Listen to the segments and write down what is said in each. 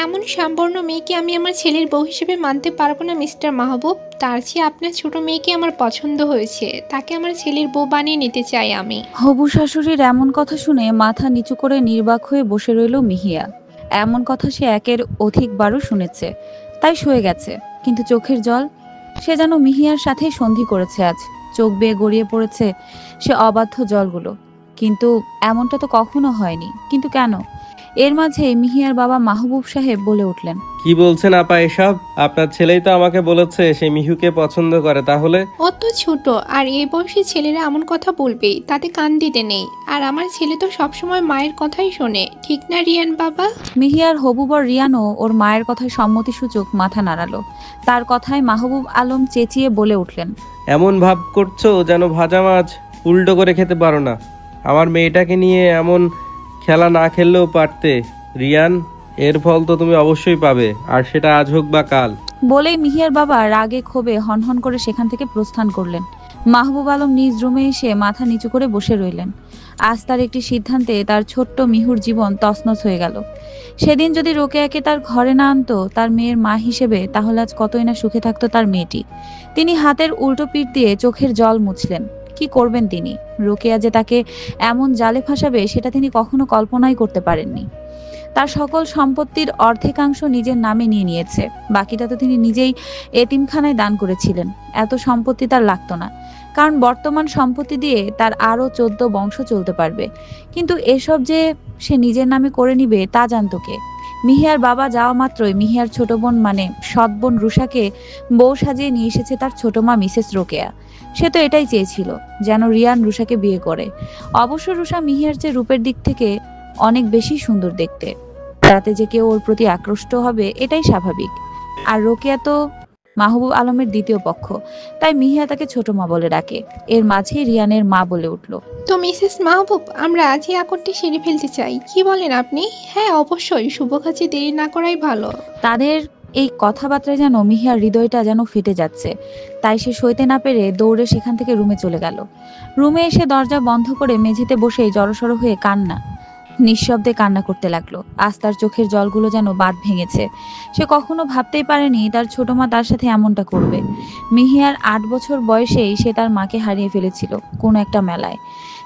এমন সম্পূর্ণ মেয়েকে আমি আমার ছেলের বউ হিসেবে মানতে পারবো না মিস্টার মাহবুব। তার চেয়ে আপনার ছোট মেয়েকে আমার পছন্দ হয়েছে, তাকে আমার ছেলের বউ বানিয়ে নিতে চাই আমি। হবু শাশুড়ির এমন কথা শুনে মাথা নিচু করে নির্বাক হয়ে বসে রইল মিহিয়া। এমন কথা সে একের অধিকবারও শুনেছে, তাই সয়ে গেছে। কিন্তু চোখের জল, সে যেন মিহিয়ার সাথেই সন্ধি করেছে আজ। চোখ বেয়ে গড়িয়ে পড়েছে সে অবাধ্য জলগুলো। কিন্তু এমনটা তো কখনো হয়নি। কিন্তু কেন? এর মাঝে মিহিয়ার বাবা মাহবুব সাহেব বলে উঠলেন, কি বলছেন আপা এসব? আপনার ছেলেই তো আমাকে বলেছে সে মিহুকে পছন্দ করে। তাহলে ও তো ছোট, আর এই বয়সী ছেলেরা এমন কথা বলবেই, তাতে কান দিতে নেই। আর আমার ছেলে তো সবসময় মায়ের কথাই শোনে, ঠিক না রিয়ান বাবা? মিহিয়ার হবুবর রিয়ানও ওর মায়ের কথায় সম্মতিসূচক মাথা নাড়ালো। তার কথায় মাহবুব আলম চেঁচিয়ে বলে উঠলেন, এমন ভাব করছো যেন ভাজা মাছ উল্টো করে খেতে পারো না। আমার মেয়েটাকে নিয়ে এমন খেলা না খেললেও পারতে রিয়ান। এর ফল তো তুমি অবশ্যই পাবে, আর সেটা আজ হোক বা কাল। বলেই মিহিয়ার বাবা রাগে ক্ষোভে হনহন করে সেখান থেকে প্রস্থান করলেন। মাহবুব আলম নিজ রুমে এসে মাথা নিচু করে বসে রইলেন। আজ তার একটি সিদ্ধান্তে তার ছোট্ট মিহুর জীবন তছনছ হয়ে গেল। সেদিন যদি রোকেয়াকে তার ঘরে না আনতো তার মেয়ের মা হিসেবে, তাহলে আজ কতই না সুখে থাকতো তার মেয়েটি। তিনি হাতের উল্টো পিঠ দিয়ে চোখের জল মুছলেন। কি করবেন তিনি? রোকেয়া যে তাকে এমন জালে ফাঁসাবে সেটা তিনি কখনো কল্পনাই করতে পারেননি। তার সকল সম্পত্তির অর্ধেকাংশ নিজের নামে নিয়ে নিয়েছে, বাকিটা তো তিনি নিজেই এতিমখানায় দান করেছিলেন। এত সম্পত্তি তার লাগতো না, কারণ বর্তমান সম্পত্তি দিয়ে তার আরো 14 বংশ চলতে পারবে। কিন্তু এসব যে সে নিজের নামে করে নিবে তা জানতো কে? মিহিয়ার বাবা যাওয়া মাত্রই মিহিয়ার ছোট বোন মানে সৎ বোন রুষাকে বউ সাজিয়ে নিয়ে এসেছে তার ছোট মা মিসেস রোকেয়া। সে তো এটাই চেয়েছিল, যেন রিয়ান রুষাকে বিয়ে করে। অবশ্য রুষা মিহিয়ার চেয়ে রূপের দিক থেকে অনেক বেশি সুন্দর দেখতে, তাতে যে কেউ ওর প্রতি আকৃষ্ট হবে এটাই স্বাভাবিক। আর রোকেয়া তো মাহবুব আলমের দ্বিতীয় পক্ষ, তাই মিহিয়া তাকে ছোট মা বলে ডাকে। এর মাঝে রিয়ানের মা বলে উঠল, তো মিসেস মাহবুব, আমরা আজই আকরটি সেরে ফেলতে চাই, কি বলেন আপনি? হ্যাঁ অবশ্যই, শুভ কাজে দেরি না করাই ভালো। তাদের এই কথাবার্তায় যেন মিহিয়ার হৃদয়টা যেন ফেটে যাচ্ছে। তাই সে সইতে না পেরে দৌড়ে সেখান থেকে রুমে চলে গেল। রুমে এসে দরজা বন্ধ করে মেঝেতে বসে জড়সড় হয়ে নিঃশব্দে কান্না করতে লাগলো। আজ তার চোখের জলগুলো যেন বাঁধ ভেঙেছে। সে কখনো ভাবতেই পারেনি তার ছোট মা তার সাথে এমনটা করবে। মিহিয়ার 8 বছর বয়সেই সে তার মাকে হারিয়ে ফেলেছিল কোনো একটা মেলায়।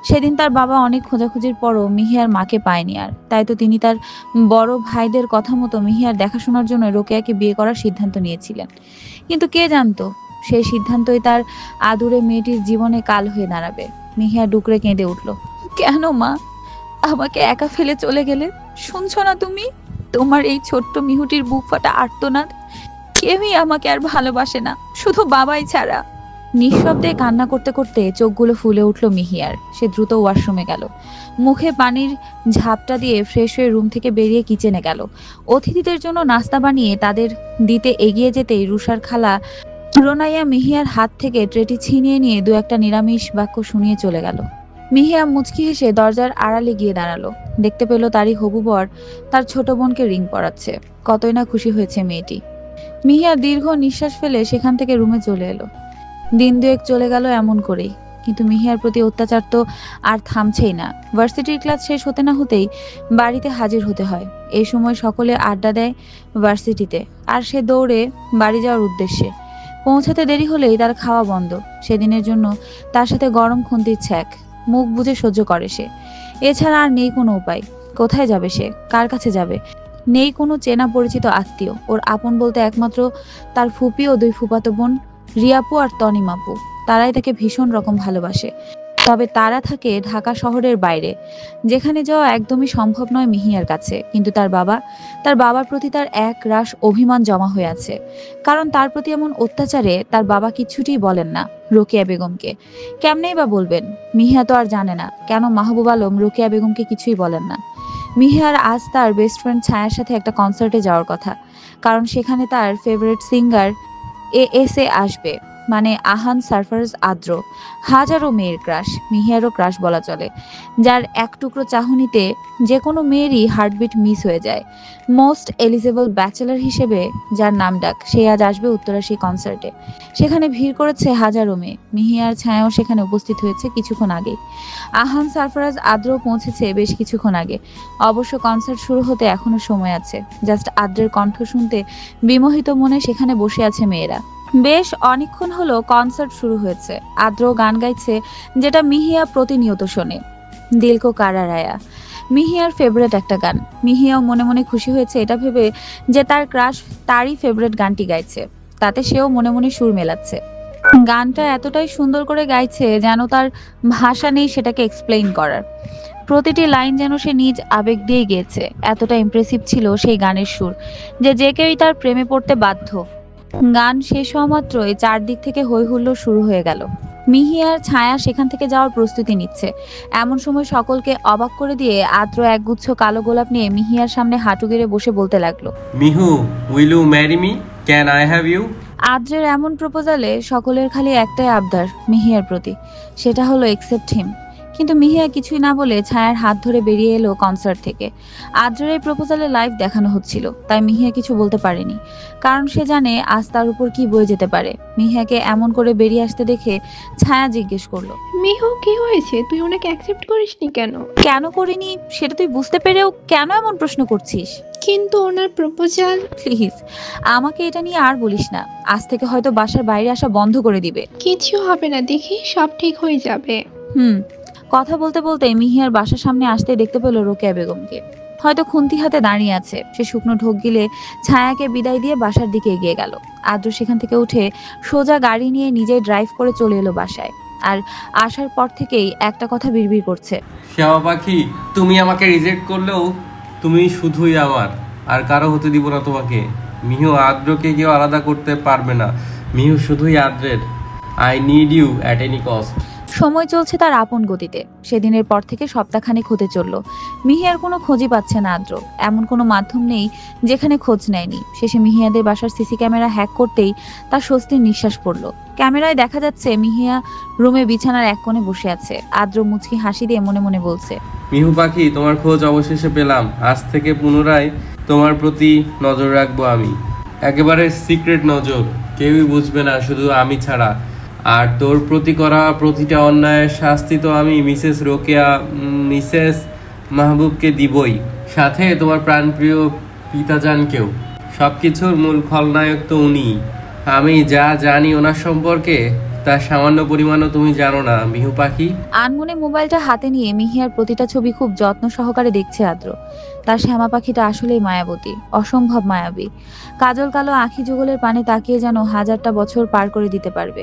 সেদিন তার বাবা অনেক খোঁজাখুঁজির পরও মিহিয়ার মাকে পায়নি আর। তাই তো তিনি তার বড় ভাইদের কথা মতো মিহিয়ার দেখাশোনার জন্য রোকেয়াকে বিয়ে করার সিদ্ধান্ত নিয়েছিলেন। কিন্তু কে জানতো সেই সিদ্ধান্তই তার আদুরে মেয়েটির জীবনে কাল হয়ে দাঁড়াবে। মিহিয়া ডুকরে কেঁদে উঠল, কেন মা আমাকে একা ফেলে চলে গেলে? শুনছো না তুমি? তোমার এই ছোট্ট মিহুটির বুক ফাটা আর্তনাদ। কেউই আমাকে আর ভালোবাসে না, শুধু বাবাই ছাড়া। নিঃশব্দে কান্না করতে করতে চোখগুলো ফুলে উঠল মিহিয়ার। সে দ্রুত ওয়াশরুমে গেল। মুখে পানির ঝাপটা দিয়ে ফ্রেশ হয়ে রুম থেকে বেরিয়ে কিচেনে গেল। অতিথিদের জন্য নাস্তা বানিয়ে তাদের দিতে এগিয়ে যেতেই রুষার খালা রোনাইয়া মিহিয়ার হাত থেকে ট্রেটি ছিনিয়ে নিয়ে দু একটা নিরামিষ বাক্য শুনিয়ে চলে গেল। মিহিয়া মুচকি হেসে দরজার আড়ালে গিয়ে দাঁড়ালো। দেখতে পেল তারই হবু বর তার ছোট বোনকে রিং পরাচ্ছে। কতই না খুশি হয়েছে মেয়েটি। মিহিয়া দীর্ঘ নিঃশ্বাস ফেলে সেখান থেকে রুমে চলে এলো। দিন দুয়েক চলে গেল এমন করেই, কিন্তু মিহিয়ার প্রতি অত্যাচার তো আর থামছেই না। ভার্সিটির ক্লাস শেষ হতে না হতেই বাড়িতে হাজির হতে হয়। এই সময় সকলে আড্ডা দেয় ভার্সিটিতে, আর সে দৌড়ে বাড়ি যাওয়ার উদ্দেশ্যে। পৌঁছাতে দেরি হলেই তার খাওয়া বন্ধ। সেদিনের জন্য তার সাথে গরম খুন্তির ছ্যাঁক মুখ বুজে সহ্য করে সে। এছাড়া আর নেই কোনো উপায়। কোথায় যাবে সে? কার কাছে যাবে? নেই কোনো চেনা পরিচিত আত্মীয়। ওর আপন বলতে একমাত্র তার ফুপি ও 2 ফুফাতো বোন রিয়াপু আর তনিমাপু। তারাই তাকে ভীষণ রকম ভালোবাসে। তবে তারা থাকে ঢাকা শহরের বাইরে, যেখানে যাওয়া একদমই সম্ভব নয় মিহিয়ার কাছে। কিন্তু তার বাবার প্রতি তার এক রাশ অভিমান জমা হয়ে আছে। কারণ তার প্রতি এমন অত্যাচারে তার বাবা কিচ্ছুটিই বলেন না রোকেয়া বেগমকে। কেমনেই বা বলবেন? মিহিয়া তো আর জানে না কেন মাহবুব আলম রোকেয়া বেগমকে কিছুই বলেন না। মিহিয়ার আজ তার বেস্ট ফ্রেন্ড ছায়ার সাথে একটা কনসার্টে যাওয়ার কথা, কারণ সেখানে তার ফেভারিট সিঙ্গার ASA আসবে। মানে আহান সারফারাজ আদ্র, হাজারো মেয়ের ক্রাশ, মিহিয়ারও ক্রাশ বলা চলে, যার এক টুকরো চাহনিতে যে কোনো মেয়েরই হার্টবিট মিস হয়ে যায়। মোস্ট এলিজেবল ব্যাচেলর হিসেবে যার নাম ডাক, সে আজ আসবে উত্তরা সেই কনসার্টে। সেখানে ভিড় করেছে হাজারো মেয়ে, মিহিয়ার ছায়াও সেখানে উপস্থিত হয়েছে কিছুক্ষণ আগে। আহান সারফারাজ আদ্র পৌঁছেছে বেশ কিছুক্ষণ আগে। অবশ্য কনসার্ট শুরু হতে এখনো সময় আছে। জাস্ট আদ্রের কণ্ঠ শুনতে বিমোহিত মনে সেখানে বসে আছে মেয়েরা। বেশ অনেকক্ষণ হলো কনসার্ট শুরু হয়েছে। আদ্র গান গাইছে যেটা মিহিয়া প্রতিনিয়ত শোনে, দিল কো কারা রায়া, মিহিয়ার ফেভারিট একটা গান। মিহিয়াও মনে মনে খুশি হয়েছে এটা ভেবে যে তার ক্রাশ তারই ফেভারিট গানটি গাইছে, তাতে সেও মনে মনে সুর মেলাচ্ছে। গানটা এতটাই সুন্দর করে গাইছে যেন তার ভাষা নেই সেটাকে এক্সপ্লেইন করার। প্রতিটি লাইন যেন সে নিজ আবেগ দিয়ে গেয়েছে। এতটা ইমপ্রেসিভ ছিল সেই গানের সুর যে যে কেউই তার প্রেমে পড়তে বাধ্য। গান শেষ হওয়া মাত্রই চারদিক থেকে হই হুল্লোড় শুরু হয়ে গেল। মিহিয়ার ছায়া সেখান থেকে যাওয়ার প্রস্তুতি নিচ্ছে। এমন সময় সকলকে অবাক করে দিয়ে আদ্র একগুচ্ছ কালো গোলাপ নিয়ে মিহিয়ার সামনে হাঁটু গেড়ে বসে বলতে লাগলো, Mihu, will you marry me? Can I have you? আদ্রের এমন প্রপোজালে সকলের খালি একটাই আবদার মিহিয়ার প্রতি, সেটা হলো একসেপ্ট হিম। কিন্তু মিহিয়া কিছুই না বলে ছায়ার হাত ধরে বেরিয়ে এলো কনসার্ট থেকে। আদ্রের এই প্রপোজালে লাইভ দেখানো হচ্ছিল, তাই মিহিয়া কিছু বলতে পারেনি, কারণ সে জানে আজ তার উপর কি বয়ে যেতে পারে। মিহিয়াকে এমন করে বেরিয়ে আসতে দেখে ছায়া জিজ্ঞেস করলো, মিহু কি হয়েছে, তুই ওনাকে অ্যাকসেপ্ট করিসনি কেন? কেন করিনি সেটা তুই বুঝতে পেরেও কেন এমন প্রশ্ন করছিস? কিন্তু ওনার প্রপোজাল। প্লিজ আমাকে এটা নিয়ে আর বলিস না, আজ থেকে হয়তো বাসার বাইরে আসা বন্ধ করে দিবে। কিছু হবে না, দেখি সব ঠিক হয়ে যাবে। কথা বলতে বলতে মিহিয়ার বাসার সামনে আসতে দেখতে পেল রোকেয়া বেগমকে। হয়তো খুন্তি হাতে দাঁড়িয়ে আছে। সে শুকনো ঢোক গিলে ছায়াকে বিদায় দিয়ে বাসার দিকে এগিয়ে গেল। আদ্র সেখান থেকে উঠে সোজা গাড়ি নিয়ে নিজেই ড্রাইভ করে চলে এলো বাসায়। আর আসার পর থেকেই একটা কথা বিড়বিড় করছে, শ্যামা পাখি, তুমি আমাকে রিজেক্ট করলেও তুমি শুধুই আমার, আর কারো হতে দিব না তোমাকে। মিহু আদ্রকে কেউ আলাদা করতে পারবে না, মিহু শুধুই আদ্রের। I need you at any cost. সময় চলছে তার আপন গতিতে। সেদিনের পর থেকে সপ্তাহখানেক হতে চলল। মিহিয়ার কোনো খোঁজই পাচ্ছে না আদ্র। এমন কোনো মাধ্যম নেই যেখানে খোঁজ নেয়নি। শেষে মিহিয়াদের বাসার সিসি ক্যামেরা হ্যাক করতেই তার স্বস্তির নিঃশ্বাস পড়ল। ক্যামেরায় দেখা যাচ্ছে মিহিয়া রুমে বিছানার এক কোণে বসে আছে। আদ্র মুচকি হাসি দিয়ে মনে মনে বলছে, মিহু পাখি, তোমার খোঁজ অবশেষে পেলাম। আজ থেকে পুনরায় তোমার প্রতি নজর রাখবো আমি, একেবারে সিক্রেট নজর, কেউই বুঝবে না শুধু আমি ছাড়া। আর তোর প্রতি করা প্রতিটা অন্যায়ের শাস্তি তো আমি মিসেস রোকেয়া, মিসেস মাহবুবকে দিবই, সাথে তোমার প্রাণপ্রিয় পিতাজানকেও। সব কিছুর মূল খলনায়ক তো উনি। আমি যা জানি ওনার সম্পর্কে তার সামান্য পরিমাণও তুমি জানো না মিহু পাখি। আনমনে মোবাইলটা হাতে নিয়ে মিহিয়ার প্রতিটা ছবি খুব যত্ন সহকারে দেখছে আদ্র। তার শ্যামা পাখিটা আসলেই মায়াবতী, অসম্ভব মায়াবী। কাজল কালো আঁখি যুগলের পানে তাকিয়ে যেন হাজারটা বছর পার করে দিতে পারবে।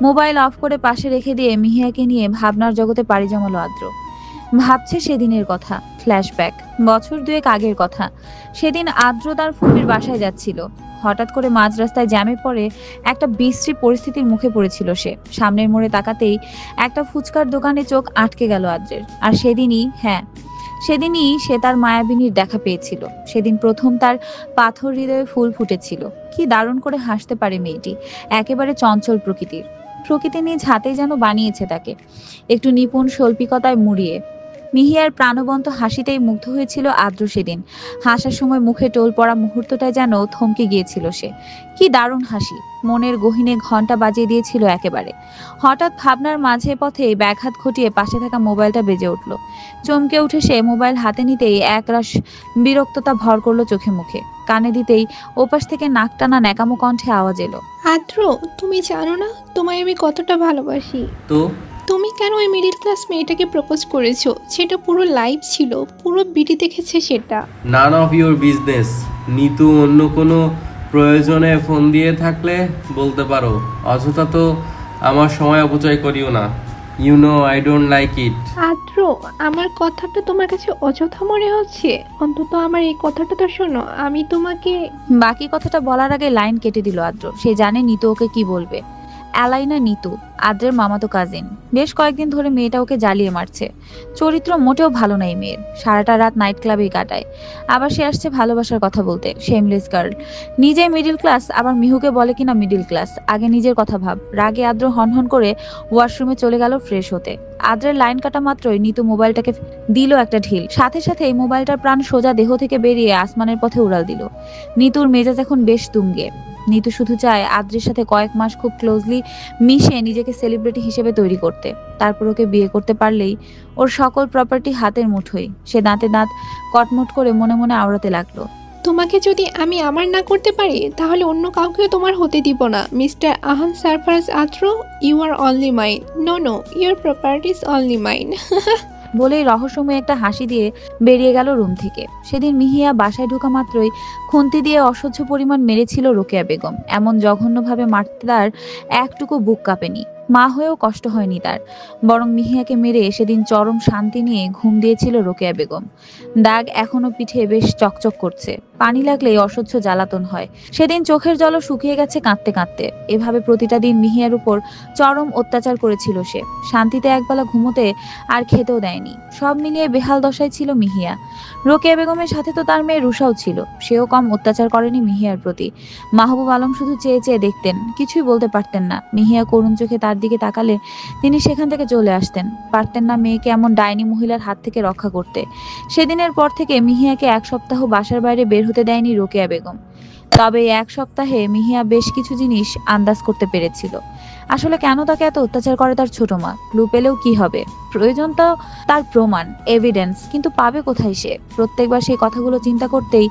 মোবাইল অফ করে পাশে রেখে দিয়ে মিহিয়াকে নিয়ে ভাবনার জগতে পাড়ি জমালো আদ্র। ভাবছে সেদিনের কথা, ফ্ল্যাশব্যাক, বছর দুয়েক আগের কথা। সেদিন আদ্র তার ফুপির বাসায় যাচ্ছিল। হঠাৎ করে মাঝ রাস্তায় জ্যামে পড়ে একটা বিশ্রী পরিস্থিতির মুখে পড়েছিল সে। সামনের মোড়ে তাকাতেই একটা ফুচকার দোকানে চোখ আটকে গেল আদ্রের। আর সেদিনই সে তার মায়াবিনীর দেখা পেয়েছিল। সেদিন প্রথম তার পাথর হৃদয়ে ফুল ফুটেছিল। কি দারুণ করে হাসতে পারে মেয়েটি, একেবারে চঞ্চল প্রকৃতির। প্রকৃতি নিজ হাতেই যেন বানিয়েছে তাকে, একটু নিপুণ শৈল্পিকতায় মুড়িয়ে। মিহিয়ার প্রাণবন্ত হাসিতেই মুগ্ধ হয়েছিল আদ্র সেদিন। হাসার সময় মুখে টোল পড়া মুহূর্তটা যেন থমকে গিয়েছিল সে। কি দারুণ হাসি, মনের গহীনে ঘন্টা বাজিয়ে দিয়েছিল একেবারে। হঠাৎ ভাবনার মাঝে পথে ব্যাঘাত ঘটিয়ে পাশে থাকা মোবাইলটা বেজে উঠল। চমকে উঠে সে মোবাইল হাতে নিতেই একরাশ বিরক্ততা ভর করলো চোখে মুখে। কানে দিতেই ওপাশ থেকে নাক টানা ন্যাকামো কণ্ঠে আওয়াজ এলো, আদ্র, তুমি জানো না তোমায় আমি কতটা ভালোবাসি। তো তুমি কেন ওই মিডিল ক্লাস মেয়েটাকে প্রপোজ করেছো? সেটা পুরো লাইভ ছিল, পুরো বিটি দেখেছে সেটা। None of your business. Nitu অন্য কোনো প্রয়োজনে ফোন দিয়ে থাকলে বলতে পারো, অযথা তো আমার সময় অপচয় করিও না। You know I don't like it. Adro, আমার কথাটা তোমার কাছে অযথা মনে হচ্ছে? অন্তত আমার এই কথাটা তো শোনো, আমি তোমাকে। বাকি কথাটা বলার আগে লাইন কেটে দিল আদ্র। সে জানে নিতু ওকে কি বলবে। অ্যালাইনা নিতু, আদ্রের মামাতো কাজিন। বেশ কয়েকদিন ধরে মেয়েটা ওকে জ্বালিয়ে মারছে। চরিত্র মোটেও ভালো নাই মেয়ের, সারাটা রাত নাইট ক্লাবেই কাটায়। আবার সে আসছে ভালোবাসার কথা বলতে, শেমলেস গার্ল। নিজে মিডিল ক্লাস, আবার মিহুকে বলে কিনা মিডিল ক্লাস। আগে নিজের কথা ভাব। রাগে আদ্র হনহন করে ওয়াশরুমে চলে গেল ফ্রেশ হতে। আদ্রের লাইন কাটা মাত্রই নিতু মোবাইলটাকে দিল একটা ঢিল। সাথে সাথে এই মোবাইলটার প্রাণ সোজা দেহ থেকে বেরিয়ে আসমানের পথে উড়াল দিল। নিতুর মেজাজ এখন বেশ তুঙ্গে। নিতু শুধু চায় আদ্রের সাথে কয়েক মাস খুব ক্লোজলি মিশে নিজেকে সেলিব্রিটি হিসেবে তৈরি করতে। তারপর ওকে বিয়ে করতে পারলেই ওর সকল প্রপার্টি হাতের মুঠোয়। সে দাঁতে দাঁত কটমট করে মনে মনে আওড়াতে লাগলো। তোমাকে যদি আমি আমার না করতে পারি তাহলে অন্য কাউকেও তোমার হতে দিব না। Mister Ahan Sarfaraz Adro, you are only mine. No no, your properties only mine. বলেই রহস্যময় একটা হাসি দিয়ে বেরিয়ে গেল রুম থেকে। সেদিন মিহিয়া বাসায় ঢোকা মাত্রই খুন্তি দিয়ে অসহ্য পরিমাণ মেরেছিল রোকেয়া বেগম। এমন জঘন্যভাবে মারতে তার একটুকু বুক কাঁপেনি। মা হয়েও কষ্ট হয়নি তার, বরং মিহিয়াকে মেরে সেদিন চরম শান্তি নিয়ে ঘুম দিয়েছিল রোকেয়া বেগম। দাগ এখনো পিঠে বেশ চকচক করছে, পানি লাগলেই অসহ্য জ্বালাতন হয়। সেদিন চোখের জলও শুকিয়ে গেছে কাঁদতে কাঁদতে। এভাবে প্রতিটা দিন মিহিয়ার উপর চরম অত্যাচার করেছিল সে। শান্তিতে একবেলা ঘুমোতে আর খেতেও দেয়নি। সব মিলিয়ে বেহাল দশায় ছিল মিহিয়া। রোকেয়া বেগমের সাথে তো তার মেয়ে রুষাও ছিল, সেও কম অত্যাচার করেনি মিহিয়ার প্রতি। মাহবুব আলম শুধু চেয়ে চেয়ে দেখতেন, কিছুই বলতে পারতেন না। মিহিয়া করুণ চোখে তার দিকে তাকালে তিনি সেখান থেকে চলে আসতেন। পারতেন না মেয়েকে এমন ডাইনি মহিলার হাত থেকে রক্ষা করতে। সেদিনের পর থেকে মিহিয়াকে এক সপ্তাহ বাসার বাইরে বের হতে দেয়নি রোকেয়া বেগম। তবে এই এক সপ্তাহে মিহিয়া বেশ কিছু জিনিস আন্দাজ করতে পেরেছিল। আসলে কেন তাকে এত অত্যাচার করে তার ছোট মা। ক্লু পেলেও কি হবে, প্রয়োজন তো তার প্রমাণ, এভিডেন্স। কিন্তু পাবে কোথায় সে? প্রত্যেকবার সেই কথাগুলো চিন্তা করতেই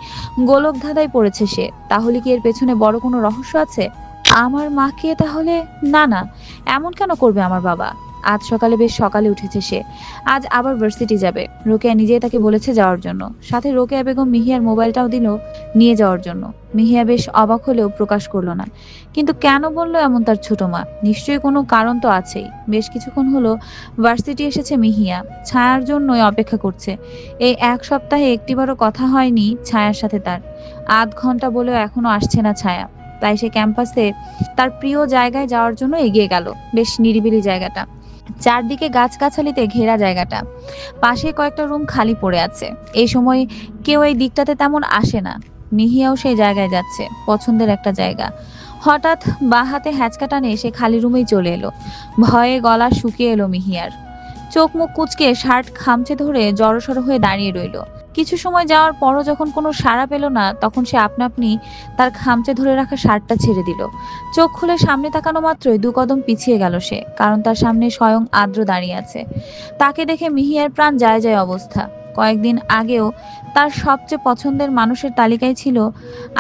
গোলক ধাঁধায় পড়েছে সে। তাহলে কি এর পেছনে বড় কোনো রহস্য আছে? আমার মাকে তাহলে, না না, এমন কেন করবে আমার বাবা? আজ সকালে বেশ সকালে উঠেছে সে। আজ আবার ভার্সিটি যাবে। রোকেয়া নিজেই তাকে বলেছে যাওয়ার জন্য। সাথে রোকেয়া বেগম মিহিয়ার মোবাইলটাও দিল নিয়ে যাওয়ার জন্য। মিহিয়া বেশ অবাক হলেও প্রকাশ করলো না। কিন্তু কেন বললো এমন তার ছোট মা? নিশ্চয়ই কোনো কারণ তো আছেই। বেশ কিছুক্ষণ হলো ভার্সিটি এসেছে মিহিয়া। ছায়ার জন্যই অপেক্ষা করছে। এই এক সপ্তাহে একটিবারও কথা হয়নি ছায়ার সাথে তার। আধ ঘন্টা বলেও এখনো আসছে না ছায়া। তাই সে ক্যাম্পাসে তার প্রিয় জায়গায় যাওয়ার জন্য এগিয়ে গেল। বেশ নিরিবিলি জায়গাটা, চারদিকে গাছগাছালিতে ঘেরা জায়গাটা। পাশে কয়েকটা রুম খালি পড়ে আছে। এই সময় কেউ এই দিকটাতে তেমন আসে না। মিহিয়াও সেই জায়গায় যাচ্ছে, পছন্দের একটা জায়গা। হঠাৎ বাঁ হাতে হ্যাচকা টানে সে খালি রুমেই চলে এলো। ভয়ে গলা শুকিয়ে এলো মিহিয়ার। চোখ মুখ কুঁচকে শার্ট খামচে ধরে জড়সড় হয়ে দাঁড়িয়ে রইল। কিছু সময় যাওয়ার পরও যখন কোনো সাড়া পেল না, তখন সে আপনা আপনি তার খামচে ধরে রাখা শার্টটা ছেড়ে দিল। চোখ খুলে সামনে তাকানো মাত্রই দু কদম পিছিয়ে গেল সে, কারণ তার সামনে স্বয়ং আদ্র দাঁড়িয়ে আছে। তাকে দেখে মিহিয়ার প্রাণ যায় যায় অবস্থা। কয়েকদিন আগেও তার সবচেয়ে পছন্দের মানুষের তালিকায় ছিল,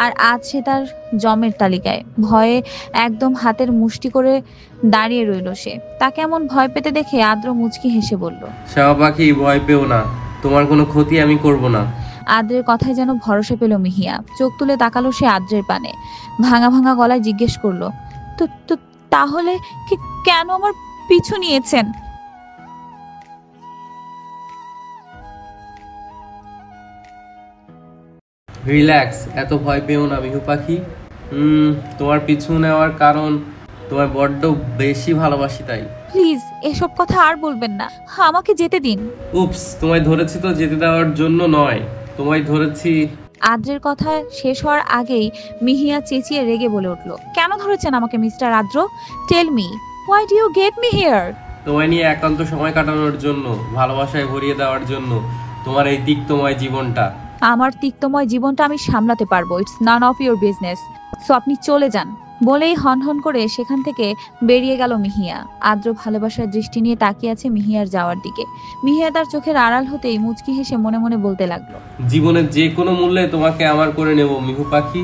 আর আজ সে তার জমের তালিকায়। ভয়ে একদম হাতের মুষ্টি করে দাঁড়িয়ে রইল সে। তাকে এমন ভয় পেতে দেখে আদ্র মুচকি হেসে বলল, শাওয়া পাখি, ভয় পেও না, তোমার কোনো ক্ষতি আমি করব না। আদ্রের কথায় যেন ভরসা পেল মিহিয়া। চোখ তুলে তাকালো সে আদ্রের পানে। ভাঙা ভাঙা গলায় জিজ্ঞেস করলো, তো তো তাহলে কেন আমার পিছু নিয়েছেন? রিল্যাক্স, এত ভয় পেও না মিহু পাখি। তোমার পিছু নেওয়ার কারণ তোমায় বড্ড বেশি ভালোবাসি তাই। প্লিজ এসব কথা আর বলবেন না, আমাকে যেতে দিন। উপস, তোমায় ধরেছি তো যেতে দেওয়ার জন্য নয়, তোমায় ধরেছি। আদ্রের কথা শেষ হওয়ার আগেই মিহিয়া চেঁচিয়ে রেগে বলে উঠল, কেন ধরেছেন আমাকে mister Adro? Tell me, why do you get me here? তোমায় নিয়ে একান্ত সময় কাটানোর জন্য, ভালোবাসায় ভরিয়ে দেওয়ার জন্য, তোমার এই তিক্তময় জীবনটা। আমার তিক্তময় জীবনটা আমি সামলাতে পারবো। It's none of your business. So আপনি চলে যান। বলেই হনহন করে সেখান থেকে বেরিয়ে গেল মিহিয়া। আদ্র ভালোবাসার দৃষ্টি নিয়ে তাকিয়ে আছে মিহিয়ার যাওয়ার দিকে। মিহিয়া তার চোখের আড়াল হতেই মুচকি হেসে মনে মনে বলতে লাগলো, জীবনের যে কোনো মূল্যে তোমাকে আমার করে নেব মিহু পাখি।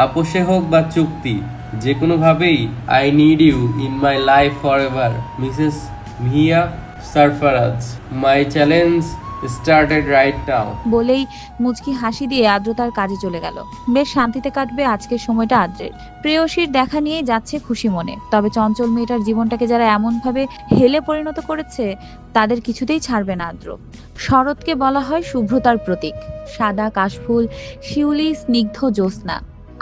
আপোষে হোক বা চুক্তি, যে কোনো ভাবেই I need you in my life forever, Mrs Mihiya Sarfaraz. My challenge started right now. বলেই মুচকি হাসি দিয়ে আদ্র তার কাজে চলে গেল। বেশ শান্তিতে কাটবে আজকের সময়টা আদ্রের। প্রেয়সীর দেখা নিয়ে যাচ্ছে খুশি মনে। তবে চঞ্চল মেয়েটার জীবনটাকে যারা এমন ভাবে হেলে পরিণত করেছে, তাদের কিছুতেই ছাড়বে না আদ্র। শরৎকে বলা হয় শুভ্রতার প্রতীক। সাদা কাশফুল, শিউলি, স্নিগ্ধ জ্যোৎস্না,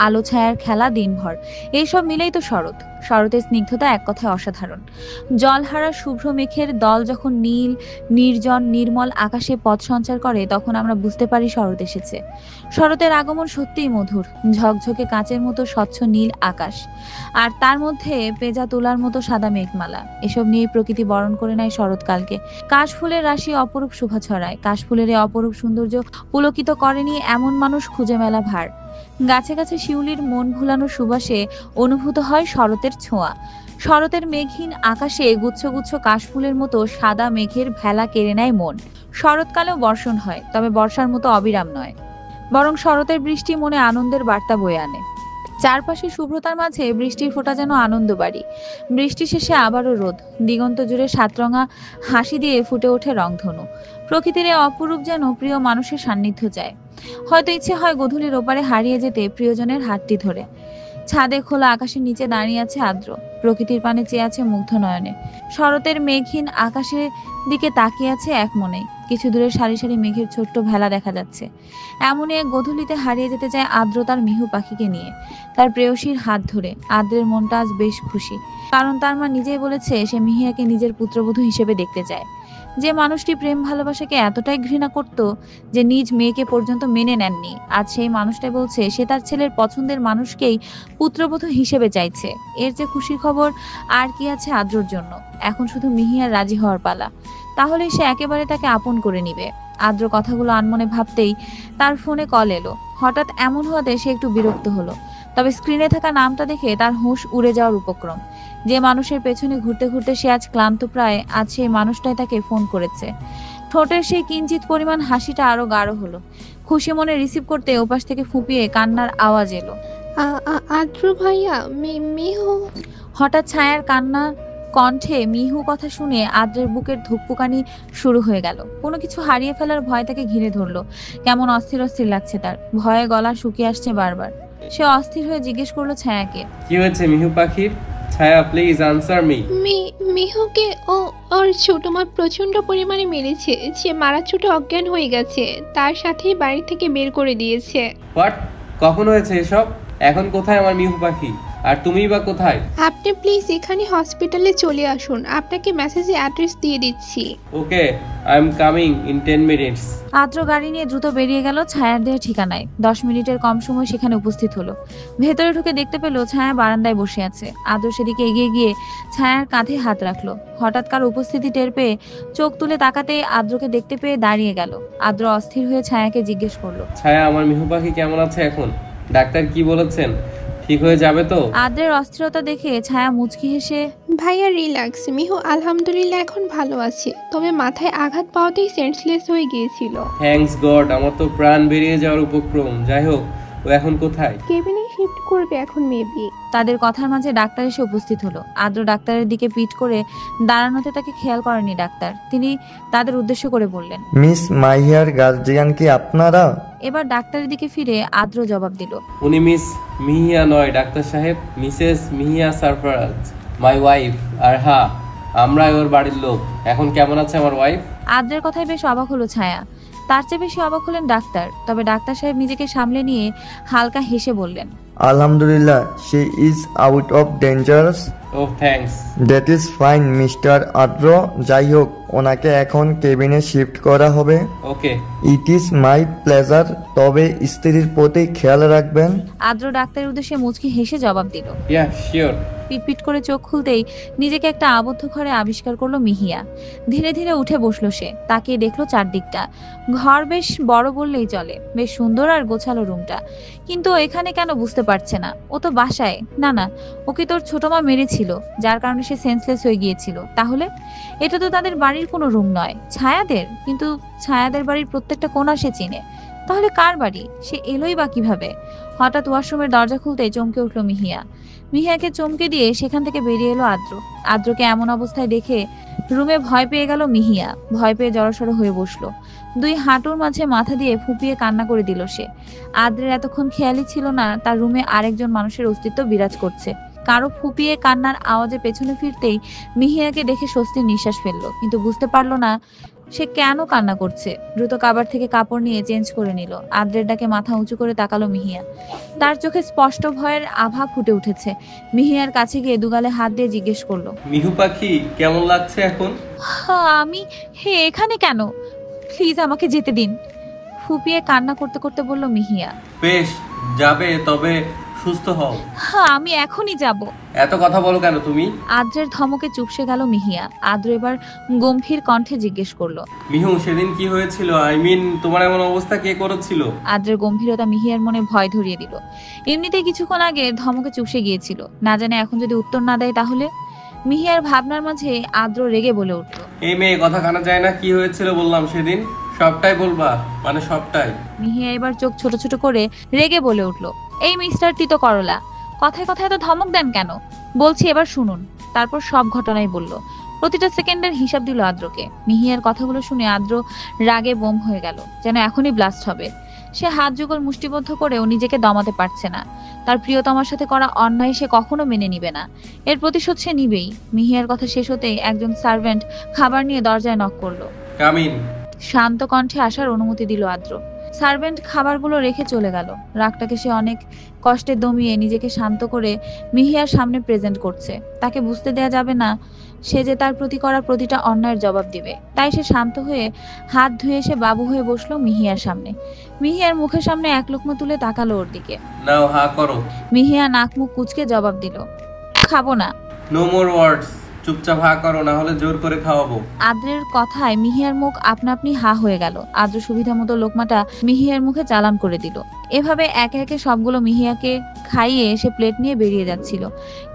আলো ছায়ার খেলা দিনভর, এইসব মিলেই তো শরৎ। শরতের স্নিগ্ধতা এক কথায় অসাধারণ। জলহারা শুভ্র মেঘের দল যখন নীল নির্জন নির্মল আকাশে পথ সঞ্চার করে তখন আমরা বুঝতে পারি শরৎ এসেছে। শরতের আগমন সত্যিই মধুর। ঝকঝকে কাঁচের মতো স্বচ্ছ নীল আকাশ, আর তার মধ্যে পেঁজা তুলার মতো সাদা মেঘমালা। এসব নিয়ে প্রকৃতি বরণ করে নেয় শরৎকালকে। কাশফুলের রাশি অপরূপ শোভা ছড়ায়। কাশফুলের এই অপরূপ সৌন্দর্য পুলকিত করেনি এমন মানুষ খুঁজে মেলা ভার। গাছে গাছে শিউলির মন ভুলানো সুবাসে অনুভূত হয় শরতের ছোঁয়া। শরতের মেঘহীন আকাশে গুচ্ছ গুচ্ছ কাশফুলের মতো সাদা মেঘের ভেলা কেড়ে নেয় মন। শরৎকালেও বর্ষণ হয়, তবে বর্ষার মতো অবিরাম নয়, বরং শরতের বৃষ্টি মনে আনন্দের বার্তা বয়ে আনে। চারপাশে শুভ্রতার মাঝে বৃষ্টির ফোঁটা যেন আনন্দ বাড়ি। বৃষ্টি শেষে আবারও রোদ। দিগন্ত জুড়ে সাতরঙা হাসি দিয়ে ফুটে ওঠে রংধনু। প্রকৃতির এই অপরূপ যেন প্রিয় মানুষের সান্নিধ্য চায়। হয়তো ইচ্ছে হয় গধূলির ওপারে হারিয়ে যেতে প্রিয়জনের হাতটি ধরে। ছাদে খোলা আকাশের নিচে দাঁড়িয়ে আছে আদ্র, প্রকৃতির পানে চেয়ে আছে মুগ্ধ নয়নে। শরতের মেঘহীন আকাশের দিকে তাকিয়ে আছে এক মনেই। কিছু দূরে সারি সারি মেঘের ছোট্ট ভেলা দেখা যাচ্ছে। এমনই এক গধূলিতে হারিয়ে যেতে চায় আদ্র তার মিহু পাখিকে নিয়ে, তার প্রেয়সীর হাত ধরে। আদ্রের মনটা আজ বেশ খুশি, কারণ তার মা নিজেই বলেছে সে মিহিয়াকে নিজের পুত্রবধূ হিসেবে দেখতে চায়। যে মানুষটি প্রেম ভালোবাসাকে এতটাই ঘৃণা করত যে নিজ মেয়েকে পর্যন্ত মেনে নেননি, আজ সেই মানুষটাই বলছে সে তার ছেলের পছন্দের মানুষকেই পুত্রবধূ হিসেবে চাইছে। এর যে খুশির খবর আর কি আছে আদ্রর জন্য। এখন শুধু মিহিয়ার রাজি হওয়ার পালা, তাহলে সে একেবারে তাকে আপন করে নিবে। আদ্র কথাগুলো আনমনে ভাবতেই তার ফোনে কল এলো। হঠাৎ এমন হওয়াতে সে একটু বিরক্ত হলো, তবে স্ক্রিনে থাকা নামটা দেখে তার হুঁশ উড়ে যাওয়ার উপক্রম। যে মানুষের পেছনে ঘুরতে ঘুরতে সে আজ ক্লান্ত প্রায়, আজ সেই মানুষটাই তাকে ফোন করেছে। ঠোঁটের সেই কিঞ্চিত পরিমাণ হাসিটা আরো গাঢ় হলো। খুশি মনে রিসিভ করতে ওপাশ থেকে ফুঁপিয়ে কান্নার আওয়াজ এলো। আদ্র ভাইয়া, মিহু। হঠাৎ ছায়ার কান্না কণ্ঠে মিহু কথা শুনে আদ্রের বুকের ধুকপুকানি শুরু হয়ে গেল। কোনো কিছু হারিয়ে ফেলার ভয় তাকে ঘিরে ধরলো। কেমন অস্থির অস্থির লাগছে তার, ভয়ে গলা শুকিয়ে আসছে বারবার। সে অস্থির হয়ে জিজ্ঞেস করলো ছায়াকে, কি হয়েছে মিহু পাখির? ছায়া প্লিজ আনসার মি। মিহুকে ওর ছোট মা প্রচন্ড পরিমাণে মেরেছে। সে মারা ছোট অজ্ঞান হয়ে গেছে, তার সাথেই বাড়ি থেকে বের করে দিয়েছে। হোয়াট? কখন হয়েছে এসব? এখন কোথায় আমার মিহু পাখি? আর তুমিই বা কোথায়? আপনি প্লিজ এখানে হসপিটালে চলে আসুন, আপনাকে মেসেজে অ্যাড্রেস দিয়ে দিচ্ছি। Okay, I am coming in 10 minutes. Adro গাড়ি নিয়ে দ্রুত বেরিয়ে গেল ছায়ার দেওয়া ঠিকানায়। 10 মিনিটের কম সময় সেখানে উপস্থিত হলো। ভেতরে ঢুকে দেখতে পেল ছায়া বারান্দায় বসে আছে। আদ্র সেদিকে এগিয়ে গিয়ে ছায়ার কাঁধে হাত রাখলো। হঠাৎ কার উপস্থিতি টের পেয়ে চোখ তুলে তাকাতে আদ্রকে দেখতে পেয়ে দাঁড়িয়ে গেল। আদ্র অস্থির হয়ে ছায়াকে জিজ্ঞেস করলো, ছায়া আমার মিহু পাখি কেমন আছে এখন? ডাক্তার কি বলেছেন? ঠিক হয়ে যাবে তো? আদ্রের অস্থিরতা দেখে ছায়া মুচকি হেসে, ভাইয়া রিল্যাক্স, মিহু আলহামদুলিল্লাহ এখন ভালো আছে, তবে মাথায় আঘাত পাওয়াতেই সেন্সলেস হয়ে গিয়েছিল। থ্যাঙ্কস গড, আমার তো প্রাণ বেরিয়ে যাওয়ার উপক্রম। যাই হোক, ও এখন কোথায়? কেবিনে শিফট করবে এখন মেবি। তাদের কথার মাঝে ডাক্তার এসে উপস্থিত হলো। আদ্র ডাক্তারের দিকে পিঠ করে দাঁড়ানোতে তাকে খেয়াল করেনি ডাক্তার। তিনি তাদের উদ্দেশ্য করে বললেন, মিস মাহিয়ার গার্জিয়ান কি আপনারা? এবার ডাক্তারের দিকে ফিরে আদ্র জবাব দিল, উনি মিস মিহিয়া নয় ডাক্তার সাহেব, Mrs Mihiya Sarfaraz, my wife. আর হ্যাঁ, আমরা ওর বাড়ির লোক। এখন কেমন আছে আমার ওয়াইফ? আদ্রের কথায় বেশ অবাক হলো ছায়া। তার চেয়ে বেশি অবাক হলেন ডাক্তার। তবে ডাক্তার সাহেব নিজেকে সামলে নিয়ে হালকা হেসে বললেন, আলহামদুলিল্লাহ, she is out of dangerous. Oh thanks. That is fine mister Adro. যাই হোক, ওনাকে এখন কেবিনে শিফট করা হবে। Okay. It is my pleasure. তবে স্ত্রীর প্রতি খেয়াল রাখবেন। আদ্র ডাক্তারের উদ্দেশ্যে মুচকি হেসে জবাব দিল। Yeah sure. পিটপিট করে চোখ খুলতেই নিজেকে একটা আবদ্ধ ঘরে আবিষ্কার করলো মিহিয়া। ধীরে ধীরে উঠে বসলো সে। তাকিয়ে দেখলো চারদিকটা। ঘর বেশ বড় বললেই চলে, বেশ সুন্দর আর গোছালো রুমটা। কিন্তু এখানে কেন বুঝতে পারছে না। ও তো বাসায়। না না, ওকে তোর ছোট মা মেরেছিল, যার কারণে সে সেন্সলেস হয়ে গিয়েছিল। তাহলে এটা তো তাদের বাড়ির কোনো রুম নয়, ছায়াদের। কিন্তু ছায়াদের বাড়ির প্রত্যেকটা কোণা সে চিনে। তাহলে কার বাড়ি? সে এলোই বা কিভাবে? হঠাৎ ওয়াশরুমের দরজা খুলতে চমকে উঠলো মিহিয়া। মিহিয়াকে চমকে দিয়ে সেখান থেকে বেরিয়ে এলো আদ্র। আদ্রকে এমন অবস্থায় দেখে রুমে ভয় পেয়ে গেল মিহিয়া। ভয় পেয়ে জড়সড় হয়ে বসলো। দুই হাঁটুর মাঝে মাথা দিয়ে ফুঁপিয়ে কান্না করে দিল সে। আদ্রের এতক্ষণ খেয়ালই ছিল না তার রুমে আরেকজন মানুষের অস্তিত্ব বিরাজ করছে। কারো ফুপিয়ে কান্নার আওয়াজে পেছনে ফিরতেই মিহিয়াকে দেখে স্বস্তির নিঃশ্বাস ফেললো, কিন্তু বুঝতে পারলো না সে কেন কান্না করছে। দ্রুত কাবার থেকে কাপড় নিয়ে চেঞ্জ করে নিল। আদ্রের ডাকে মাথা উঁচু করে তাকালো মিহিয়া। তার চোখে স্পষ্ট ভয়ের আভা ফুটে উঠেছে। মিহিয়ার কাছে গিয়ে দুগালে হাত দিয়ে জিজ্ঞেস করলো, মিহু পাখি কেমন লাগছে এখন? আমি এখানে কেন? প্লিজ আমাকে যেতে দিন। ফুপিয়ে কান্না করতে করতে বলল মিহিয়া। বেশ, যাবে, তবে সুস্থ হও। আমি এখনই যাব। এত কথা বলো কেন তুমি? আদ্রের ধমকে চুপসে গেল মিহিয়া। আদ্র এবার গম্ভীর কণ্ঠে জিজ্ঞেস করলো, মিহু, সেদিন কি হয়েছিল? তোমার এমন অবস্থা কে করেছিল? আদ্রের গম্ভীরতা মিহিয়ার মনে ভয় ধরিয়ে দিল। এমনিতেই কিছুক্ষণ আগে ধমকে চুপসে গিয়েছিল, না জানে এখন যদি উত্তর না দেয় তাহলে। মিহিয়ার ভাবনার মাঝে আদ্র রেগে বলে উঠল, এই মেয়ে, কথা কানা যায় না। কি হয়েছিল বললাম সেদিন? সবটাই বলবা, মানে সবটাই। মিহিয়া এবার চোখ ছোট ছোট করে রেগে বলে উঠল, এই মিস্টার তিতো করলা, কথায় কথায় তো ধমক দেন কেন? বলছি এবার শুনুন। তারপর সব ঘটনাই বলল। প্রতিটা সেকেন্ডের হিসাব দিল আদ্রকে। মিহিয়ার কথাগুলো শুনে আদ্র রাগে বোম হয়ে গেল, যেন এখনই ব্লাস্ট হবে। সে হাত যুগল মুষ্টিবদ্ধ করেও নিজেকে দমাতে পারছে না। তার প্রিয়তমার সাথে করা অন্যায় সে কখনো মেনে নিবে না। এর প্রতিশোধ সে নিবেই। মিহিয়ার কথা শেষ হতেই একজন সার্ভেন্ট খাবার নিয়ে দরজায় নক করলো। কামিন। শান্ত কণ্ঠে আসার অনুমতি দিল আদ্র। সার্ভেন্ট খাবারগুলো রেখে চলে গেল। রাগটাকে সে অনেক কষ্টে দমিয়ে নিজেকে শান্ত করে মিহিয়ার সামনে প্রেজেন্ট করছে। তাকে বুঝতে দেয়া যাবে না সে যে তার প্রতি করা প্রতিটা অন্যায়ের জবাব দিবে। তাই সে শান্ত হয়ে হাত ধুয়ে এসে বাবু হয়ে বসলো মিহিয়ার সামনে। মিহিয়ার মুখের সামনে এক লুকমা তুলে তাকালো ওর দিকে। নাও হা করো। মিহিয়া নাক মুখ কুঁচকে জবাব দিল, খাবো না। নো মোর ওয়ার্ডস। চুপচাপ হা করো, না হলে জোর করে খাওয়াবো। আদ্রের কথায় মিহিয়ার মুখ আপনা আপনি হা হয়ে গেল। আদ্র সুবিধা মতো লোকমাটা মিহিয়ার মুখে চালান করে দিল। এভাবে একে একে সবগুলো মিহিয়াকে খাইয়ে সে প্লেট নিয়ে বেরিয়ে যাচ্ছিল।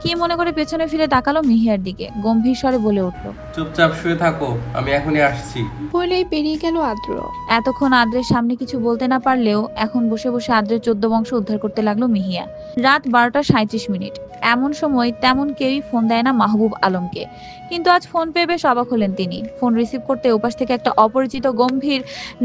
কি মনে করে পেছনে ফিরে তাকালো মিহিয়ার দিকে, গম্ভীর স্বরে বলে উঠল, চুপচাপ শুয়ে থাকো, আমি এখনই আসছি। বলেই বেরিয়ে গেল আদ্র। এতক্ষণ আদ্রের সামনে কিছু বলতে না পারলেও এখন বসে বসে আদ্রের 14 বংশ উদ্ধার করতে লাগলো মিহিয়া। রাত 12:37। এমন সময় তেমন কেউই ফোন দেয় না মাহবুব আলমকে, কিন্তু আজ ফোন পেয়ে বেশ অবাক হলেন তিনি। ফোন রিসিভ করতে ওপাশ থেকে একটা অপরিচিত গম্ভীর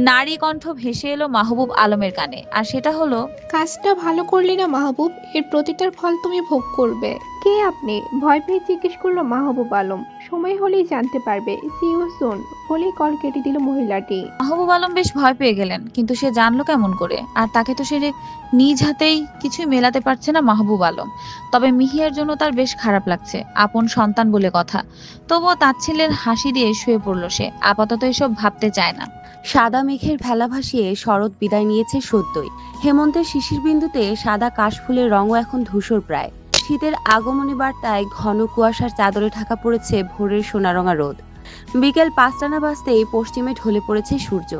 নারী কণ্ঠ ভেসে এলো মাহবুব আলমের কানে, আর সেটা হলো, কাজটা ভালো করলি না মাহবুব, এর প্রতিটার ফল তুমি ভোগ করবে। কে আপনি? ভয় পেয়ে জিজ্ঞেস করলো মাহবুব আলম। সময় হলেই জানতে পারবে, সি ইউ সুন বলেই কল কেটে দিল মহিলাটি। মাহবুব আলম বেশ ভয় পেয়ে গেলেন, কিন্তু সে জানলো কেমন করে? আর তাকে তো সে নিজ হাতেই কিছুই মেলাতে পারছে না মাহবুব আলম। তবে মিহিয়ার জন্য তার বেশ খারাপ লাগছে, আপন সন্তান বলে কথা। তবুও তাচ্ছিল্যের হাসি দিয়ে শুয়ে পড়লো সে। আপাতত এসব ভাবতে চায় না। সাদা মেঘের ভেলা ভাসিয়ে শরৎ বিদায় নিয়েছে সদ্যই। হেমন্তের শিশির বিন্দুতে সাদা কাশফুলের রঙও এখন ধূসর প্রায়। শীতের আগমনী বার্তায় ঘন কুয়াশার চাদরে ঢাকা পড়েছে ভোরের সোনারঙা রোদ। বিকেল 5টা না বাজতেই পশ্চিমে ঢলে পড়েছে সূর্য।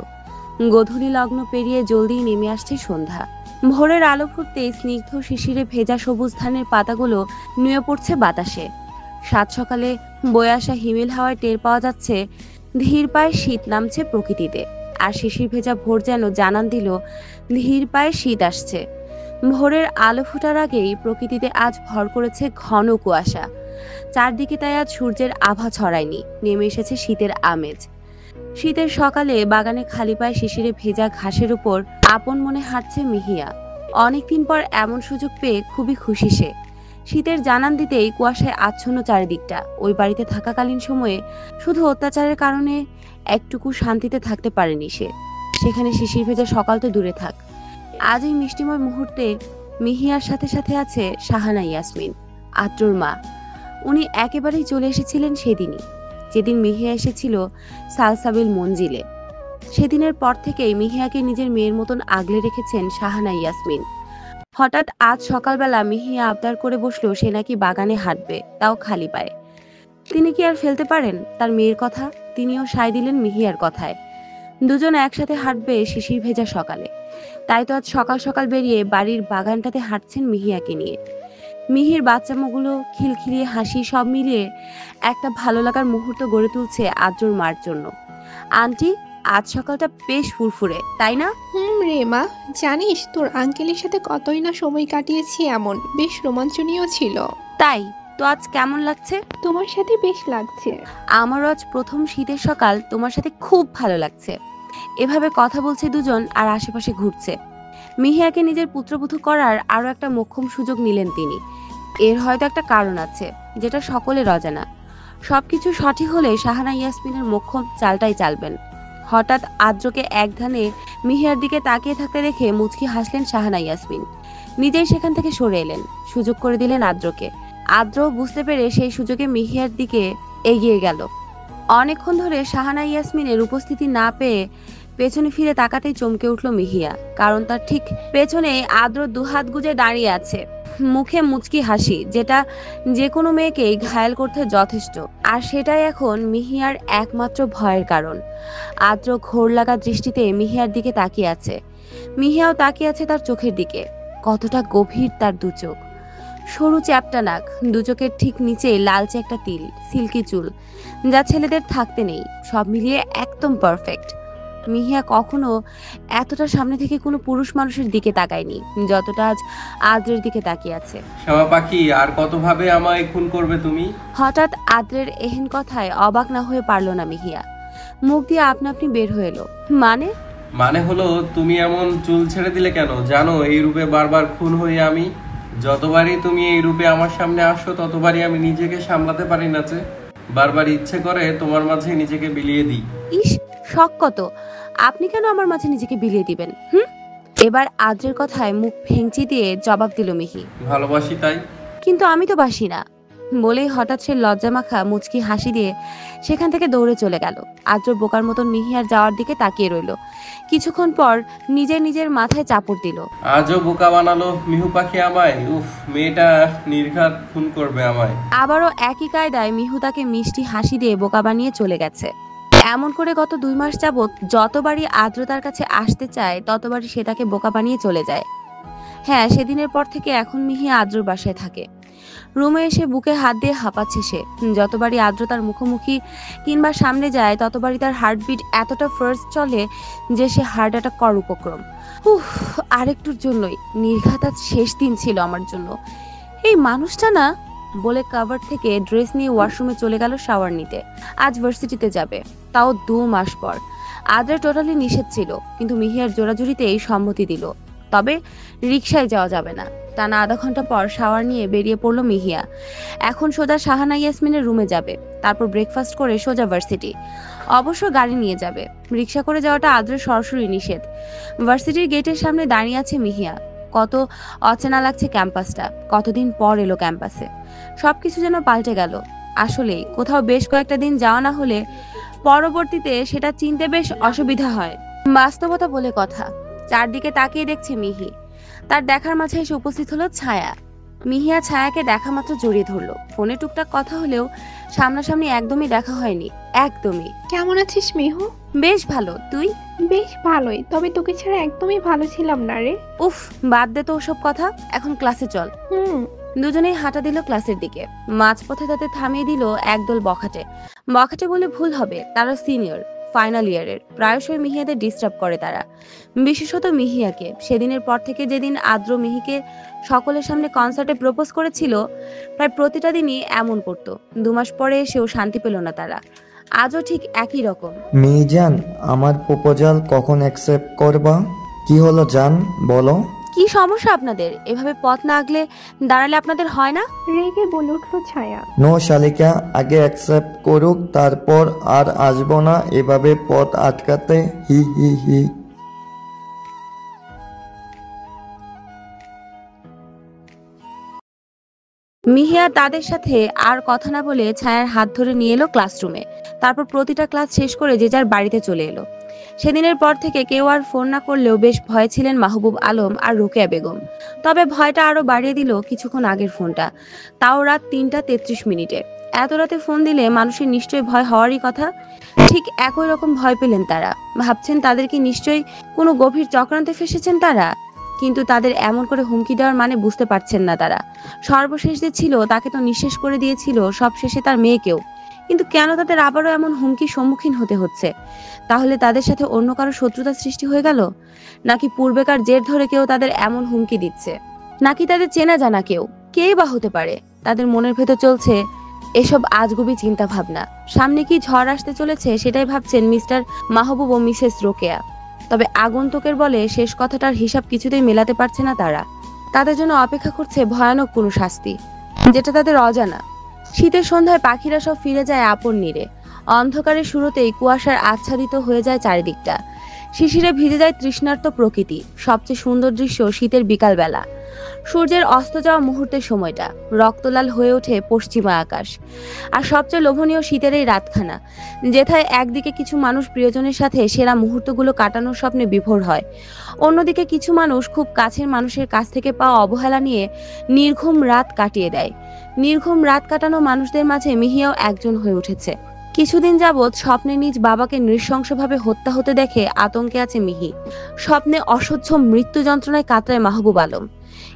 গোধূলি লগ্ন পেরিয়ে জলদি নেমে আসছে সন্ধ্যা। ভোরের আলো ফুটতে স্নিগ্ধ শিশিরে ভেজা সবুজ ধানের পাতাগুলো নুয়ে পড়ছে বাতাসে। সাত সকালে বয়ে আসা হিমেল হাওয়ায় টের পাওয়া যাচ্ছে ধীর পায়ে শীত নামছে প্রকৃতিতে। আর শিশির ভেজা ভোর যেন জানান দিল ধীর পায়ে শীত আসছে। ভোরের আলো ফোটার আগেই প্রকৃতিতে আজ ভর করেছে ঘন কুয়াশা। চারদিকে তাই আজ সূর্যের আভা ছড়ায়নি, নেমে এসেছে শীতের আমেজ। শীতের সকালে বাগানে খালি পায়ে শিশিরে ভেজা ঘাসের উপর আপন মনে হাঁটছে মিহিয়া। অনেকদিন পর এমন সুযোগ পেয়ে খুবই খুশি সে। শীতের জানান দিতেই কুয়াশায় আচ্ছন্ন চারিদিকটা। ওই বাড়িতে থাকাকালীন সময়ে শুধু অত্যাচারের কারণে একটুকু শান্তিতে থাকতে পারেনি সে। সেখানে শিশির ভেজা সকাল তো দূরে থাক, আজ এই মিষ্টিময় মুহূর্তে মিহিয়ার সাথে সাথে আছে শাহানা ইয়াসমিন, আদ্রর মা। উনি একেবারেই চলে এসেছিলেন সেদিনই, যেদিন মিহিয়া এসেছিল সালসাবিল মঞ্জিলে। সেদিনের পর থেকেই মিহিয়াকে নিজের মেয়ের মতন আগলে রেখেছেন শাহানা ইয়াসমিন। হঠাৎ আজ সকালবেলা মিহিয়া আবদার করে বসলো সে নাকি বাগানে হাঁটবে, তাও খালি পায়ে। তিনি কি আর ফেলতে পারেন তার মেয়ের কথা? তিনিও সায় দিলেন মিহিয়ার কথায়। দুজন একসাথে হাঁটবে শিশির ভেজা সকালে। তাই তো আজ সকাল সকাল বেরিয়ে বাড়ির বাগানটাতে হাঁটছেন মিহিয়াকে নিয়ে। মিহির বাচ্চামোগুলো খিলখিলিয়ে হাসি সব মিলিয়ে একটা ভালো লাগার মুহূর্ত গড়ে তুলছে আদ্রর মার জন্য। আন্টি, আজ সকালটা বেশ ফুরফুরে, তাই না? রে মা, জানিস তোর আঙ্কেলের সাথে কতই না সময় কাটিয়েছি, এমন বেশ রোমাঞ্চনীয় ছিল। তাই তো আজ কেমন লাগছে? তোমার সাথে বেশ লাগছে। আমারও আজ প্রথম শীতের সকাল, তোমার সাথে খুব ভালো লাগছে। এভাবে কথা বলছে দুজন আর আশেপাশে ঘুরছে। মিহিয়াকে নিজের পুত্রবধূ করার আরো একটা মোক্ষম সুযোগ নিলেন তিনি। এর হয়তো একটা কারণ আছে, যেটা সকলের অজানা। সবকিছু সঠিক হলে শাহানা ইয়াসমিনের মোক্ষম চালটাই চালবেন। হঠাৎ আদ্রকে এক ধ্যানে মিহিয়ার দিকে তাকিয়ে থাকতে দেখে মুচকি হাসলেন শাহানা ইয়াসমিন। নিজেই সেখান থেকে সরে এলেন, সুযোগ করে দিলেন আদ্রকে। আদ্র বুঝতে পেরে সেই সুযোগে মিহিয়ার দিকে এগিয়ে গেল। অনেকক্ষণ ধরে শাহানা ইয়াসমিনের উপস্থিতি না পেয়ে পেছনে ফিরে তাকাতেই চমকে উঠল মিহিয়া, কারণ তার ঠিক পেছনে আদ্র দুহাত গুজে দাঁড়িয়ে আছে, মুখে মুচকি হাসি, যেটা যে কোনো মেয়েকেই ঘায়েল করতে যথেষ্ট। আর সেটাই এখন মিহিয়ার একমাত্র ভয়ের কারণ। আদ্র ঘোর লাগা দৃষ্টিতে মিহিয়ার দিকে তাকিয়ে আছে। মিহিয়াও তাকিয়ে আছে তার চোখের দিকে। কতটা গভীর তার দু চোখ, সরু চ্যাপ্টা নাক, দু চোখের ঠিক নিচে লালচে একটা তিল, সিল্কি চুল, যা ছেলেদের থাকতে নেই। সব মিলিয়ে একদম পারফেক্ট। মিহিয়া কখনো এতটা সামনে থেকে কোনো পুরুষ মানুষের দিকে তাকায়নি যতটা আজ আদ্রের দিকে তাকিয়ে আছে। শ্যামা পাখি, আর কতভাবে আমায় খুন করবে তুমি? হঠাৎ আদ্রের এহেন কথায় অবাক না হয়ে পারল না মিহিয়া। মুখ দিয়ে আপনা আপনি বের হয়ে এলো, মানে হলো, তুমি এমন চুল ছেড়ে দিলে কেন? জানো এই রূপে বারবার খুন হই আমি। যতবারই তুমি এই রূপে আমার সামনে আসো ততবারই আমি নিজেকে সামলাতে পারি না, যে বারবার ইচ্ছে করে তোমার মাঝে নিজেকে বিলিয়ে দিই। ইস, শখ কত! আপনি কেন আমার মাঝে নিজেকে বিলিয়ে দিবেন? এবার আদ্রের কথায় মুখ ভেঙচি দিয়ে জবাব দিল মিহি, ভালোবাসি তাই। কিন্তু আমি তো বাসি না। বলেই হঠাৎ সে লজ্জামাখা মুচকি হাসি দিয়ে সেখান থেকে দৌড়ে চলে গেল। আদ্র বোকার মতন মিহিয়ার যাওয়ার দিকে তাকিয়ে রইল। কিছুক্ষণ পর নিজের মাথায় চাপড় দিল। আজও বোকা বানালো মিহু পাখি আমায়। উফ, মেয়েটা নির্ঘাত খুন করবে আমায়। আবারও একই কায়দায় মিহু তাকে মিষ্টি হাসি দিয়ে বোকা বানিয়ে চলে গেছে। এমন করে গত 2 মাস যাবৎ যতবারই আদ্র তার কাছে আসতে চায় ততবারই সে তাকে বোকা বানিয়ে চলে যায়। হ্যাঁ, সেদিনের পর থেকে এখন মিহি আদ্রর বাসায় থাকে। রুমে এসে বুকে হাত দিয়ে হাঁপাচ্ছে সে। যতবারই আদ্র তার মুখোমুখি কিংবা সামনে যায় ততবারই তার হার্টবিট এতটা ফাস্ট চলে যে সে হার্ট অ্যাটাক করার উপক্রম। আরেকটুর জন্যই। নির্ঘাত আজ শেষ দিন ছিল আমার জন্য। এই মানুষটা না, বলে কাভার থেকে ড্রেস নিয়ে ওয়াশরুমে চলে গেল শাওয়ার নিতে। আজ ভার্সিটিতে যাবে, তাও 2 মাস পর। আদ্রের টোটালি নিষেধ ছিল, কিন্তু মিহিয়ার জোরাজুরিতেই সম্মতি দিল। তবে রিকশায় যাওয়া যাবে না। টানা আধা ঘন্টা পর শাওয়ার নিয়ে বেরিয়ে পড়ল মিহিয়া। এখন সোজা শাহানা ইয়াসমিনের রুমে যাবে, তারপর ব্রেকফাস্ট করে সোজা ভার্সিটি। অবশ্য গাড়ি নিয়ে যাবে, রিকশা করে যাওয়াটা আদ্রের সরাসরি নিষেধ। ভার্সিটির গেটের সামনে দাঁড়িয়ে আছে মিহিয়া। কত অচেনা লাগছে ক্যাম্পাসটা। কতদিন পর এলো ক্যাম্পাসে। সবকিছু যেন পাল্টে গেল। আসলেই কোথাও বেশ কয়েকটা দিন যাওয়া না হলে পরবর্তীতে সেটা চিনতে বেশ অসুবিধা হয়। বাস্তবতা বলে কথা। চারদিকে তাকিয়ে দেখছে মিহি। তার দেখার মাঝে এসে উপস্থিত হলো ছায়া। মিহিয়া ছায়াকে দেখা মাত্র জড়িয়ে ধরলো। ফোনে টুকটাক কথা হলেও সামনাসামনি একদমই দেখা হয়নি। একদমই। কেমন আছিস মিহু? বেশ ভালো, তুই? বেশ ভালোই, তবে তোকে ছাড়া একদমই ভালো ছিলাম না রে। উফ, বাদ দে তো ওসব কথা, এখন ক্লাসে চল। দুজনেই হাঁটা দিল ক্লাসের দিকে। মাঝপথে তাদের থামিয়ে দিল একদল বখাটে। বখাটে বলে ভুল হবে, তারা সিনিয়র, ফাইনাল ইয়ারের। প্রায়শই মিহিয়াদের ডিস্টার্ব করে তারা, বিশেষত মিহিয়াকে। সেদিনের পর থেকে যেদিন আদ্র মিহিকে সকলের সামনে কনসার্টে প্রপোজ করেছিল, প্রায় প্রতিটা দিনই এমন করতো। 2 মাস পরে এসেও শান্তি পেল না তারা। আজও ঠিক একই রকম। মিজান, আমার প্রপোজাল কখন অ্যাকসেপ্ট করবা? কি হলো জান, বলো। কি সমস্যা আপনাদের? এভাবে পথ না আগলে দাঁড়ালে আপনাদের হয় না? রেগে বলে উঠলো ছায়া। নো শালিকা, আগে অ্যাকসেপ্ট করুক, তারপর আর আসবো না এভাবে পথ আটকাতে। হি হি হি। মিহিয়া তাদের সাথে আর কথা না বলে ছায়ার হাত ধরে নিয়ে এলো ক্লাসরুমে। তারপর প্রতিটা ক্লাস শেষ করে যে যার বাড়িতে চলে এলো। সেদিনের পর থেকে কেউ আর ফোন না করলেও বেশ ভয়ে ছিলেন মাহবুব আলম আর রোকেয়া বেগম। তবে ভয়টা আরো বাড়িয়ে দিল কিছুক্ষণ আগের ফোনটা, তাও রাত 3:33। এত রাতে ফোন দিলে মানুষের নিশ্চয়ই ভয় হওয়ারই কথা। ঠিক একই রকম ভয় পেলেন তারা। ভাবছেন তাদেরকে নিশ্চয়ই কোনো গভীর চক্রান্তে ফেসেছেন তারা। কিন্তু তাদের এমন করে হুমকি দেওয়ার মানে বুঝতে পারছেন না তারা। সর্বশেষ যে ছিল তাকে তো নিঃশেষ করে দিয়েছিল, সব শেষে তার মেয়েকেও। কিন্তু কেন তাদের আবারও এমন হুমকির সম্মুখীন হতে হচ্ছে? তাহলে তাদের সাথে অন্য কারো শত্রুতা সৃষ্টি হয়ে গেল, নাকি পূর্বেকার জের ধরে কেউ তাদের এমন হুমকি দিচ্ছে, নাকি তাদের চেনা জানা কেউ? কেই বা হতে পারে? তাদের মনের ভেতর চলছে এসব আজগুবি চিন্তা ভাবনা। সামনে কি ঝড় আসতে চলেছে সেটাই ভাবছেন মিস্টার মাহবুব ও মিসেস রোকেয়া। তবে আগন্তুকের বলে শেষ কথাটার হিসাব কিছুতেই মেলাতে পারছে না তারা। তাদের জন্য অপেক্ষা করছে ভয়ানক কোনো শাস্তি। যেটা তাদের অজানা। শীতের সন্ধ্যায় পাখিরা সব ফিরে যায় আপন নীড়ে। অন্ধকারের শুরুতেই কুয়াশার আচ্ছাদিত হয়ে যায় চারিদিকটা। শিশিরে ভিজে যায় তৃষ্ণার্ত প্রকৃতি। সবচেয়ে সুন্দর দৃশ্য শীতের বিকালবেলা। সূর্যের অস্ত যাওয়া মুহূর্তের সময়টা রক্তলাল হয়ে ওঠে পশ্চিমা আকাশ। আর সবচেয়ে লোভনীয় শীতের এই রাতখানা, যেথায় একদিকে কিছু মানুষ প্রিয়জনের সাথে সেরা মুহূর্তগুলো কাটানোর স্বপ্নে বিভোর হয়, অন্যদিকে কিছু মানুষ খুব কাছের মানুষের কাছ থেকে পাওয়া অবহেলা নিয়ে নির্ঘুম রাত কাটিয়ে দেয়। নির্ঘুম রাত কাটানো মানুষদের মাঝে মিহিয়াও একজন হয়ে উঠেছে। কিছুদিন যাবৎ স্বপ্নে নিজ বাবাকে নৃশংসভাবে হত্যা হতে দেখে আতঙ্কে আছে মিহি। স্বপ্নে অসহ্য মৃত্যু যন্ত্রণায় কাতরায় মাহবুব আলম।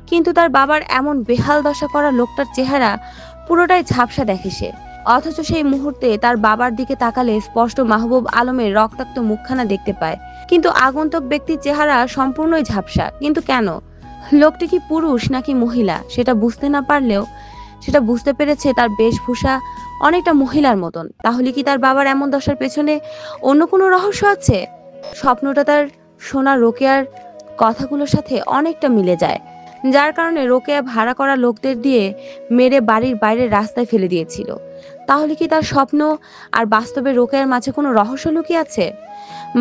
কিন্তু তার বাবার এমন বেহাল দশা করা লোকটার চেহারা পুরোটাই ঝাপসা দেখে সে। অথচ সেই মুহূর্তে তার বাবার দিকে তাকালে স্পষ্ট মাহবুব আলমের রক্তাক্ত মুখখানা দেখতে পায়। কিন্তু আগন্তুক ব্যক্তির চেহারা সম্পূর্ণই ঝাপসা। কিন্তু কেন? লোকটি কি পুরুষ নাকি মহিলা সেটা বুঝতে না পারলেও সেটা বুঝতে পেরেছে তার বেশভূষা অনেকটা মহিলার মতন। তাহলে কি তার বাবার এমন দশার পেছনে অন্য কোনো রহস্য আছে? স্বপ্নটা তার শোনা রোকেয়ার কথাগুলোর সাথে অনেকটা মিলে যায়, যার কারণে রোকেয়া ভাড়া করা লোকদের দিয়ে মেরে বাড়ির বাইরে রাস্তায় ফেলে দিয়েছিল। তাহলে কি তার স্বপ্ন আর বাস্তবে রোকেয়ার মাঝে কোনো রহস্য লুকিয়ে আছে?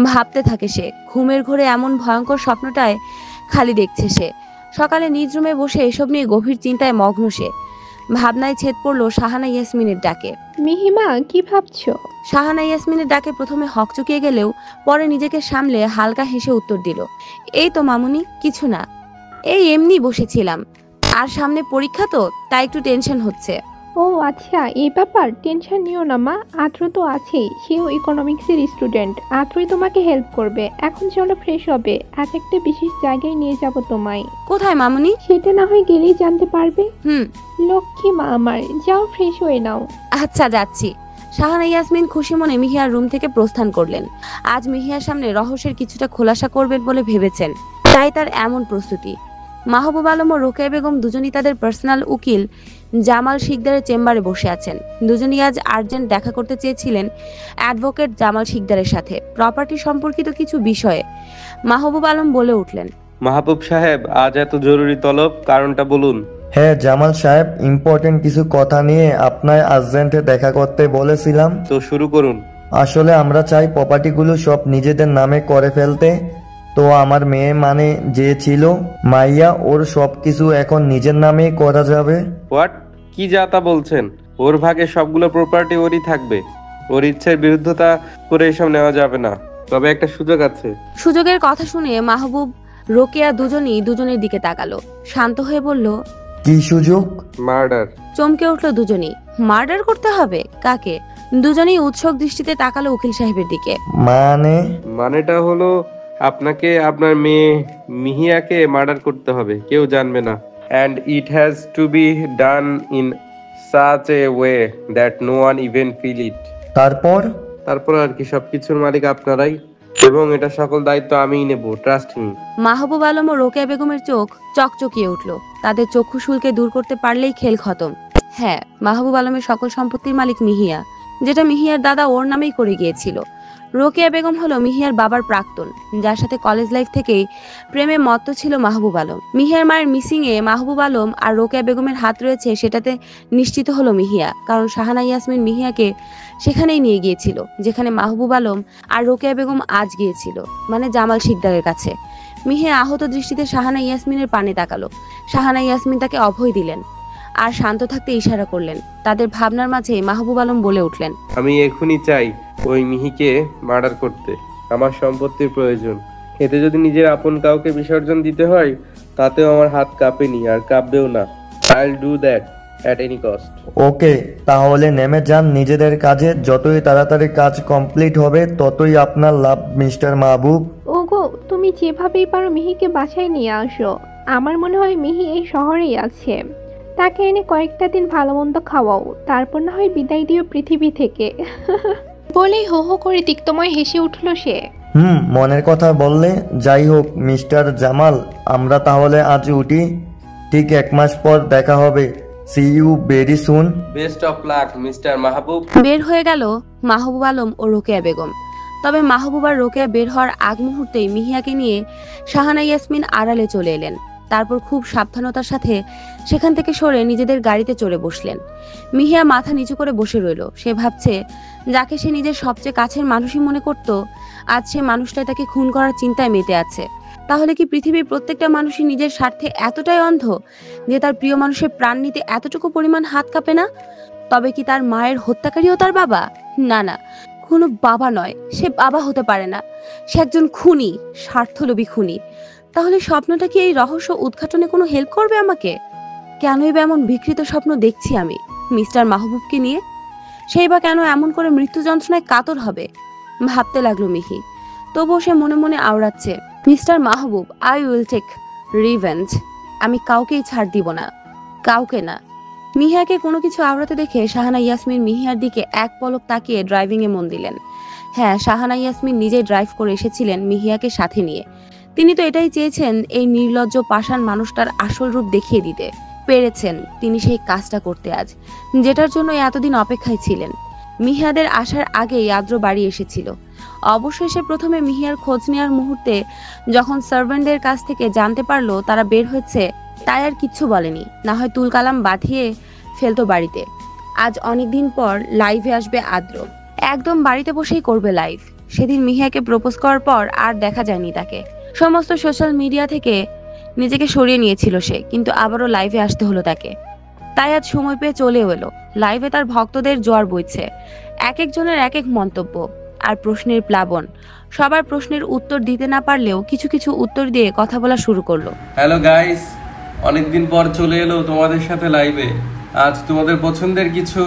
ভাবতে থাকে সে। ঘুমের ঘোরে এমন ভয়ঙ্কর স্বপ্নটায় খালি দেখছে সে। সকালে নিজ রুমে বসে এসব নিয়ে গভীর চিন্তায় মগ্ন সে। ভাবনায় ছেদ পড়লো শাহানা ইয়াসমিনের ডাকে। মিহিমা, কি ভাবছো? শাহানা ইয়াসমিনের ডাকে প্রথমে হকচকিয়ে গেলেও পরে নিজেকে সামলে হালকা হেসে উত্তর দিল, এই তো মামুনি, কিছু না, এই এমনি বসেছিলাম। আর সামনে পরীক্ষা তো, তাই একটু টেনশন হচ্ছে। ও আচ্ছা, এই ব্যাপার। টেনশন নিও না মা, আদ্র তো আছেই, সেও ইকোনমিক্সের স্টুডেন্ট। আদ্রই তোমাকে হেল্প করবে। এখন চলো ফ্রেশ হবে, আজ একটা বিশেষ জায়গায় নিয়ে যাব তোমায়। কোথায় মামুনি? সেটা না হয় গেলেই জানতে পারবে। হুম, লক্ষ্মী মা আমার, যাও ফ্রেশ হয়ে নাও। আচ্ছা যাচ্ছি। শাহানা ইয়াসমিন খুশি মনে মিহিয়ার রুম থেকে প্রস্থান করলেন। আজ মিহিয়ার সামনে রহস্যের কিছুটা খোলাসা করবেন বলে ভেবেছেন, তাই তার এমন প্রস্তুতি। মাহবুব আলম ও রোকেয়া বেগম দুজনই তাদের পার্সোনাল উকিল জামাল শিকদারের চেম্বারে বসে আছেন। দুজনই আজ আর্জেন্ট দেখা করতে চেয়েছিলেন অ্যাডভোকেট জামাল শিকদারের সাথে প্রপার্টি সম্পর্কিত কিছু বিষয়ে। মাহবুব আলম বলে উঠলেন, মাহবুব সাহেব, আজ এত জরুরি তলব, কারণটা বলুন। হ্যাঁ জামাল সাহেব, ইম্পর্টেন্ট কিছু কথা নিয়ে আপনার আর্জেন্টে দেখা করতে বলেছিলাম। তো শুরু করুন। আসলে আমরা চাই প্রপার্টিগুলো সব নিজেদের নামে করে ফেলতে। তো আমার মেয়ে মানে যে ছিল মাইয়া, ওর সব কিছু এখন নিজের নামেই করা যাবে। হোয়াট? কি যা তা বলছেন? ওর ভাগে সবগুলো প্রপার্টি ওরই থাকবে। ওর ইচ্ছের বিরুদ্ধতা করে এসব নেওয়া যাবে না। তবে একটা সুযোগ আছে। সুযোগের কথা শুনে মাহবুব রোকেয়া দুজনই দুজনের দিকে তাকালো। শান্ত হয়ে বলল, কি সুযোগ? মার্ডার। চমকে উঠল দুজনই। মার্ডার করতে হবে? কাকে? দুজনেই উৎসুক দৃষ্টিতে তাকালো উকিল সাহেবের দিকে। মানেটা হলো আপনাকে আপনার মেয়ে মিহিয়াকে মার্ডার করতে হবে, কেউ জানবে না। And it has to be done in such a way that no one even feel it. তারপর আর কি, সবকিছুর মালিক আপনারাই, এবং এটা সকল দায়িত্ব আমিই নেব। Trust me. মাহবুব আলম ও রোকেয়া বেগমের চোখ চকচকিয়ে উঠল। তাদের চক্ষু শুল্কে দূর করতে পারলেই খেল খতম। হ্যাঁ, মাহবুব আলমের সকল সম্পত্তির মালিক মিহিয়া, যেটা মিহিয়ার দাদা ওর নামেই করে গিয়েছিল। রোকেয়া বেগম হলো মিহিয়ার বাবার প্রাক্তন, যার সাথে কলেজ লাইফ থেকেই প্রেমে মত্ত ছিল মাহবুব আলম। মিহিয়ার মায়ের মিসিং এ মাহবুব আলম আর রোকেয়া বেগমের হাত রয়েছে সেটাতে নিশ্চিত হলো মিহিয়া, কারণ শাহানা ইয়াসমিন মিহিয়াকে সেখানেই নিয়ে গিয়েছিল যেখানে মাহবুব আলম আর রোকেয়া বেগম আজ গিয়েছিল, মানে জামাল শিকদারের কাছে। মিহিয়া আহত দৃষ্টিতে শাহানা ইয়াসমিনের পানে তাকালো। শাহানা ইয়াসমিন তাকে অভয় দিলেন আর শান্ত থাকতে ইশারা করলেন। তাদের ভাবনার মাঝে মাহবুব আলম বলে উঠলেন, আমি এখনই চাই ওই মিহিকে মার্ডার করতে। আমার সম্পত্তির প্রয়োজন। এতে যদি নিজের আপন কাউকে বিসর্জন দিতে হয়, তাতেও আমার হাত কাঁপেনি আর কাঁপবেও না। I'll do that at any cost. Okay, তাহলে নেমে যান নিজেদের কাজে। যতই তাড়াতাড়ি কাজ কমপ্লিট হবে ততই আপনার লাভ মিস্টার মাহবুব। ওগো, তুমি যেভাবেই পারো মিহিকে বাসায় নিয়ে আসো। আমার মনে হয় মিহি এই শহরেই আছে। তাকে এনে কয়েকটা দিন ভালো মন্দ খাওয়াও, তারপর না হয় বিদায় দিও পৃথিবী থেকে। বলেই হো হো করে তিক্তময় হেসে উঠল সে। মনের কথা বললে। যাই হোক মিস্টার জামাল, আমরা তাহলে আজ উঠি। ঠিক 1 মাস পর দেখা হবে। See you very soon. Best of luck mister Mahbub. বের হয়ে গেল মাহবুব আলম ও রোকেয়া বেগম। তবে মাহবুব আর রোকেয়া বের হওয়ার আগ মুহূর্তেই মিহিয়াকে নিয়ে শাহানা ইয়াসমিন আড়ালে চলে এলেন। তারপর খুব সাবধানতার সাথে সেখান থেকে সরে নিজেদের গাড়িতে চড়ে বসলেন। মিহিয়া মাথা নিচু করে বসে রইল। সে ভাবছে, যাকে সে নিজের সবচেয়ে কাছের মানুষই মনে করত, আজ সে মানুষটাই তাকে খুন করার চিন্তায় মেতে আছে। তাহলে কি পৃথিবীর প্রত্যেকটা মানুষই নিজের স্বার্থে এতটাই অন্ধ যে তার প্রিয় মানুষের প্রাণ নিতে এতটুকু পরিমাণ হাত কাঁপে না? তবে কি তার মায়ের হত্যাকারীও তার বাবা? না না, কোনো বাবা নয়, সে বাবা হতে পারে না। সে একজন খুনি, স্বার্থলোভী খুনি। তাহলে স্বপ্নটা কি এই রহস্য উদ্ঘাটনে কোনো হেল্প করবে আমাকে? কেনই বা এমন বিকৃত স্বপ্ন দেখছি আমি মিস্টার মাহবুবকে নিয়ে? সেই বা কেন এমন করে মৃত্যু যন্ত্রণায় কাতর হবে? ভাবতে লাগলো মিহি। তবুও সে মনে মনে আওড়াচ্ছে, mister Mahbub, I will take revenge. আমি কাউকেই ছাড় দিব না, কাউকে না। মিহিয়াকে কোনো কিছু আওড়াতে দেখে শাহানা ইয়াসমিন মিহিয়ার দিকে এক পলক তাকিয়ে ড্রাইভিং এ মন দিলেন। হ্যাঁ, শাহানা ইয়াসমিন নিজে ড্রাইভ করে এসেছিলেন মিহিয়াকে সাথে নিয়ে। তিনি তো এটাই চেয়েছেন, এই নির্লজ্জ পাষাণ মানুষটার আসল রূপ দেখিয়ে দিতে। পেরেছেন তিনি সেই কাজটা করতে আজ, যেটার জন্য এতদিন অপেক্ষায় ছিলেন। মিহিয়াদের আসার আগেই আদ্র বাড়ি এসেছিল। অবশ্যই সে প্রথমে মিহিয়ার খোঁজ নেওয়ার মুহূর্তে যখন সার্ভেন্টদের কাছ থেকে জানতে পারলো তারা বের হচ্ছে, তাই আর কিচ্ছু বলেনি, না হয় তুলকালাম বাঁধিয়ে ফেলতো বাড়িতে। আজ অনেকদিন পর লাইভে আসবে আদ্র, একদম বাড়িতে বসেই করবে লাইভ। সেদিন মিহিয়াকে প্রপোজ করার পর আর দেখা যায়নি তাকে। সমস্ত সোশ্যাল মিডিয়া থেকে নিজেকে সরিয়ে নিয়েছিল সে, কিন্তু আবারও লাইভে আসতে হলো তাকে। তাই আজ সময় পেয়ে চলেও এলো। লাইভে তার ভক্তদের জোয়ার বইছে, এক একজনের এক এক মন্তব্য আর প্রশ্নের প্লাবন। সবার প্রশ্নের উত্তর দিতে না পারলেও কিছু কিছু উত্তর দিয়ে কথা বলা শুরু করলো। হ্যালো গাইস, অনেকদিন পর চলে এলো তোমাদের সাথে লাইভে। আজ তোমাদের পছন্দের কিছু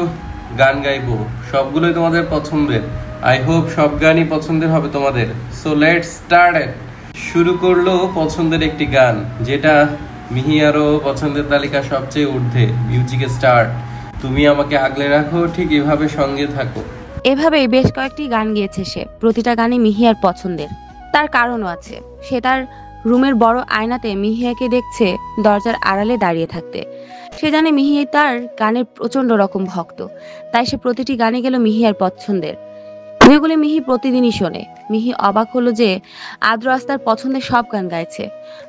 গান গাইবো, সবগুলোই তোমাদের পছন্দের। আই হোপ সব গানই পছন্দের হবে তোমাদের। So let's start it. শুরু করলো পছন্দের একটি গান, যেটা মিহিয়ারও পছন্দের তালিকা সবচেয়ে ঊর্ধ্বে। মিউজিকে স্টার্ট। তুমি আমাকে আগলে রাখো, ঠিক এভাবে সঙ্গে থাকো। এভাবেই বেশ কয়েকটি গান গেয়েছে সে, প্রতিটা গানই মিহিয়ার পছন্দের। তার কারণও আছে। সে তার রুমের বড় আয়নাতে মিহিয়াকে দেখছে দরজার আড়ালে দাঁড়িয়ে থাকতে। সে জানে মিহিয়া তার গানের প্রচন্ড রকম ভক্ত, তাই সে প্রতিটি গানে গেল মিহিয়ার পছন্দের, যেগুলি মিহি প্রতিদিনই শোনে। মিহি অবাক হলো যে আদ্র আস্তার পছন্দের সব গান গাইছে।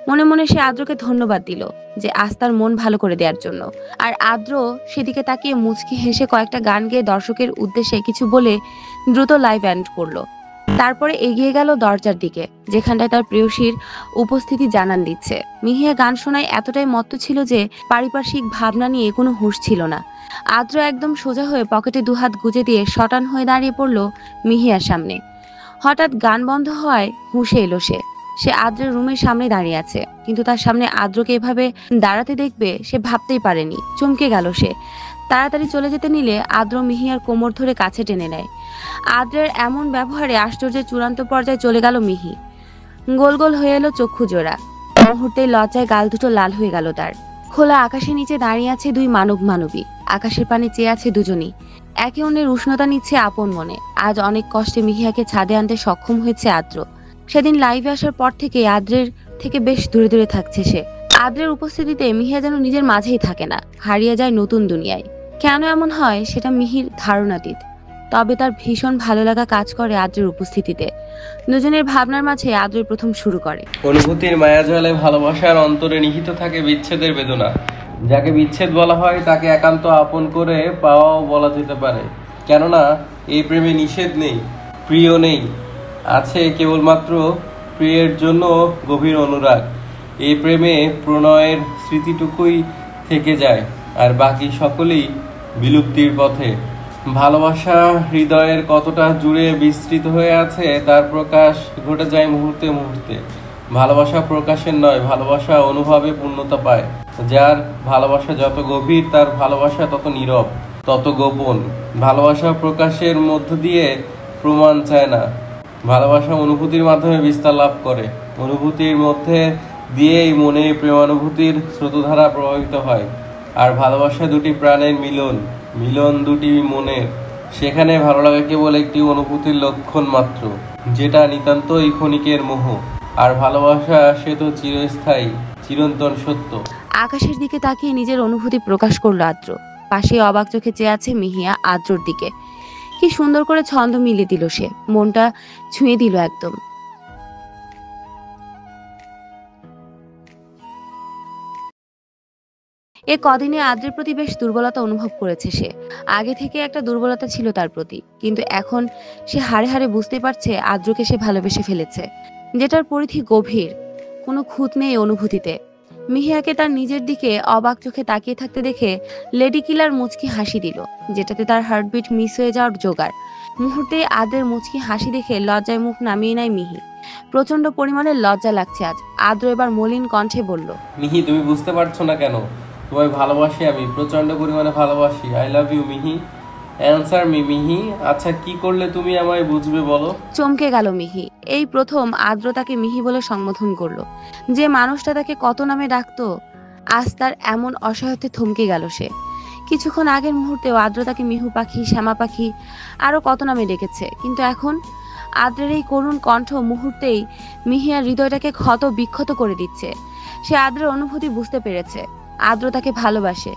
মনে মনে সে আদ্রকে ধন্যবাদ দিল যে আস্তার মন ভালো করে দেওয়ার জন্য। আর আদ্র সেদিকে তাকিয়ে মুচকি হেসে কয়েকটা গান গেয়ে দর্শকের উদ্দেশ্যে কিছু বলে দ্রুত লাইভ এন্ড করলো। তারপরে এগিয়ে গেল দরজার দিকে, যেখানটায় তার প্রেয়সীর উপস্থিতি জানান দিচ্ছে। মিহিয়া গান শোনায় এতটাই মত্ত ছিল যে পারিপার্শ্বিক ভাবনা নিয়ে কোনো হুঁশ ছিল না। আদ্র একদম সোজা হয়ে পকেটে দুহাত গুজে দিয়ে শটান হয়ে দাঁড়িয়ে পড়ল মিহিয়ার সামনে। হঠাৎ গান বন্ধ হওয়ায় হুঁশে এলো সে। সে আদ্রের রুমের সামনে দাঁড়িয়ে আছে, কিন্তু তার সামনে আদ্রকে এভাবে দাঁড়াতে দেখবে সে ভাবতেই পারেনি। চমকে গেল সে। তাড়াতাড়ি চলে যেতে নিলে আদ্র মিহিয়ার কোমর ধরে কাছে টেনে নেয়। আদ্রের এমন ব্যবহারে আশ্চর্যের চূড়ান্ত পর্যায়ে চলে গেল মিহি। গোল গোল হয়ে এলো চক্ষু জোড়া। মুহূর্তেই লজ্জায় গাল দুটো লাল হয়ে গেল তার। খোলা আকাশের নিচে দাঁড়িয়ে আছে দুই মানব মানবী। আকাশের পানে চেয়ে আছে দুজনই, একে অন্যের উষ্ণতা নিচ্ছে আপন মনে। আজ অনেক কষ্টে মিহিয়াকে ছাদে আনতে সক্ষম হয়েছে আদ্র। সেদিন লাইভে আসার পর থেকে আদ্রের থেকে বেশ দূরে দূরে থাকছে সে। আদ্রের উপস্থিতিতে মিহিয়া যেন নিজের মাঝেই থাকে না, হারিয়ে যায় নতুন দুনিয়ায়। কেন এমন হয় সেটা মিহির ধারণাতীত, তবে তার ভীষণ ভালো লাগা কাজ করে আদ্রের উপস্থিতিতে। দুজনের ভাবনার মাঝে আদ্রের প্রথম শুরু করে। অনুভূতির মায়াজালে ভালোবাসার অন্তরে নিহিত থাকে বিচ্ছেদের বেদনা। যাকে বিচ্ছেদ বলা হয় তাকে একান্ত আপন করে পাওয়াও বলা যেতে পারে। কেননা এই প্রেমে নিষেধ নেই, প্রিয় নেই, আছে কেবলমাত্র প্রিয়ের জন্য গভীর অনুরাগ। এই প্রেমে প্রণয়ের স্মৃতিটুকুই থেকে যায়, আর বাকি সকলেই বিলুপ্তির পথে। ভালোবাসা হৃদয়ের কতটা জুড়ে বিস্তৃত হয়ে আছে তার প্রকাশ ঘটে যায় মুহূর্তে মুহূর্তে। ভালোবাসা প্রকাশের নয়, ভালোবাসা অনুভবে পূর্ণতা পায়। যার ভালোবাসা যত গভীর তার ভালোবাসা তত নীরব, তত গোপন। ভালোবাসা প্রকাশের মধ্য দিয়ে প্রমাণ চায় না, ভালোবাসা অনুভূতির মাধ্যমে বিস্তার লাভ করে। অনুভূতির মধ্যে দিয়েই মনে প্রেমানুভূতির স্রোতধারা প্রবাহিত হয়। আর ভালোবাসা দুটি প্রাণের মিলন, মিলন দুটি মনের। সেখানে ভালো লাগা কেবল একটি অনুভূতির লক্ষণ মাত্র, যেটা নিতান্তই ক্ষণিকের মোহ। আর ভালোবাসা সে তো চিরস্থায়ী, চিরন্তন সত্য। আকাশের দিকে তাকিয়ে নিজের অনুভূতি প্রকাশ করলো আদ্র। পাশে অবাক চোখে চেয়ে আছে মিহিয়া আদ্রর দিকে। কি সুন্দর করে ছন্দ মিলিয়ে দিল সে, মনটা ছুঁয়ে দিল একদম। এ কদিনে আদ্রের প্রতি বেশ দুর্বলতা অনুভব করেছে সে। আগে থেকে একটা দুর্বলতা ছিল তার প্রতি, কিন্তু এখন সে হাড়ে হাড়ে বুঝতে পারছে আদ্রকে সে ভালোবেসে ফেলেছে, যেটার পরিধি গভীর, কোনো খুঁত নেই অনুভূতিতে। মিহিয়াকে তার নিজের দিকে অবাক চোখে তাকিয়ে থাকতে দেখে লেডি কিলার মুচকি হাসি দিল, যেটাতে তার হার্টবিট মিস হয়ে যাওয়ার জোগাড়। মুহূর্তে আদ্রের মুচকি হাসি দেখে লজ্জায় মুখ নামিয়ে নেয় মিহি। প্রচন্ড পরিমাণে লজ্জা লাগছে আজ। আদ্র এবার মলিন কণ্ঠে বলল, মিহি, তুমি বুঝতে পারছো না কেন? তোমায় ভালোবাসি, আমি প্রচন্ড পরিমাণে ভালোবাসি। আই লাভ ইউ মিহি। অ্যান্সার মি মিহি। আচ্ছা, কি করলে তুমি আমায় বুঝবে বলো? চমকে গেল মিহি। এই প্রথম আদ্র তাকে মিহি বলে সম্বোধন করলো। যে মানুষটা তাকে কত নামে ডাকতো, আজ তার এমন অসহায়তে থমকে গেল সে। কিছুক্ষণ আগের মুহূর্তেও আদ্র তাকে মিহু পাখি, শ্যামা পাখি, আরো কত নামে ডেকেছে, কিন্তু এখন আদ্রের এই করুণ কণ্ঠ মুহূর্তেই মিহিয়ার হৃদয়টাকে ক্ষত বিক্ষত করে দিচ্ছে। সে আদ্রের অনুভূতি বুঝতে পেরেছে। আদ্র তাকে ভালোবাসে,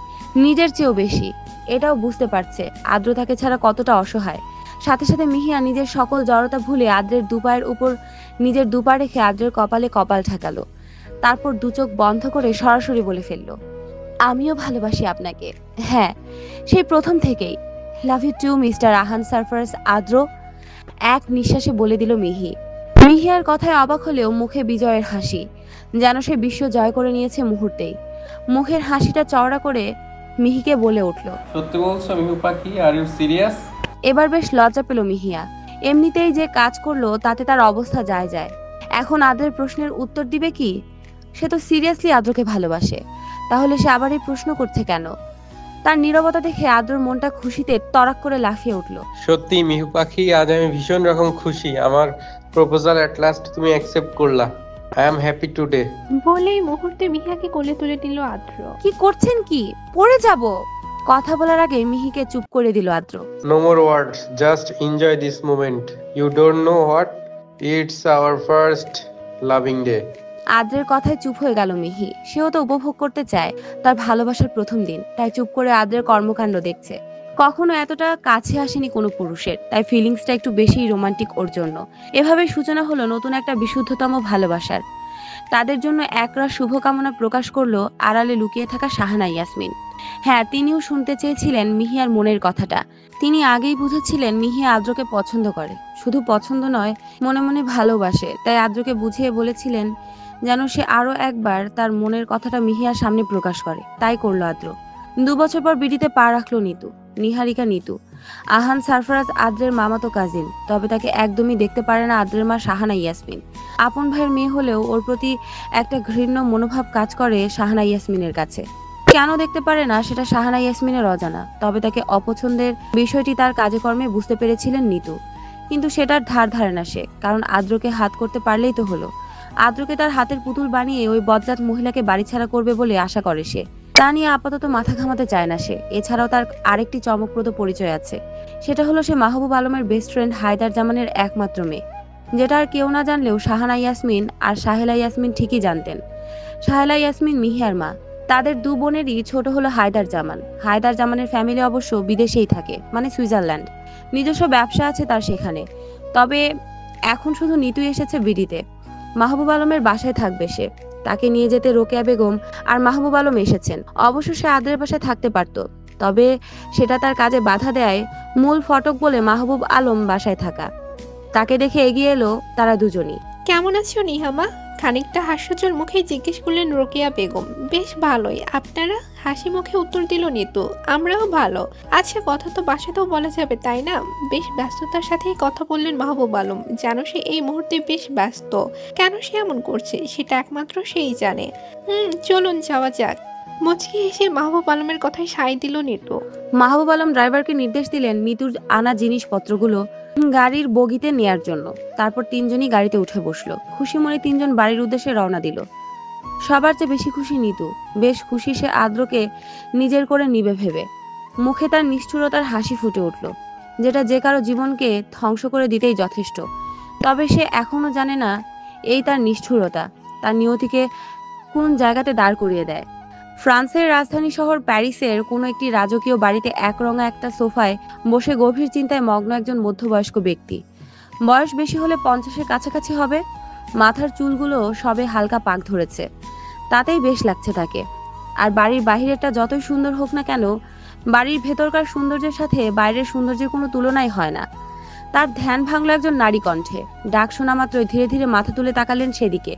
নিজের চেয়েও বেশি। এটাও বুঝতে পারছে আদ্র তাকে ছাড়া কতটা অসহায়। সাথে সাথে মিহিয়া নিজের সকল জড়তা ভুলে আদ্রের দুপায়ের উপর নিজের দুপা রেখে আদ্রের কপালে কপাল ঠেকালো। তারপর দু চোখ বন্ধ করে সরাসরি বলে ফেললো, আমিও ভালোবাসি আপনাকে। হ্যাঁ, সেই প্রথম থেকেই। Love you too mister Ahan Sarfaraz Adro, এক নিঃশ্বাসে বলে দিল মিহি। মিহিয়ার কথায় অবাক হলেও মুখে বিজয়ের হাসি, যেন সে বিশ্ব জয় করে নিয়েছে মুহূর্তেই। মুখের হাসিটা চওড়া করে মিহিকে বলে উঠল, সত্যি বলছো মিহু পাখি? Are you serious? এবার বেশ লজ্জা পেল মিহিয়া। এমনিতেই যে কাজ করলো তাতে তার অবস্থা যায় যায়। এখন আদ্রের প্রশ্নের উত্তর দিবে কি? সে তো সিরিয়াসলি আদ্রকে ভালোবাসে, তাহলে সে আবার এই প্রশ্ন করছে কেন? তার নীরবতা দেখে আদ্রর মনটা খুশিতে তড়াক করে লাফিয়ে উঠল। সত্যি মিহু পাখি, আজ আমি ভীষণ রকম খুশি। আমার প্রপোজাল এট লাস্ট তুমি অ্যাকসেপ্ট করলা। I am happy today. বলেই মুহূর্তে মিহিয়াকে কোলে তুলে নিল আদ্র। কি করছেন কি? পড়ে যাব। কথা বলার আগে মিহিকে চুপ করে দিল আদ্র। No more words, just enjoy this moment. You don't know what? It's our first loving day. আদ্রের কথায় চুপ হয়ে গেল মিহি। সেও তো উপভোগ করতে চায় তার ভালোবাসার প্রথম দিন, তাই চুপ করে আদ্রের কর্মকাণ্ড দেখছে। কখনো এতটা কাছে আসেনি কোনো পুরুষের, তাই ফিলিংসটা একটু বেশি রোমান্টিক ওর জন্য। এভাবে সূচনা হলো নতুন একটা বিশুদ্ধতম ভালোবাসার। তাদের জন্য একরাশ শুভকামনা প্রকাশ করলো আড়ালে লুকিয়ে থাকা শাহানা ইয়াসমিন। হ্যাঁ, তিনিও শুনতে চেয়েছিলেন মিহিয়ার মনের কথাটা। তিনি আগেই বুঝেছিলেন মিহিয়া আদ্রকে পছন্দ করে, শুধু পছন্দ নয়, মনে মনে ভালোবাসে। তাই আদ্রকে বুঝিয়ে বলেছিলেন যেন সে আরো একবার তার মনের কথাটা মিহিয়ার সামনে প্রকাশ করে। তাই করলো আদ্র। 2 বছর পর বিডিতে পা রাখলো নিতু, নিহারিকা নিতু। আহান সারফারাজ আদ্রের মামাতো কাজিন, তবে তাকে একদমই দেখতে পারে না আদ্রের মা শাহানা ইয়াসমিন। আপন ভাইয়ের মেয়ে হলেও ওর প্রতি একটা ঘৃণ্য মনোভাব কাজ করে শাহানা ইয়াসমিনের কাছে। কেন দেখতে পারে না সেটা শাহানা ইয়াসমিনের অজানা, তবে তাকে অপছন্দের বিষয়টি তার কাজে কর্মে বুঝতে পেরেছিলেন নিতু। কিন্তু সেটার ধার ধারে না সে, কারণ আদ্রকে হাত করতে পারলেই তো হলো। আদ্রকে তার হাতের পুতুল বানিয়ে ওই বজ্জাত মহিলাকে বাড়ি ছাড়া করবে বলে আশা করে সে। তা নিয়ে আপাতত মাথা ঘামাতে চায় না সে। এছাড়াও তার আরেকটি চমকপ্রদ পরিচয় আছে, সেটা হলো সে মাহবুব আলমের বেস্ট ফ্রেন্ড হায়দার জামানের একমাত্র মেয়ে, যেটা আর কেউ না জানলেও শাহানা ইয়াসমিন আর সাহেলা ইয়াসমিন ঠিকই জানতেন। সাহেলা ইয়াসমিন মিহিয়ার মা। তাদের 2 বোনেরই ছোট হলো হায়দার জামান। হায়দার জামানের ফ্যামিলি অবশ্য বিদেশেই থাকে, মানে সুইজারল্যান্ড। নিজস্ব ব্যবসা আছে তার সেখানে। তবে এখন শুধু নিতুই এসেছে বিডিতে। মাহবুব আলমের বাসায় থাকবে সে। তাকে নিয়ে যেতে রোকেয়া বেগম আর মাহবুব আলম এসেছেন। অবশ্য সে আদ্রের বাসায় থাকতে পারত, তবে সেটা তার কাজে বাধা দেয় মূল ফটক বলে মাহবুব আলম বাসায় থাকা। তাকে দেখে এগিয়ে এলো তারা দুজনই। কেমন আছো নিহামা? খানিকটা হাস্যজ্জ্বল মুখে জিজ্ঞেস করলেন রোকেয়া বেগম। বেশ ভালোই, আপনারা? হাসি মুখে উত্তর দিল নিতু। আমরাও ভালো। আচ্ছা, কথা তো বাসাতেও বলা যাবে, তাই না? বেশ ব্যস্ততার সাথেই কথা বললেন মাহবুব আলম। যেন সে এই মুহূর্তে বেশ ব্যস্ত। কেন সে এমন করছে সেটা একমাত্র সেই জানে। চলুন যাওয়া যাক। মুচকি হেসে মাহবুব আলমের কথায় সায় দিল নিতু। মাহবুব আলম ড্রাইভারকে নির্দেশ দিলেন মিতুর আনা জিনিসপত্রগুলো গাড়ির বগিতে নেয়ার জন্য। তারপর 3 জনই গাড়িতে উঠে বসলো। খুশি মনে 3 জন বাড়ির উদ্দেশ্যে রওনা দিল। সবার চেয়ে বেশি খুশি নিতু। বেশ খুশি সে আদ্রকে নিজের করে নিবে ভেবে। মুখে তার নিষ্ঠুরতার হাসি ফুটে উঠল, যেটা যে কারো জীবনকে ধ্বংস করে দিতেই যথেষ্ট। তবে সে এখনো জানে না এই তার নিষ্ঠুরতা তার নিয়তিকে কোন জায়গাতে দাঁড় করিয়ে দেয়। ফ্রান্সের রাজধানী শহর প্যারিসের কোনো একটি রাজকীয় বাড়িতে একরঙা একটা সোফায় বসে গভীর চিন্তায় মগ্ন একজন মধ্যবয়স্ক ব্যক্তি। বয়স বেশি হলে 50-এর কাছাকাছি হবে। মাথার চুলগুলো সবে হালকা পাক ধরেছে, তাতেই বেশ লাগছে তাকে। আর বাড়ির বাহিরেরটা যতই সুন্দর হোক না কেন, বাড়ির ভেতরকার সৌন্দর্যের সাথে বাইরের সৌন্দর্যের কোনো তুলনাই হয় না। তার ধ্যান ভাঙল একজন নারী কণ্ঠে। ডাক শোনা মাত্রই ধীরে ধীরে মাথা তুলে তাকালেন সেদিকে।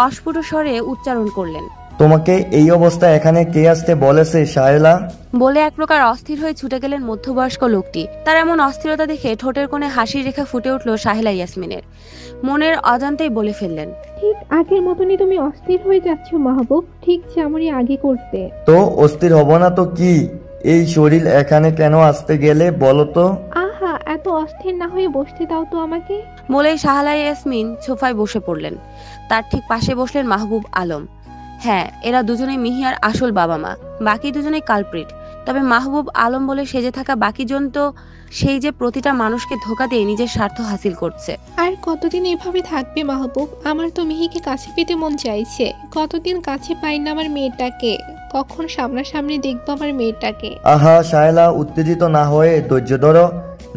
অস্ফুট স্বরে উচ্চারণ করলেন, তোমাকে এই অবস্থা এখানে কে আসতে বলেছে শায়লা? বলে এক প্রকার অস্থির হয়ে ছুটে গেলেন মধ্যবয়স্ক লোকটি। তার এমন অস্থিরতা দেখে ঠোঁটের কোণে হাসির রেখা ফুটে উঠল সাহেলা ইয়াসমিনের। মনের অজান্তেই বলে ফেললেন, ঠিক আগের মতনই তুমি অস্থির হয়ে যাচ্ছ মাহবুব, ঠিক যেমনই আগে করতে। তো অস্থির হব না তো কি? এই শরীর এখানে কেন আসতে গেলে বলো তো? আহা, এত অস্থির না হয়ে বসতে দাও তো আমাকে। বলেই সাহেলা ইয়াসমিন সোফায় বসে পড়লেন। তার ঠিক পাশে বসলেন মাহবুব আলম। হ্যাঁ, এরা দুজনেই মিহিয়ার আসল বাবা মা, বাকি দুজনেই কালপ্রিট। তবে মাহবুব আলম বলে সেজে থাকা বাকি জন তো সেই যে প্রতিটা মানুষকে ধোঁকা দিয়ে নিজের স্বার্থ হাসিল করছে। আর কতদিন এভাবে থাকবে মাহবুব? আমার তো মিহিকে কাছে পেতে মন চাইছে। কতদিন কাছে পাই না আমার মেয়েটাকে। কখন সামনাসামনি দেখবো আমার মেয়েটাকে। আহা শায়লা, উত্তেজিত না হয়ে ধৈর্য ধরো।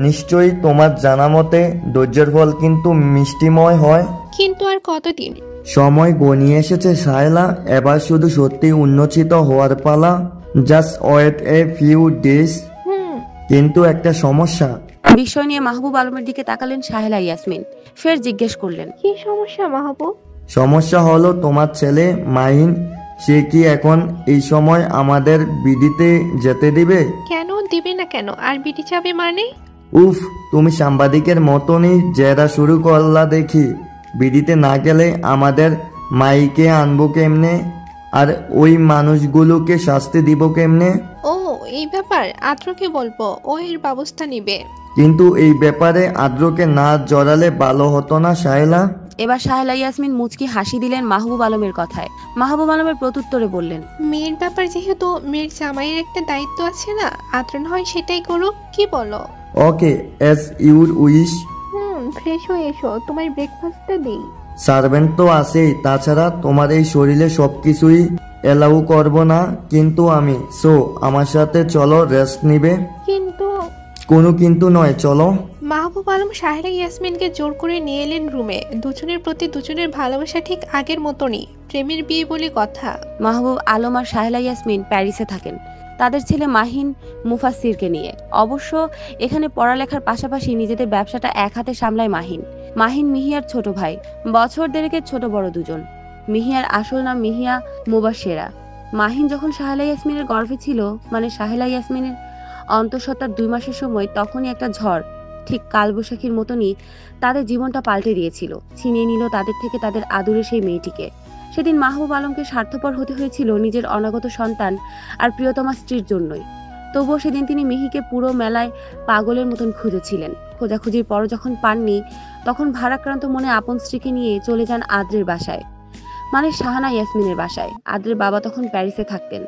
নিশ্চয়ই তোমার জানা মতে ধৈর্যের ফল কিন্তু মিষ্টিময় হয়। কিন্তু আর কতদিন? সময় গনিয়ে এসেছে শায়লা, এবার শুধু সত্যি উন্মোচিত হওয়ার পালা। Just wait a few days. কিন্তু একটা সমস্যা। বিষয় নিয়ে মাহবুব আলমের দিকে তাকালেন সাহেলা ইয়াসমিন। ফের জিজ্ঞেস করলেন, কি সমস্যা মাহবুব? সমস্যা হলো তোমার ছেলে মাহিন, সে কি এখন এই সময় আমাদের বিডিতে যেতে দিবে? কেন দিবে না? কেন আর বিটি যাবে মানে? উফ, তুমি সাংবাদিকের মতনই জেরা শুরু করলা দেখি। বিডিতে না গেলে আমাদের মাইকে আনবো কেমনে? আর ওই মানুষগুলোকে শাস্তি দিব কেমনে? ও, এই ব্যাপার। আদ্রকে বলবো, ও এর ব্যবস্থা নিবে। কিন্তু এই ব্যাপারে আদ্রকে না জড়ালে ভালো হতো না শায়লা? এবার সাহেলা ইয়াসমিন মুচকি হাসি দিলেন মাহবুব আলমের কথায়। মাহবুব আলমের প্রত্যুত্তরে বললেন, মেয়ের ব্যাপার যেহেতু মেয়ের জামাইয়ের একটা দায়িত্ব আছে না, আদ্র না হয় সেটাই করুক। কি বলো? ওকে, অ্যাজ ইউর উইশ। ফ্রেশ হয়ে এসো, তোমার ব্রেকফাস্টটা দিই। সার্ভেন্ট তো আছেই, তাছাড়া তোমার এই শরীরে সবকিছুই এলাউ করব না কিন্তু আমি। সো আমার সাথে চলো, রেস্ট নিবে। কিন্তু কোনো কিন্তু নয়, চলো। মাহবুব আলম সাহেরা ইয়াসমিনকে জোর করে নিয়ে এলেন রুমে। দুজনের প্রতি দুজনের ভালোবাসা ঠিক আগের মতনই, প্রেমের বিয়ে বলে কথা। মাহবুব আলম আর সাহেলা ইয়াসমিন প্যারিসে থাকেন তাদের ছেলে মাহিন মুফাসসিরকে নিয়ে। অবশ্য এখানে পড়ালেখার পাশাপাশি নিজেদের ব্যবসাটা এক হাতে সামলায় মাহিন। মাহিন মিহিয়ার ছোট ভাই, বছর দেড়েকের ছোট বড় দুজন। মিহিয়ার আসল নাম মিহিয়া মুবাশেরা। মাহিন যখন সাহেলা ইয়াসমিনের গর্ভে ছিল, মানে সাহেলা ইয়াসমিনের অন্তঃসত্ত্বার 2 মাসের সময়, তখনই একটা ঝড় ঠিক কালবৈশাখীর মতনই তাদের জীবনটা পাল্টে দিয়েছিল, ছিনিয়ে নিল তাদের থেকে তাদের আদুরে সেই মেয়েটিকে। সেদিন মাহবুব আলমকে স্বার্থপর হতে হয়েছিল নিজের অনাগত সন্তান আর প্রিয়তমা স্ত্রীর জন্যই। তবুও সেদিন তিনি মিহিকে পুরো মেলায় পাগলের মতন খুঁজেছিলেন। খোঁজাখুঁজির পর যখন পাননি, তখন ভারাক্রান্ত মনে আপন স্ত্রীকে নিয়ে চলে যান আদ্রের বাসায়, মানে শাহানা ইয়াসমিনের বাসায়। আদ্রের বাবা তখন প্যারিসে থাকতেন।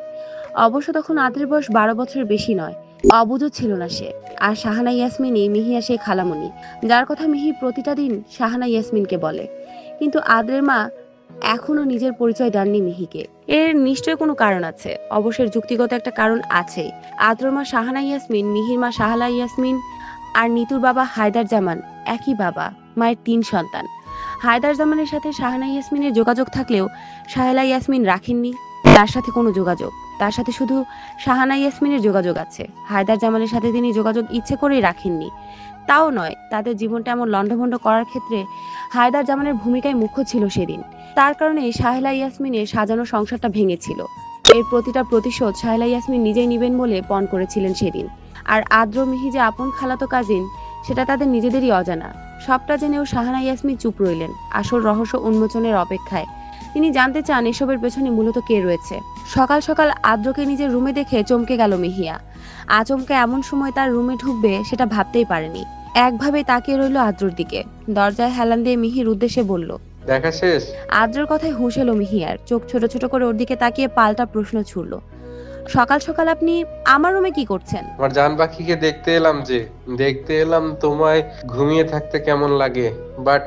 অবশ্য তখন আদ্রের বয়স 12 বছরের বেশি নয়, অবুঝও ছিল না সে। আর শাহানা ইয়াসমিনই মিহিয়া সেই খালামণি, যার কথা মিহি প্রতিটা দিন শাহানা ইয়াসমিনকে বলে। কিন্তু আদ্রের মা এখনো নিজের পরিচয় দেননি মিহিকে। এর নিশ্চয় কোনো কারণ আছে, অবশ্যই যুক্তিগত একটা কারণ আছে। আদ্রর মা শাহানা ইয়াসমিন, মিহির মা শাহালা ইয়াসমিন আর নিতুর বাবা হায়দার জামান একই বাবা মায়ের 3 সন্তান। হায়দার জামানের সাথে শাহানা ইয়াসমিনের যোগাযোগ থাকলেও শাহেলা ইয়াসমিন রাখেননি তার সাথে কোনো যোগাযোগ। তার সাথে শুধু শাহানা ইয়াসমিনের যোগাযোগ আছে। হায়দার জামানের সাথে তিনি যোগাযোগ ইচ্ছে করেই রাখেননি। তাও নয়, তাদের জীবনটা এমন লণ্ডভণ্ড করার ক্ষেত্রে হায়দার জামানের ভূমিকায় মুখ্য ছিল সেদিন। তার কারণে শাহেলা ইয়াসমিনের সাজানো সংসারটা ভেঙেছিল। এর প্রতিটা প্রতিশোধ শাহেলা ইয়াসমিন নিজেই নিবেন বলে পণ করেছিলেন সেদিন। আর আদ্র মিহি যে আপন খালাতো কাজিন, সেটা তাদের নিজেদেরই অজানা। সবটা জেনেও শাহানা ইয়াসমিন চুপ রইলেন, আসল রহস্য উন্মোচনের অপেক্ষায়। তিনি জানতে চান এসবের পেছনে মূলত কে রয়েছে। সকাল সকাল আদ্রকে নিজের রুমে দেখে চমকে গেল মিহিয়া। আচমকা এমন সময় তার রুমে ঢুকবে সেটা ভাবতেই পারেনি। একভাবে তাকিয়ে রইল আদ্রর দিকে। দরজায় হেলান দিয়ে মিহির উদ্দেশ্যে বলল, দেখা শেষ? আদ্রর কথায় হুঁশ এলো মিহিয়ার। চোখ ছোট ছোট করে ওর দিকে তাকিয়ে পাল্টা প্রশ্ন ছুড়ল, সকাল সকাল আপনি আমার রুমে কি করছেন? আমার জান পাখিকে দেখতে এলাম তোমায় ঘুমিয়ে থাকতে কেমন লাগে। বাট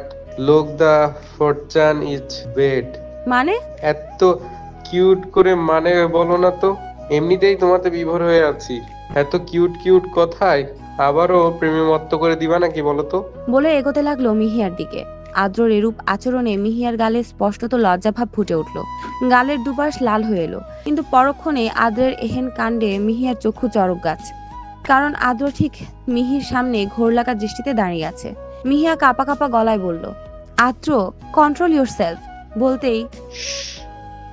লোক দা ফরচান ইজ বেড। মানে? এত কিউট করে মানে বলো না তো, এমনিতেই তোমাতে বিভোর হয়ে আছি। এত কিউট কিউট কথায় আবারও প্রেমে মত্ত করে দিবা নাকি বলো তো? বলে এগোতে লাগলো মিহিয়ার দিকে। আদ্রর এরূপ আচরণে মিহিয়ার গালে স্পষ্টত লজ্জাভাব ফুটে উঠল। গালের দুপাশ লাল হয়ে এলো, কিন্তু পরক্ষণে আদ্রের এহেন কাণ্ডে মিহিয়ার চক্ষু চড়ক গাছ। কারণ আদ্র ঠিক মিহির সামনে ঘোর লাগা দৃষ্টিতে দাঁড়িয়ে আছে। মিহিয়া কাঁপা কাঁপা গলায় বলল, আদ্র, কন্ট্রোল ইউর সেলফ। বলতেই,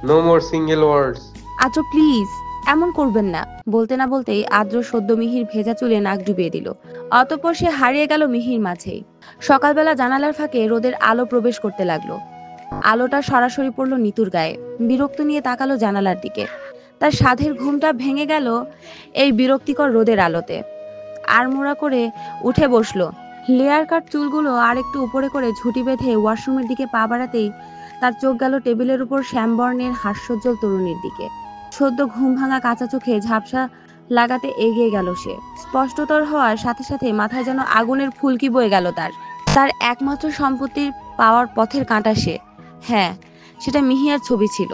নো মোর সিঙ্গেল ওয়ার্ডস। আদ্র প্লিজ, এমন করবেন না। বলতে না বলতেই আদ্র সদ্য মিহির ভেজা চুলে নাক ডুবিয়ে দিল। অতঃপর সে হারিয়ে গেল মিহির মাঝেই। সকালবেলা জানালার ফাঁকে রোদের আলো প্রবেশ করতে লাগলো। আলোটা সরাসরি পড়লো নিতুর গায়ে। বিরক্ত নিয়ে তাকালো জানালার দিকে। তার সাধের ঘুমটা ভেঙে গেল এই বিরক্তিকর রোদের আলোতে। আড়মোড়া করে উঠে বসলো। লেয়ার কাট চুলগুলো আর একটু উপরে করে ঝুঁটি বেঁধে ওয়াশরুমের দিকে পা বাড়াতেই তার চোখ গেল টেবিলের উপর শ্যামবর্ণের হাস্যোজ্জ্বল তরুণীর দিকে। সদ্য ঘুম ভাঙা কাঁচা চোখে ঝাপসা লাগাতে এগিয়ে গেল সে। স্পষ্টতর হওয়ার সাথে সাথে মাথায় যেন আগুনের ফুলকি বয়ে গেল তার একমাত্র সম্পত্তির পাওয়ার পথের কাঁটা সে। হ্যাঁ, সেটা মিহিয়ার ছবি ছিল।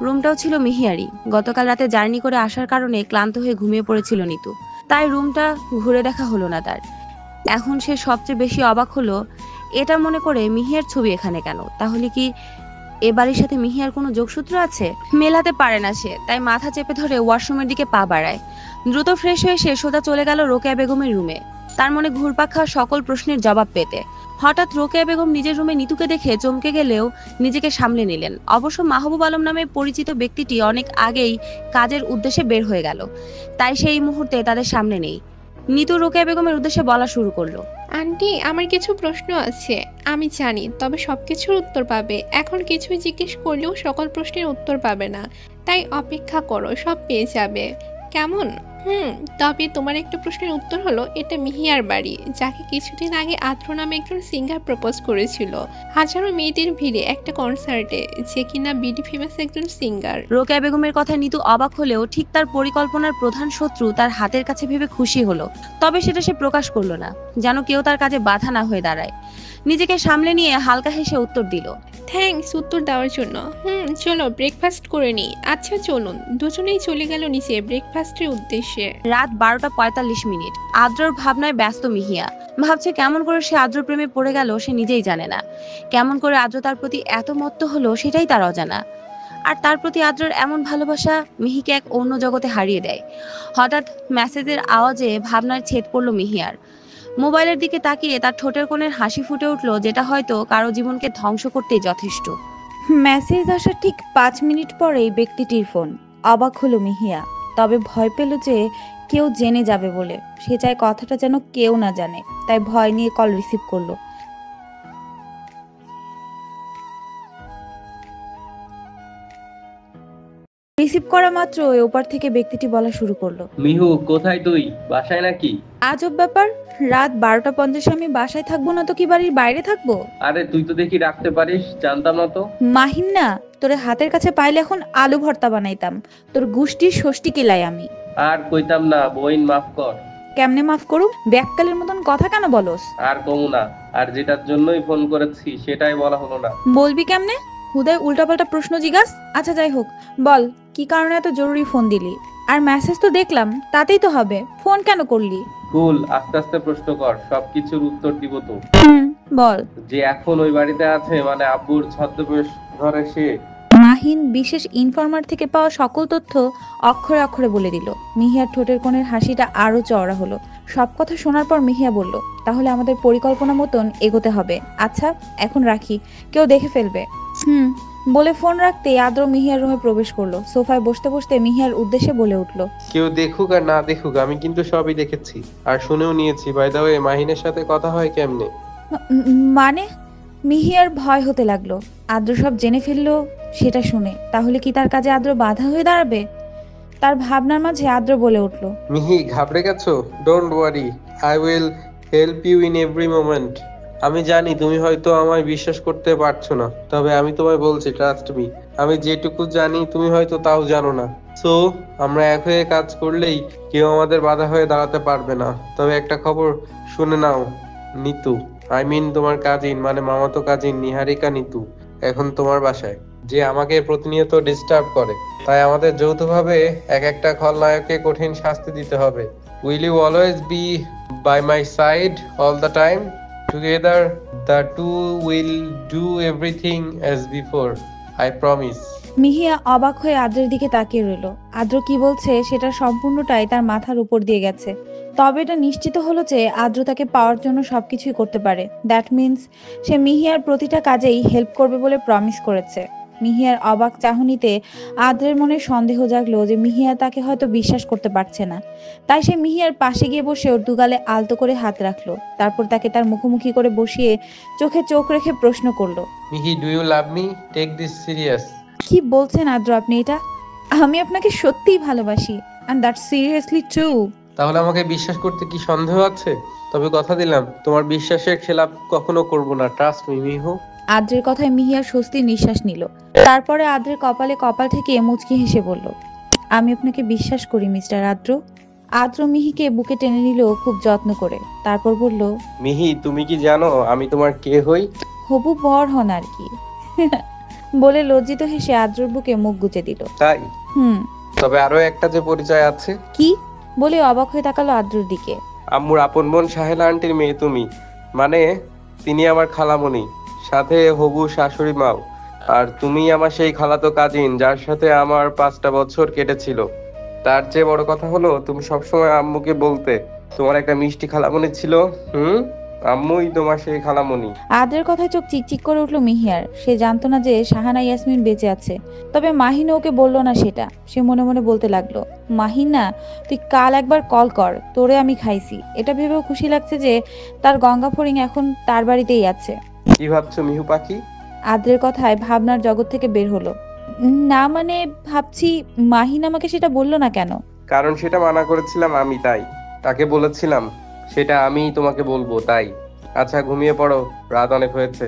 রুমটাও ছিল মিহিয়ারই। গতকাল রাতে জার্নি করে আসার কারণে ক্লান্ত হয়ে ঘুমিয়ে পড়েছিল নিতু, তাই রুমটা ঘুরে দেখা হলো না তার। এখন সে সবচেয়ে বেশি অবাক হলো এটা মনে করে, মিহিয়ার ছবি এখানে কেন? তাহলে কি এ বাড়ির সাথে মিহিয়ার কোনো যোগসূত্র আছে? মেলাতে পারে না সে, তাই মাথা চেপে ধরে ওয়াশরুমের দিকে পা বাড়ায়। দ্রুত ফ্রেশ হয়ে সে সোজা চলে গেল রোকেয়া বেগমের রুমে, তার মনে ঘুরপাক খাওয়া সকল প্রশ্নের জবাব পেতে। হঠাৎ রোকেয়া বেগম নিজের রুমে নিতুকে দেখে চমকে গেলেও নিজেকে সামলে নিলেন। অবশ্য মাহবুব আলম নামে পরিচিত ব্যক্তিটি অনেক আগেই কাজের উদ্দেশ্যে বের হয়ে গেল, তাই সেই মুহূর্তে তাদের সামনে নেই। নিতু রোকেয়া বেগমের উদ্দেশ্যে বলা শুরু করলো, আন্টি, আমার কিছু প্রশ্ন আছে। আমি জানি, তবে সব কিছুর উত্তর পাবে। এখন কিছুই জিজ্ঞেস করলেও সকল প্রশ্নের উত্তর পাবে না, তাই অপেক্ষা করো, সব পেয়ে যাবে। কেমন? তবে তোমার একটা প্রশ্নের উত্তর হলো, এটা মিহিয়ার বাড়ি, যাকে কিছুদিন আগে আদ্র নামে একজন সিঙ্গার প্রপোজ করেছিল হাজারো মেয়েদের ভিড়ে একটা কনসার্টে, যে কিনা বিডি ফেমাস একজন সিঙ্গার। রোকেয়া বেগমের কথায় নিতু অবাক হলেও ঠিক তার পরিকল্পনার প্রধান শত্রু তার হাতের কাছে ভেবে খুশি হলো। তবে সেটা সে প্রকাশ করলো না, যেন কেউ তার কাজে বাধা না হয়ে দাঁড়ায়। নিজেকে সামলে নিয়ে হালকা হেসে উত্তর দিল, থ্যাঙ্কস উত্তর দেওয়ার জন্য। চলো ব্রেকফাস্ট করে নিই। আচ্ছা চলুন। দুজনেই চলে গেল নিচে ব্রেকফাস্টের উদ্দেশ্যে। রাত 12:45। আদ্রর ভাবনায় ব্যস্ত মিহিয়া। ভাবছে কেমন করে সে আদ্র প্রেমে পড়ে গেল সে নিজেই জানে না। কেমন করে আদ্র তার প্রতি এত মত্ত হলো সেটাই তার অজানা। আর তার প্রতি আদ্রর এমন ভালোবাসা মিহিকে এক অন্য জগতে হারিয়ে দেয়। হঠাৎ মেসেজের আওয়াজে ভাবনার ছেদ পড়ল মিহিয়ার। মোবাইলের দিকে তাকিয়ে তার ঠোঁটের কোণের হাসি ফুটে উঠল, যেটা হয়তো কারো জীবনকে ধ্বংস করতেই যথেষ্ট। মেসেজ আসার ঠিক 5 মিনিট পরেই ব্যক্তিটির ফোন। অবাক হলো মিহিয়া, তবে ভয় পেল যে কেউ জেনে যাবে বলে। সে চায় কথাটা যেন কেউ না জানে, তাই ভয় নিয়ে কল রিসিভ করলো। রিসিভ করা মাত্র ওপার থেকে ব্যক্তিটি বলা শুরু করলো, মিহু, কোথায় তুই? বাসায় নাকি? আজব ব্যাপার, রাত 12:50 আমি বাসায় থাকবো না তো কি বাড়ির বাইরে থাকবো? আরে তুই তো দেখি রাখতে পারিস, জানতাম না তো। মাহিম না, তোরে হাতের কাছে পাইলে এখন আলু ভর্তা বানাইতাম। তোর গুষ্টির ষষ্ঠী কিলাই আমি। আর কইতাম না, বইন মাফ কর। কেমনে মাফ করুম? ব্যাককালের মতন কথা কেন বলস? আর কমু না। আর যেটার জন্যই ফোন করেছি সেটাই বলা হলো না। বলবি কেমনে? হুদায় উল্টাপাল্টা প্রশ্ন জিজ্ঞাস। আচ্ছা যাই হোক, বল কি কারণে এত জরুরি ফোন দিলি? আর মেসেজ তো দেখলাম, তাতেই তো হবে, ফোন কেন করলি? কুল, আস্তে আস্তে প্রশ্ন কর, সবকিছুর উত্তর দিব তো। বল। যে এখন ওই বাড়িতে আছে, মানে আব্বুর ছদ্মবেশ ধরে সে। মাহিন বিশেষ ইনফরমার থেকে পাওয়া সকল তথ্য অক্ষরে অক্ষরে বলে দিল। মিহিয়ার ঠোঁটের কোণের হাসিটা আরো চওড়া হলো। সব কথা শোনার পর মিহিয়া বলল, তাহলে আমাদের পরিকল্পনা মতন এগোতে হবে। আচ্ছা এখন রাখি, কেউ দেখে ফেলবে। বলে ফোন রাখতে আদ্র মিহিয়ার রুমে প্রবেশ করলো। সোফায় বসতে বসতে মিহিয়ার উদ্দেশ্যে বলে উঠলো, কেউ দেখুক আর না দেখুক, আমি কিন্তু সবই দেখেছি আর শুনেও নিয়েছি। বাই দ্য ওয়ে, মাহিনের সাথে কথা হয় কেমনে? মানে? মিহিয়ার ভয় হতে লাগলো। আদ্র সব জেনে ফেললো সেটা শুনে, তাহলে কি তার কাজে আদ্র বাধা হয়ে দাঁড়াবে? তার ভাবনার মাঝে আদ্র বলে উঠলো, মিহি, ঘাবড়ে গেছো? Don't worry, I will help you in every moment. আমি জানি তুমি হয়তো আমায় বিশ্বাস করতে পারছো না, তবে আমি তোমায় বলছি, ট্রাস্ট মি। আমি যেটুকু জানি তুমি হয়তো তাও জানো না। সো আমরা এক হয়ে কাজ করলেই কেউ আমাদের বাধা হয়ে দাঁড়াতে পারবে না। তবে একটা খবর শুনে নাও, নিতু, আই মিন তোমার কাজিন, মানে মামাতো কাজিন নিহারিকা নিতু এখন তোমার বাসায়, যে আমাকে প্রতিনিয়ত ডিস্টার্ব করে। তাই আমাদের যৌথভাবে এক একটা খলনায়ককে কঠিন শাস্তি দিতে হবে। Will you always be by my side all the time? Together, the two will do everything as before. I promise. মিহিয়া অবাক হয়ে আদ্রের দিকে তাকিয়ে রইল। আদ্র কি বলছে সেটা সম্পূর্ণটাই তার মাথার উপর দিয়ে গেছে। তবে এটা নিশ্চিত হলো যে আদ্র তাকে পাওয়ার জন্য সবকিছুই করতে পারে। দ্যাট মিন্স সে মিহিয়ার প্রতিটা কাজেই হেল্প করবে বলে প্রমিস করেছে। মিহিয়ার অবাক চাহনিতে আদ্রের মনে সন্দেহ জাগলো যে মিহিয়া তাকে হয়তো বিশ্বাস করতে পারছে না। তাই সে মিহিয়ার পাশে গিয়ে বসে ওর দুগালে আলতো করে হাত রাখলো। তারপর তাকে তার মুখোমুখি করে বসিয়ে চোখে চোখ রেখে প্রশ্ন করলো, Mihi, do you love me? Take this serious. কি বলছেন আদ্র আপনি এটা? আমি আপনাকে সত্যিই ভালোবাসি, and that's seriously true. তাহলে আমাকে বিশ্বাস করতে কি সন্দেহ আছে? তবে কথা দিলাম, তোমার বিশ্বাসের খেলাপ কখনো করব না। Trust me, Mihu. আদ্রের কথায় মিহিয়া স্বস্তির নিঃশ্বাস নিল। তারপরে আদ্রের কপালে কপাল থেকে মুচকি হেসে বলল, আমি আপনাকে বিশ্বাস করি মিস্টার আদ্র। আদ্র মিহিকে বুকে টেনে নিল খুব যত্ন করে। তারপর বলল, মিহি, তুমি কি জানো আমি তোমার কে হই? হবু বর হন আর কি। বলে লজ্জিত হেসে আদ্রর বুকে মুখ গুজে দিল। তাই? হুম। তবে আরো একটা যে পরিচয় আছে। কি? বলে অবাক হয়ে তাকালো আদ্রর দিকে। আম্মুর আপন বোন সাহেলা আন্টির মেয়ে তুমি। মানে তিনি আমার খালামণি, সাথে হবু শাশুড়ি মাও। আর তুমি আমার সেই খালাতো কাজিন যার সাথে আমার 5টা বছর কেটেছিল। তার চেয়ে বড় কথা হলো তুমি সবসময় আম্মুকে বলতে তোমার একটা মিষ্টি খালামণি ছিল। আম্মুই তোমার সেই খালামণি। আদ্রের কথায় চোখ চিকচিক করে উঠল মিহিয়ার। সে জানতো না যে শাহানা ইয়াসমিন বেঁচে আছে। তবে মাহিনা ওকে বলল না সেটা। সে মনে মনে বলতে লাগলো, মাহিনা তুই কাল একবার কল কর, তোরে আমি খাইছি। এটা ভেবেও খুশি লাগছে যে তার গঙ্গা ফড়িং এখন তার বাড়িতেই আছে। কি ভাবছো মিহু পাখি? আদ্রের কথায় ভাবনার জগৎ থেকে বের হলো। না মানে ভাবছি মাহিনা আমাকে সেটা বললো না কেন? কারণ সেটা মানা করেছিলাম আমি, তাই তাকে বলেছিলাম সেটা আমিই তোমাকে বলবো, তাই। আচ্ছা ঘুমিয়ে পড়ো, রাত অনেক হয়েছে।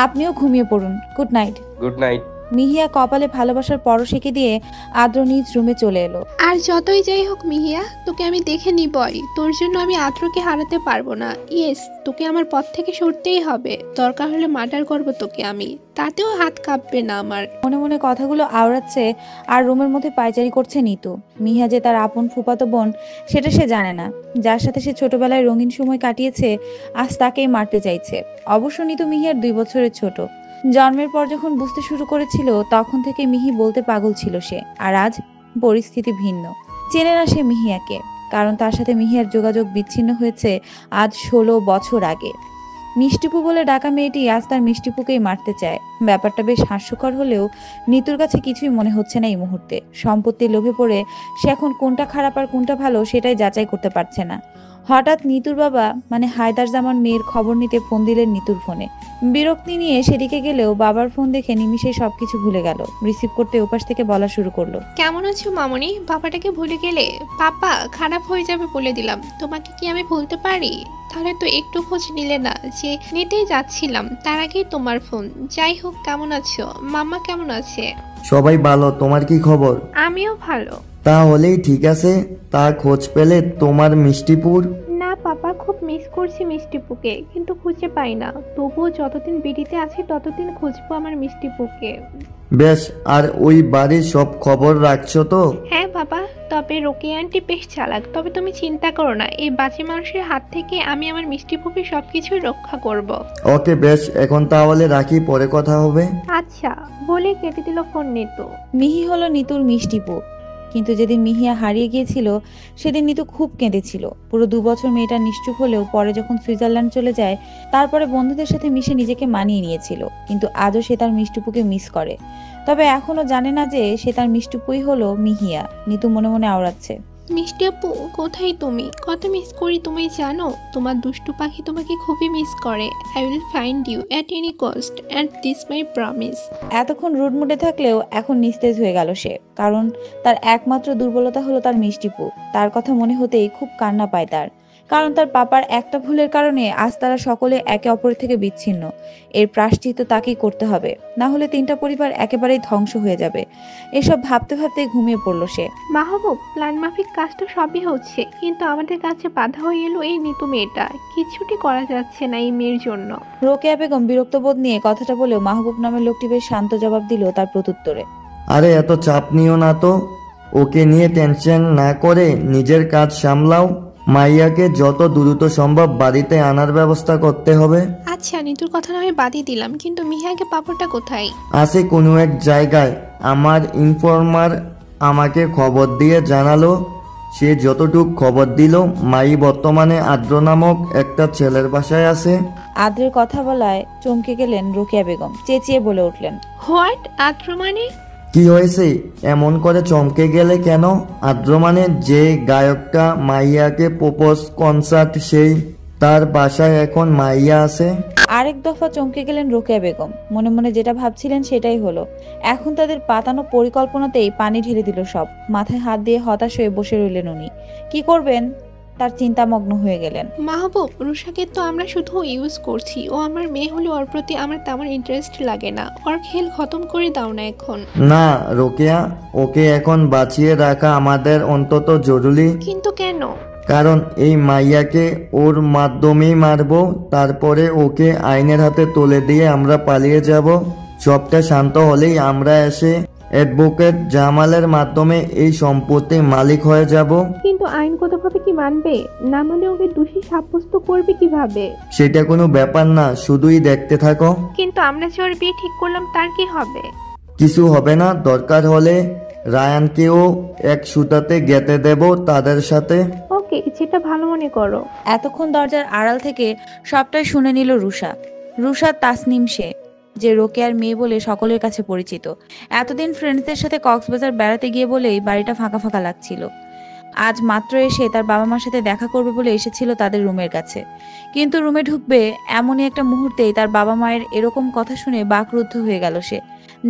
আপনিও ঘুমিয়ে পড়ুন। Good night. Good night. Mihiya কপালে ভালোবাসার পরশ এঁকে দিয়ে আদ্র নিজ রুমে চলে এলো। আর যতই যাই হোক মিহিয়া, তোকে আমি দেখে নিবই। তোর জন্য আমি আদ্রকে হারাতে পারবো না। ইয়েস, তোকে আমার পথ থেকে সরতেই হবে। দরকার হলে মার্ডার করবো তোকে আমি, তাতেও হাত কাঁপবে না আমার। মনে মনে কথাগুলো আওড়াচ্ছে আর রুমের মধ্যে পায়চারি করছে নিতু। মিহিয়া যে তার আপন ফুফাতো বোন সেটা সে জানে না। যার সাথে সে ছোটবেলায় রঙিন সময় কাটিয়েছে আজ তাকেই মারতে চাইছে। অবশ্য নিতু মিহিয়ার 2 বছরের ছোট। জন্মের পর যখন বুঝতে শুরু করেছিল তখন থেকে মিহি বলতে পাগল ছিল সে। আর আজ পরিস্থিতি ভিন্ন। চেনে না সে মিহিয়াকে, কারণ তার সাথে মিহিয়ার যোগাযোগ বিচ্ছিন্ন হয়েছে আজ 16 বছর আগে। মিষ্টিপু বলে ডাকা মেয়েটি আজ তার মিষ্টিপুকেই মারতে চায়। ব্যাপারটা বেশ হাস্যকর হলেও নিতুর কাছে কিছুই মনে হচ্ছে না এই মুহূর্তে। সম্পত্তির লোভে পড়ে সে এখন কোনটা খারাপ আর কোনটা ভালো সেটাই যাচাই করতে পারছে না। হঠাৎ নিতুর বাবা মানে হায়দার জামান মেয়ের খবর নিতে ফোন দিলেন নিতুর ফোনে। বিরক্তি নিয়ে সেদিকে গেলেও বাবার ফোন দেখে নিমিষেই সবকিছু ভুলে গেল। রিসিভ করতে ওপাশ থেকে বলা শুরু করলো, কেমন আছো মামনি? বাবাটাকে ভুলে গেলে? পাপা খারাপ হয়ে যাবে বলে দিলাম। তোমাকে কি আমি ভুলতে পারি? তাহলে তো একটু খোঁজ নিলে না যে নিতেই যাচ্ছিলাম, তার আগেই তোমার ফোন। যাই হোক, কেমন আছো? মাম্মা কেমন আছে? সবাই ভালো, তোমার কি খবর? আমিও ভালো। তাহলেই ঠিক আছে। তা খোঁজ পেলে তোমার মিষ্টিপুর? না পাপা, খুব মিস করছি মিষ্টিপুকে, কিন্তু খুঁজে পাই না। তবুও যতদিন বিড়িতে আছি ততদিন খুঁজবো আমার মিষ্টিপুকে। বেশ, আর ওই বাড়ির সব খবর রাখছো তো? হ্যাঁ বাবা, তবে রোকেয়া আন্টি বেশ চালাক। তবে তুমি চিন্তা করো না, এই বাজে মানুষের হাত থেকে আমি আমার মিষ্টিপুকে সবকিছুই রক্ষা করব। ওকে বেশ, এখন তাহলে রাখি, পরে কথা হবে। আচ্ছা বলে কেটে দিল ফোন নিতু। মিহি হলো নিতুর মিষ্টিপু। কিন্তু যেদিন মিহিয়া হারিয়ে গিয়েছিল সেদিন নিতু খুব কেঁদেছিল। পুরো 2 বছর মেয়েটা নিশ্চুপ হলেও পরে যখন সুইজারল্যান্ড চলে যায় তারপরে বন্ধুদের সাথে মিশে নিজেকে মানিয়ে নিয়েছিল। কিন্তু আজও সে তার মিষ্টিপুকে মিস করে। তবে এখনো জানে না যে সে তার মিষ্টিপুই হলো মিহিয়া। নিতু মনে মনে আওড়াচ্ছে, মিষ্টি আপু কোথায় তুমি? কত মিস করি তুমি জানো? তোমার দুষ্টু পাখি তোমাকে খুবই মিস করে। I will find you at any cost and this my promise. এতক্ষণ রুড মুডে থাকলেও এখন নিস্তেজ হয়ে গেল সে। কারণ তার একমাত্র দুর্বলতা হলো তার মিষ্টিপু। তার কথা মনে হতেই খুব কান্না পায় তার। কারণ তার পাপার একটা ভুলের কারণে আজ তারা সকলে একে অপরের থেকে বিচ্ছিন্ন। এর প্রায়শ্চিত্ত তাকেই করতে হবে, না হলে 3টা পরিবার একেবারেই ধ্বংস হয়ে যাবে। এসব ভাবতে ভাবতে ঘুমিয়ে পড়ল সে। মাহবুব, প্ল্যান মাফিক কাজ তো সবই হচ্ছে, কিন্তু আমাদের কাছে বাধা হয়ে এলো এই নিতু মেয়েটা। কিছুটি করা যাচ্ছে না এই মেয়ের জন্য। রোকেয়া বেগম বিরক্ত বোধ নিয়ে কথাটা বলেও মাহবুব নামের লোকটি বেশ শান্ত জবাব দিল তার প্রত্যুত্তরে। আরে এত চাপ নিও না তো, ওকে নিয়ে টেনশন না করে নিজের কাজ সামলাও। মাইয়াকে যত দ্রুত সম্ভব বাড়িতে আনার ব্যবস্থা করতে হবে। আচ্ছা নিতুর কথা না হয় বাদই দিলাম, কিন্তু মিহাকে পাপড়টা কোথায়? আছে কোনো এক জায়গায়। আমার ইনফর্মার আমাকে খবর দিয়ে জানালো, সে যতটুক খবর দিল মাই বর্তমানে আদ্র নামক একটা ছেলের বাসায় আছে। আদ্রের কথা বলায় চমকে গেলেন রোকেয়া বেগম, চেঁচিয়ে বলে উঠলেন, হোয়াট? আদ্র মানে? কি হয়েছে এমন করে চমকে গেলে কেন? আদ্র মানে যে গায়কটা মাইয়াকে প্রপোজ কনসার্ট, সেই তার বাসায় এখন মাইয়া আছে। আরেক দফা চমকে গেলেন রোকেয়া বেগম। মনে মনে যেটা ভাবছিলেন সেটাই হলো। এখন তাদের পাতানো পরিকল্পনাতেই পানি ঢেলে দিল সব। মাথায় হাত দিয়ে হতাশ হয়ে বসে রইলেন উনি। কি করবেন তার চিন্তামগ্ন হয়ে গেলেন। মাহবুব, রুষাকে তো আমরা শুধু ইউজ করছি। ও আমার মেয়ে হলে ওর প্রতি আমার তেমন ইন্টারেস্ট লাগে না। ওর খেল খতম করে দাও না এখন। না রোকেয়া, ওকে এখন বাঁচিয়ে রাখা আমাদের অন্তত জরুরি। কিন্তু কেন? কারণ এই মাইয়াকে ওর মাধ্যমেই মারবো, তারপরে ওকে আইনের হাতে তুলে দিয়ে আমরা পালিয়ে যাব। সবটা শান্ত হলেই আমরা এসে অ্যাডভোকেট জামালের মাধ্যমে এই সম্পত্তির মালিক হয়ে যাব। কিন্তু আইনগতভাবে কি মানবে? না মানে ওকে দোষী সাব্যস্ত করবে কিভাবে? সেটা কোনো ব্যাপার না, শুধুই দেখতে থাকো। কিন্তু আমরা যে ওর বিয়ে ঠিক করলাম, তার কি হবে? কিছু হবে না, দরকার হলে রায়ানকেও এক সুতাতে গেঁথে দেব তাদের সাথে। ওকে, যেটা ভালো মনে করো। এতক্ষণ দরজার আড়াল থেকে সবটাই শুনে নিল রুষা। রুষা তাসনিম, সে যে রোকেয়ার মেয়ে বলে সকলের কাছে পরিচিত। এতদিন ফ্রেন্ডসদের সাথে কক্সবাজার বেড়াতে গিয়ে বলেই বাড়িটা ফাঁকা ফাঁকা লাগছিল। আজ মাত্র এসে তার বাবা মার সাথে দেখা করবে বলে এসেছিল তাদের রুমের কাছে। কিন্তু রুমে ঢুকবে এমনই একটা মুহূর্তেই তার বাবা মায়ের এরকম কথা শুনে বাকরুদ্ধ হয়ে গেল সে।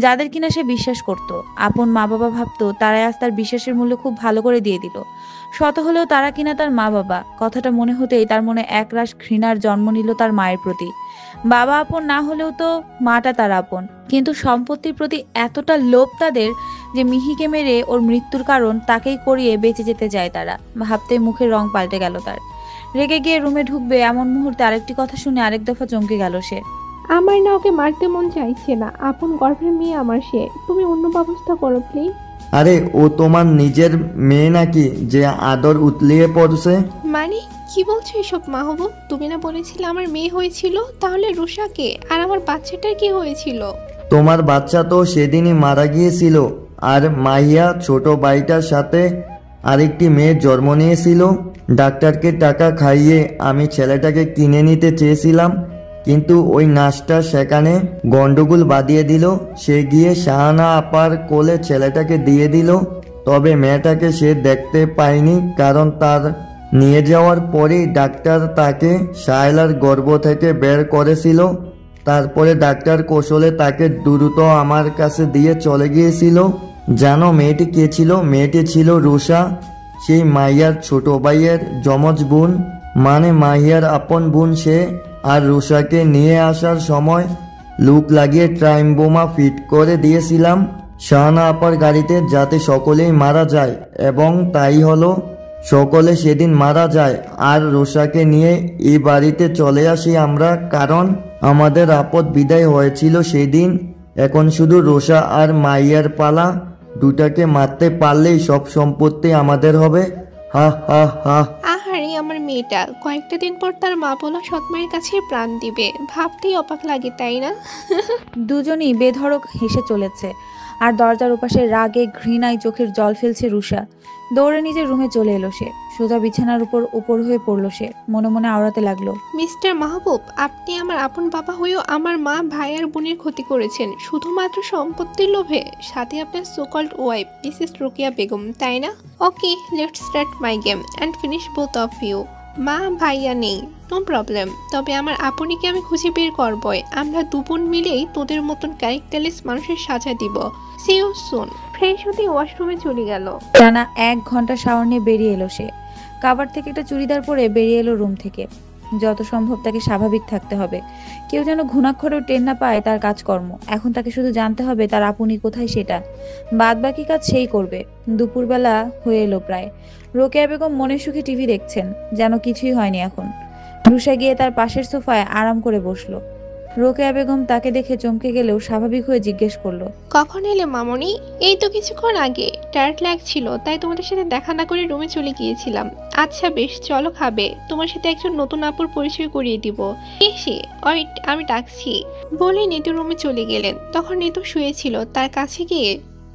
যাদের কিনা সে বিশ্বাস করত, আপন মা বাবা ভাবতো, তারাই আজ তার বিশ্বাসের মূল্য খুব ভালো করে দিয়ে দিল। শত হলেও তারা কিনা তার মা বাবা। কথাটা মনে হতেই তার মনে একরাশ ঘৃণার জন্ম নিল তার মায়ের প্রতি। বাবা আপন না হলেও তো মাটা তার আপন, কিন্তু সম্পত্তির প্রতি এতটা লোভ তাদের যে মিহিকে মেরে ওর মৃত্যুর কারণ তাকেই করিয়ে বেঁচে যেতে চায় তারা। ভাবতেই মুখের রং পাল্টে গেল তার। রেগে গিয়ে রুমে ঢুকবে এমন মুহূর্তে আরেকটি কথা শুনে আরেক দফা চমকে গেল সে। আমার না ওকে মারতে মন চাইছে না। আপন গর্ভের মেয়ে আমার সে। তুমি অন্য ব্যবস্থা করো প্লিজ। আরে ও তোমার নিজের মেয়ে নাকি যে আদর উতলিয়ে পড়ছে? মানে কি বলছো এসব মাহবুব? তুমি না বলেছিলে আমার মেয়ে হয়েছিল? তাহলে রুষাকে আর আমার বাচ্চাটার কি হয়েছিল? তোমার বাচ্চা তো সেদিনই মারা গিয়েছিল, আর মাইয়া ছোট ভাইটার সাথে আরেকটি মেয়ে জন্ম নিয়েছিল। ডাক্তারকে টাকা খাইয়ে আমি ছেলেটাকে কিনে নিতে চেয়েছিলাম, কিন্তু ওই নার্সটা সেখানে গন্ডগোল বাঁধিয়ে দিল। সে গিয়ে শাহানা আপার কোলে ছেলেটাকে দিয়ে দিল। তবে মেয়েটাকে সে দেখতে পায়নি, কারণ তার নিয়ে যাওয়ার পরেই ডাক্তার তাকে শায়লার গর্ভ থেকে বের করেছিল। তারপরে ডাক্তার কৌশলে তাকে দ্রুত আমার কাছে দিয়ে চলে গিয়েছিল। জানো মেয়েটি কে ছিল? মেয়েটি ছিল রুষা, সেই মাইয়ার ছোট ভাইয়ের যমজ বোন, মানে মাহিয়ার আপন বোন সে। আর রুষাকে নিয়ে আসার সময় লুক লাগিয়ে ট্রাইম বোমা ফিট করে দিয়েছিলাম শাহানা আপার গাড়িতে, যাতে সকলেই মারা যায়, এবং তাই হলো। সকলে সেদিন মারা যায়, আর রুষাকে নিয়ে এই বাড়িতে চলে আসি আমরা, কারণ আমাদের আপদ বিদায় হয়েছিল সেদিন। এখন শুধু রুষা আর মাইয়ার পালা। দুটাকে মারতে পারলেই সব সম্পত্তি আমাদের হবে। হা হা হা। আহারে আমার মেয়েটা, কয়েকটা দিন পর তার মা বলা সৎমায়ের কাছে প্রাণ দিবে। ভাবতেই অবাক লাগে, তাই না? দুজনই বেধড়ক হেসে চলেছে, আর দরজার ওপাশে রাগে ঘৃণায় চোখের জল ফেলছে রুষা। দৌড়ে নিজের রুমে চলে এলো সে। সোজা বিছানার উপর হয়ে পড়লো সে। মনে মনে আওড়াতে লাগলো, মিস্টার মাহবুব, আপনি আমার আপন বাবা হয়েও আমার মা, ভাই আর বোনের ক্ষতি করেছেন শুধুমাত্র সম্পত্তির লোভে। সাথে আপনার so called wife Mrs Rokeya Begum, তাই না? Okay, let's start my game and finish both of you. মা ভাইয়া নেই, নো প্রবলেম, তবে আমার আপনিকে আমি খুঁজে বের করবই। আমরা দুবোন মিলেই তোদের মতন ক্যারেক্টারলেস মানুষের সাজা দিব। C you soon. ফ্রেশ হতে ওয়াশরুমে চলে গেল। টানা 1 ঘন্টা শাওয়ার নিয়ে বেরিয়ে এলো সে। কাবার থেকে একটা চুড়িদার পরে বেরিয়ে এলো রুম থেকে। যত সম্ভব তাকে স্বাভাবিক থাকতে হবে। কেউ যেন ঘুণাক্ষরেও টের না পায় তার কাজকর্ম। এখন তাকে শুধু জানতে হবে তার আপনি কোথায়, সেটা বাদ বাকি কাজ সেই করবে। দুপুরবেলা হয়ে এলো প্রায়। রোকেয়া বেগম মনের সুখে টিভি দেখছেন, যেন কিছুই হয়নি এখন। রুষা গিয়ে তার পাশের সোফায় আরাম করে বসলো। রোকেয়া বেগম তাকে দেখে চমকে গেলেও স্বাভাবিক হয়ে জিজ্ঞেস করলো, কখন এলে মামনি? এই তো কিছুক্ষণ আগে। টায়ার্ড লাগছিল তাই তোমাদের সাথে দেখা না করে রুমে চলে গিয়েছিলাম। আচ্ছা বেশ, চলো খাবে। তোমার সাথে একজন নতুন আপুর পরিচয় করিয়ে দিব। এসে ওয়েট, আমি ডাকছি বলে নিতু রুমে চলে গেলেন। তখন নিতু শুয়েছিল, তার কাছে গিয়ে,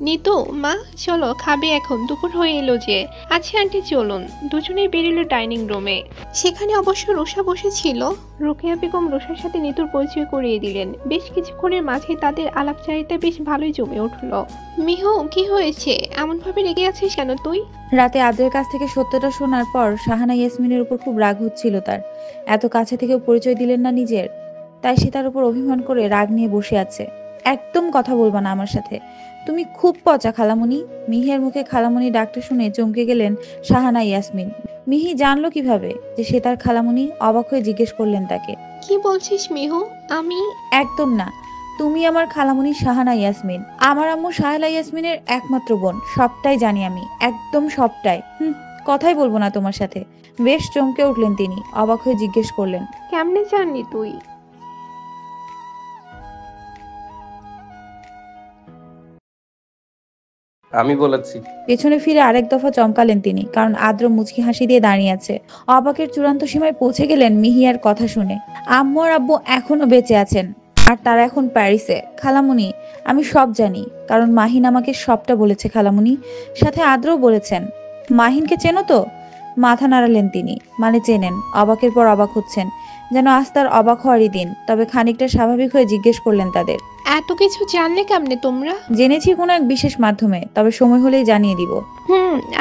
নিতু মা চলো খাবে, এখন দুপুর হয়ে এলো যে। আচ্ছা আন্টি চলুন। দুজনেই বেরিয়ে ডাইনিং রুমে। সেখানে অবশ্য রোষা বসেছিল। রোকেয়া বেগম রোষার সাথে নিতুর পরিচয় করিয়ে দিলেন। বেশ কিছুক্ষণের মাঝে তাদের আলাপচারিতা বেশ ভালোই জমে উঠল। মিহু, কি হয়েছে? এমন ভাবে রেগে আছিস কেন তুই? রাতে আদ্রের কাছ থেকে সত্যটা শোনার পর শাহানা ইয়াসমিনের উপর খুব রাগ হচ্ছিল তার। এত কাছে থেকেও পরিচয় দিলেন না নিজের, তাই সে তার উপর অভিমান করে রাগ নিয়ে বসে আছে। একদম কথা বলবা না আমার সাথে, তুমি খুব পচা খালামণি। মিহির মুখে খালামণি ডাকটা শুনে চমকে গেলেন শাহানা ইয়াসমিন। মিহি জানলো কিভাবে যে সে তার খালামণি? অবাক হয়ে জিজ্ঞেস করলেন তাকে। কি বলছিস মিহু? আমি একদম না, তুমি আমার খালামণি শাহানা ইয়াসমিন, আমার আম্মু শাহেলা ইয়াসমিনের একমাত্র বোন। সবটাই জানি আমি, একদম সবটাই। কথাই বলবো না তোমার সাথে। বেশ চমকে উঠলেন তিনি, অবাক হয়ে জিজ্ঞেস করলেন, কেমনে জানলি তুই? আমি বলেছি। পেছনে ফিরে আরেক দফা চমকালেন তিনি, কারণ আদ্র মুচকি হাসি দিয়ে দাঁড়িয়ে আছে। অবাকের চূড়ান্ত সীমায় পৌঁছে গেলেন মিহিয়ার কথা শুনে। আম্মু আর আব্বু এখনো বেঁচে আছেন, আর তারা এখন প্যারিসে। খালামুনি, আমি সব জানি, কারণ মাহিন আমাকে সবটা বলেছে খালামুনি। সাথে আদ্রও বলেছেন। মাহিনকে চেনো তো? মাথা নাড়ালেন তিনি, মানে চেনেন। অবাকের পর অবাক হচ্ছেন, যেন আজ তার অবাক হওয়ারই দিন। তবে খানিকটা স্বাভাবিক হয়ে জিজ্ঞেস করলেন তাদের, এত কিছু জানলে কেমনে তোমরা? জেনেছি কোনো এক বিশেষ মাধ্যমে, তবে সময় হলেই জানিয়ে দিব।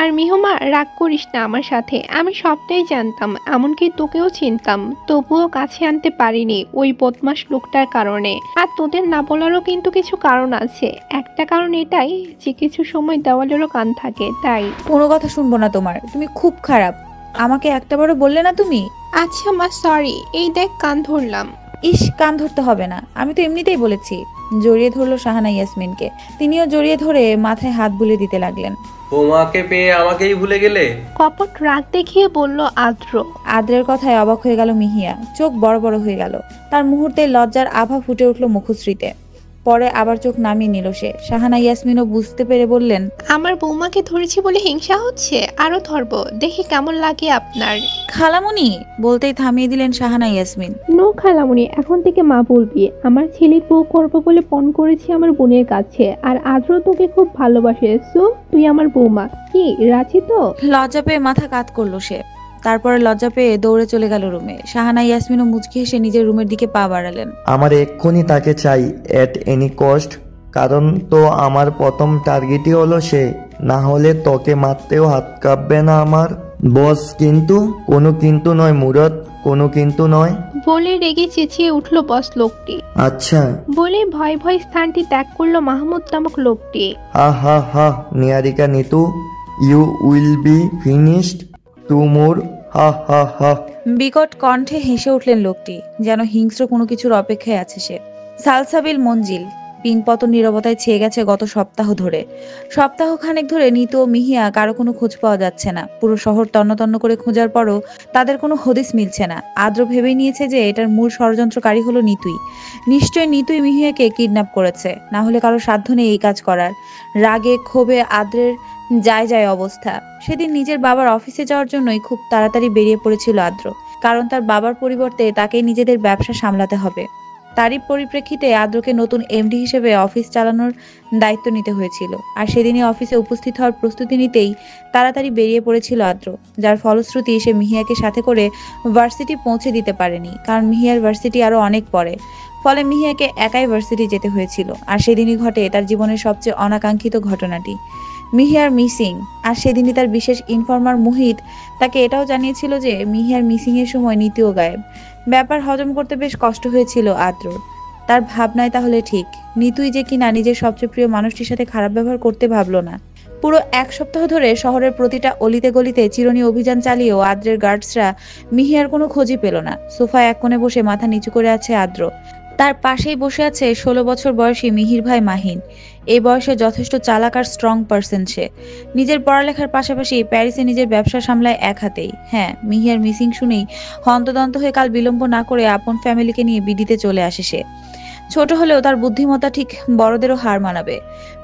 আর মিহুমা রাগ করিস না আমার সাথে। আমি সবটাই জানতাম, এমনকি তোকেও চিনতাম, তবুও কাছে আনতে পারিনি ওই বদমাস লোকটার কারণে। আর তোদের না বলারও কিন্তু কিছু কারণ আছে। একটা কারণ এটাই যে কিছু সময় দেওয়ালেরও কান থাকে, তাই। কোনো কথা শুনবো না তোমার, তুমি খুব খারাপ। আমাকে একটাবারও বললে না তুমি। আচ্ছা মা, সরি। এই দেখ, কান ধরলাম। ইস, কান ধরতে হবে না, আমি তো এমনিতেই বলেছি। জড়িয়ে ধরলো শাহানা ইয়াসমিনকে। তিনিও জড়িয়ে ধরে মাথায় হাত বুলিয়ে দিতে লাগলেন। তোমাকে পেয়ে আমাকেই ভুলে গেলে? কপট রাগ দেখিয়ে বলল আদ্র। আদ্রের কথায় অবাক হয়ে গেল মিহিয়া, চোখ বড় বড় হয়ে গেল। তার মুহূর্তে লজ্জার আভা ফুটে উঠল মুখশ্রীতে। পরে আবার চোখ নামিয়ে নিল সে। শাহানা ইয়াসমিনও বুঝতে পেরে বললেন, আমার বৌমাকে ধরেছি বলে হিংসা হচ্ছে? আরো ধরবো, দেখি কেমন লাগে আপনার। খালামুনি বলতেই থামিয়ে দিলেন শাহানা ইয়াসমিন। নো খালামুনি, এখন থেকে মা বলবি। আমার ছেলের বউ করবো বলে পণ করেছি আমার বোনের কাছে। আর আদ্র তোকে খুব ভালোবাসে, সো তুই আমার বৌমা। কি রাজি তো? লজ্জা পেয়ে মাথা কাত করলো সে। তারপরে লজ্জা পেয়ে দৌড়ে চলে গেল রুমে। শাহানা ইয়াসমিনও মুচকি হেসে নিজের রুমের দিকে পা বাড়ালেন। আমার এক্ষুনি তাকে চাই, এট এনি কস্ট। কারণ তো আমার প্রথম টার্গেটই হলো সে। না হলে তোকে মারতেও হাত কাঁপবে না আমার। বস, কিন্তু কোনো কিন্তু নয় মুরাদ, কোনো কিন্তু নয়। বলে রেগে চেঁচিয়ে উঠল বস লোকটি। আচ্ছা। বলে ভয় ভয় স্থানটি ত্যাগ করলো মাহমুদ নামক লোকটি। Ha ha ha, Niarika Nitu, you will be finished tomorrow, ha ha ha. বিকট কণ্ঠে হেসে উঠলেন লোকটি, যেন হিংস্র কোনো কিছুর অপেক্ষায় আছে সে। সালসাবিল মঞ্জিল পিনপতন নীরবতায় ছেয়ে গেছে গত সপ্তাহ ধরে। সপ্তাহখানেক ধরে নিতু ও মিহিয়া কারো কোনো খোঁজ পাওয়া যাচ্ছে না। পুরো শহর তন্ন করে খোঁজার পরও তাদের কোনো হদিস মিলছে না। আদ্র ভেবেই নিয়েছে যে এটার মূল ষড়যন্ত্রকারী হলো নিতুই। নিশ্চয় নিতুই মিহিয়াকে কিডন্যাপ করেছে, না হলে কারো সাধ্য নেই এই কাজ করার। রাগে ক্ষোভে আদ্রের যায় অবস্থা। সেদিন নিজের বাবার অফিসে যাওয়ার জন্যই খুব তাড়াতাড়ি বেরিয়ে পড়েছিল আদ্র, কারণ তার বাবার পরিবর্তে তাকেই নিজেদের ব্যবসা সামলাতে হবে। তারই পরিপ্রেক্ষিতে আদ্রকে নতুন এমডি হিসেবে অফিস চালানোর দায়িত্ব নিতে হয়েছিল। আর সেদিনই অফিসে উপস্থিত হওয়ার প্রস্তুতি নিতেই তাড়াতাড়ি বেরিয়ে পড়েছিল আদ্র, যার ফলশ্রুতি সে মিহিয়াকে সাথে করে ভার্সিটি পৌঁছে দিতে পারেনি, কারণ মিহিয়ার ভার্সিটি আরো অনেক পরে। ফলে মিহিয়াকে একাই ভার্সিটি যেতে হয়েছিল। আর সেদিনই ঘটে তার জীবনের সবচেয়ে অনাকাঙ্ক্ষিত ঘটনাটি, মিহিয়ার মিসিং। আর সেদিনই তার বিশেষ ইনফর্মার মুহিত তাকে এটাও জানিয়েছিল যে মিহিয়ার মিসিং এর সময় নীতিও গায়েব। ব্যাপার হজম করতে বেশ কষ্ট হয়েছিল আদ্রর। তার ভাবনায় তাহলে ঠিক, নিতুই যে কিনা নিজের সবচেয়ে প্রিয় মানুষটির সাথে খারাপ ব্যবহার করতে ভাবলো না। পুরো এক সপ্তাহ ধরে শহরের প্রতিটা অলিতে গলিতে চিরুনি অভিযান চালিয়েও আদ্রের গার্ডসরা মিহিয়ার কোনো খোঁজই পেল না। সোফায় এক কোণে বসে মাথা নিচু করে আছে আদ্র। তার পাশেই বসে আছে 16 বছর বয়সী মিহির ভাই মাহিন। এই বয়সে যথেষ্ট চালাক আর স্ট্রং পার্সন সে। নিজের পড়ালেখার পাশাপাশি প্যারিসে নিজের ব্যবসা সামলায় এক হাতেই। হ্যাঁ, মিহিয়ার মিসিং শুনেই হন্তদন্ত হয়ে কাল বিলম্ব না করে আপন ফ্যামিলিকে নিয়ে বিডিতে চলে আসে সে। ছোট হলেও তার বুদ্ধিমত্তা ঠিক বড়দেরও হার মানাবে।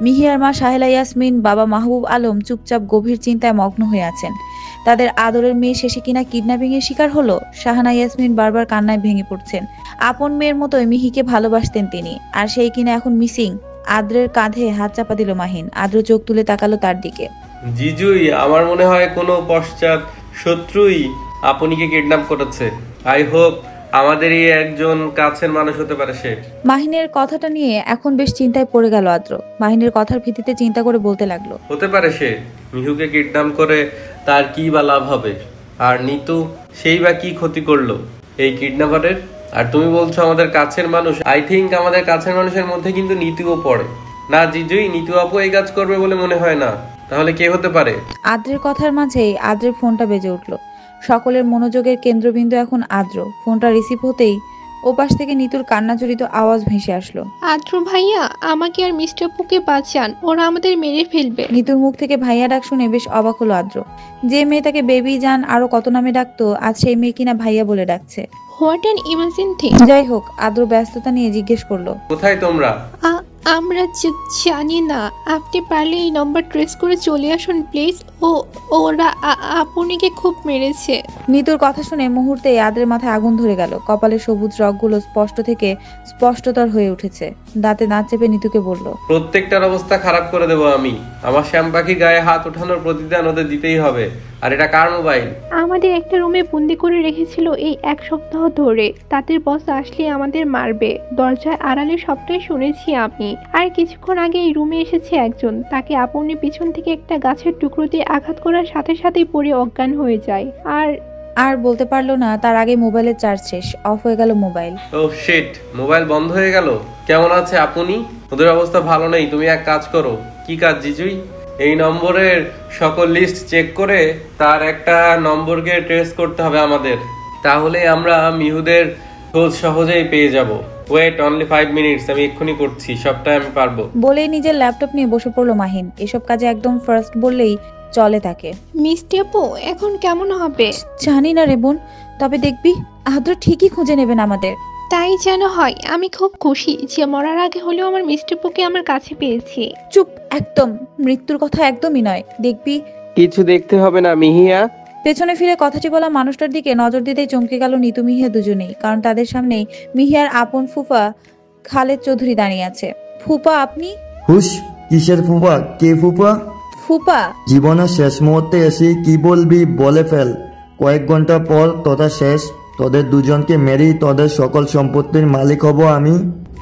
মিহিয়ার মা সাহেলা ইয়াসমিন, বাবা মাহবুব আলম চুপচাপ গভীর চিন্তায় মগ্ন হয়ে আছেন। তাদের আদরের মেয়ে শেষে কিনা কিডন্যাপিং এর শিকার হলো। শাহানা ইয়াসমিন বারবার কান্নায় ভেঙে পড়ছেন। আপন মেয়ের মতোই মিহিকে ভালোবাসতেন তিনি, আর সেই কিনা এখন মিসিং। আদ্রের কাঁধে হাত চাপা দিল মাহিন। আদ্র চোখ তুলে তাকালো তার দিকে। জিজুই, আমার মনে হয় কোনো পশ্চাৎ শত্রুই আপনিকে কিডন্যাপ করেছে। আই হোপ আমাদেরই একজন কাছের মানুষ হতে পারে সে। মাহিনের কথাটা নিয়ে এখন বেশ চিন্তায় পড়ে গেল আদ্র। মাহিনের কথার ভিত্তিতে চিন্তা করে বলতে লাগলো, হতে পারে সে। মিহুকে কিডন্যাপ করে তার কি বা লাভ হবে? আর নিতু, সেই বা কি ক্ষতি করলো এই কিডন্যাপারের? আর তুমি বলছো আমাদের কাছের মানুষ। আই থিংক আমাদের কাছের মানুষের মধ্যে কিন্তু নিতুও পড়ে। না জিজুই, নিতু আপু এই কাজ করবে বলে মনে হয় না। তাহলে কে হতে পারে? আদ্রের কথার মাঝেই আদ্রের ফোনটা বেজে উঠল। সকলের মনোযোগের কেন্দ্রবিন্দু এখন আদ্র। ফোনটা রিসিভ হতেই ওপাশ থেকে নিতুর কান্নাজড়িত আওয়াজ ভেসে আসলো। আদ্র ভাইয়া, আমাকে আর মিস্টার পুকে বাঁচান, ওরা আমাদের মেরে ফেলবে। নিতুর মুখ থেকে ভাইয়া ডাক শুনে বেশ অবাক হলো আদ্র। যে মেয়ে তাকে বেবি জান আরো কত নামে ডাকতো, আজ সেই মেয়ে কিনা ভাইয়া বলে ডাকছে। What an imagine thing. যাই হোক, আদ্র ব্যস্ততা নিয়ে জিজ্ঞেস করলো, কোথায় তোমরা? আমরা জানি না, আপনি পারলে এই নম্বর ট্রেস করে চলে আসুন প্লিজ। ওরা আপনিকে খুব মেরেছে। নিতুর কথা শুনে মুহূর্তেই আদ্রের মাথায় আগুন ধরে গেল। কপালে সবুজ রগগুলো স্পষ্ট থেকে স্পষ্টতর হয়ে উঠেছে। দাঁতে দাঁত চেপে নিতুকে বলল, প্রত্যেকটার অবস্থা খারাপ করে দেবো আমি। আমার শ্যাম পাখি গায়ে হাত ওঠানোর প্রতিদান ওদের দিতেই হবে। আর এটা কার মোবাইল? আমাদের একটা রুমে বন্দি করে রেখেছিল এই 1 সপ্তাহ ধরে। তাদের বস আসলে আমাদের মারবে। দরজায় আড়ালে সবটাই শুনেছি আমি। আর কিছুক্ষণ আগে এই রুমে এসেছে একজন, তাকে আপনি পিছন থেকে একটা গাছের টুকরো দিয়ে আঘাত করার সাথে সাথেই পড়ে অজ্ঞান হয়ে যায়। আর বলতে পারলো না, তার আগে মোবাইলের চার্জ শেষ, অফ হয়ে গেল মোবাইল। ও শিট, মোবাইল বন্ধ হয়ে গেল। কেমন আছে আপনি? ওদের অবস্থা ভালো নেই। তুমি এক কাজ করো। কি কাজ জিজুই? এই নম্বরের সকল লিস্ট চেক করে তার একটা নম্বরকে ট্রেস করতে হবে আমাদের। তাহলে আমরা মিহুদের খোঁজ সহজেই পেয়ে যাব। ওয়েট অনলি 5 মিনিটস, আমি এক্ষুনি করছি, সবটাই আমি পারবো। বলেই নিজের ল্যাপটপ নিয়ে বসে পড়লো মাহিন। এসব কাজে একদম ফার্স্ট বললেই চলে তাকে। মিস্টার পু, এখন কেমন হবে? জানি না রে বোন, তবে দেখবি আদ্র ঠিকই খুঁজে নেবেন আমাদের। তাই যেন হয়। আমি খুব খুশি যে মরার আগে হলেও আমার মিস্টার পুকে আমার কাছে পেয়েছি। চুপ একদম, মৃত্যুর কথা একদমই নয়। দেখবি কিছু দেখতে হবে না মিহিয়া। পেছনে ফিরে কথাটি বলা মানুষটার দিকে নজর দিতেই চমকে গেল নিতু মিহিয়া দুজনেই। কারণ তাদের সামনেই মিহিয়ার আপন ফুফা খালেদ চৌধুরী দাঁড়িয়ে আছে। ফুপা আপনি? হুশ, কিসের ফুপা? কে ফুপা? ফুপা? জীবনের শেষ মুহূর্তে এসে কি বলবি বলে ফেল। কয়েক ঘন্টা পর তোরা শেষ। তোদের দুজনকে মেরেই তোদের সকল সম্পত্তির মালিক হব আমি।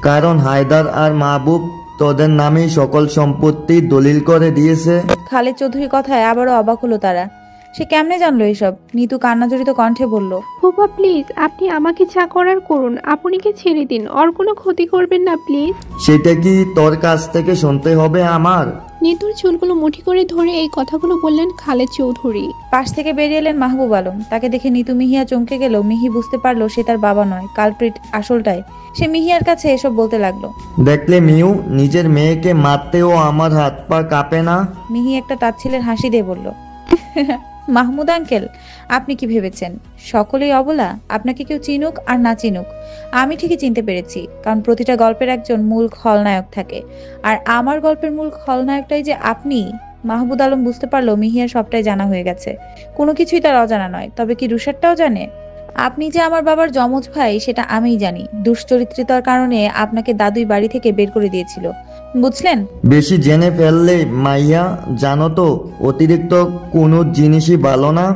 কারণ হায়দার আর মাহবুব তোদের নামেই সকল সম্পত্তি দলিল করে দিয়েছে। খালেদ চৌধুরীর কথায় আবারও অবাক হলো তারা। সে কেমনে জানলো এসব? নিতু কান্নাজড়িত কণ্ঠে বলল, ফুপা প্লিজ, আপনি আমাকে যা করার করুন, আপনিকে ছেড়ে দিন, ওর কোনো ক্ষতি করবেন না প্লিজ। সেটা কি তোর কাছ থেকে শুনতে হবে আমার? নিতুর চুলগুলো মুঠি করে ধরে এই কথাগুলো বললেন খালেদ চৌধুরী। পাশ থেকে বেরিয়ে এলেন মাহবুব আলম। তাকে দেখে নিতু মিহিয়া চমকে গেল। মিহি বুঝতে পারলো সে তার বাবা নয়, কালপ্রিট আসলটাই। সে মিহিয়ার কাছে এসব বলতে লাগলো। দেখলে মিউ, নিজের মেয়েকে মারতেও আমার হাত পা কাঁপে না। মিহি একটা তাচ্ছিলের হাসি দিয়ে বলল, মাহমুদ আঙ্কেল, আপনি কি ভেবেছেন সকলেই অবলা? আপনাকে কেউ চিনুক আর না চিনুক, আমি ঠিকই চিনতে পেরেছি। কারণ প্রতিটা গল্পের একজন মূল খলনায়ক থাকে, আর আমার গল্পের মূল খলনায়কটাই যে আপনি। মাহবুব আলম বুঝতে পারলো মিহিয়ার সবটাই জানা হয়ে গেছে। কোনো কিছুই তার অজানা নয়। তবে কি রুশারটাও জানে? আপনি যে আমার বাবার যমজ ভাই সেটা আমিই জানি। দুশ্চরিত্রিতার কারণে আপনাকে দাদুই বাড়ি থেকে বের করে দিয়েছিল, বুঝলেন? বেশি জেনে ফেললে মাইয়া, জানো তো অতিরিক্ত কোনো জিনিসই ভালো না।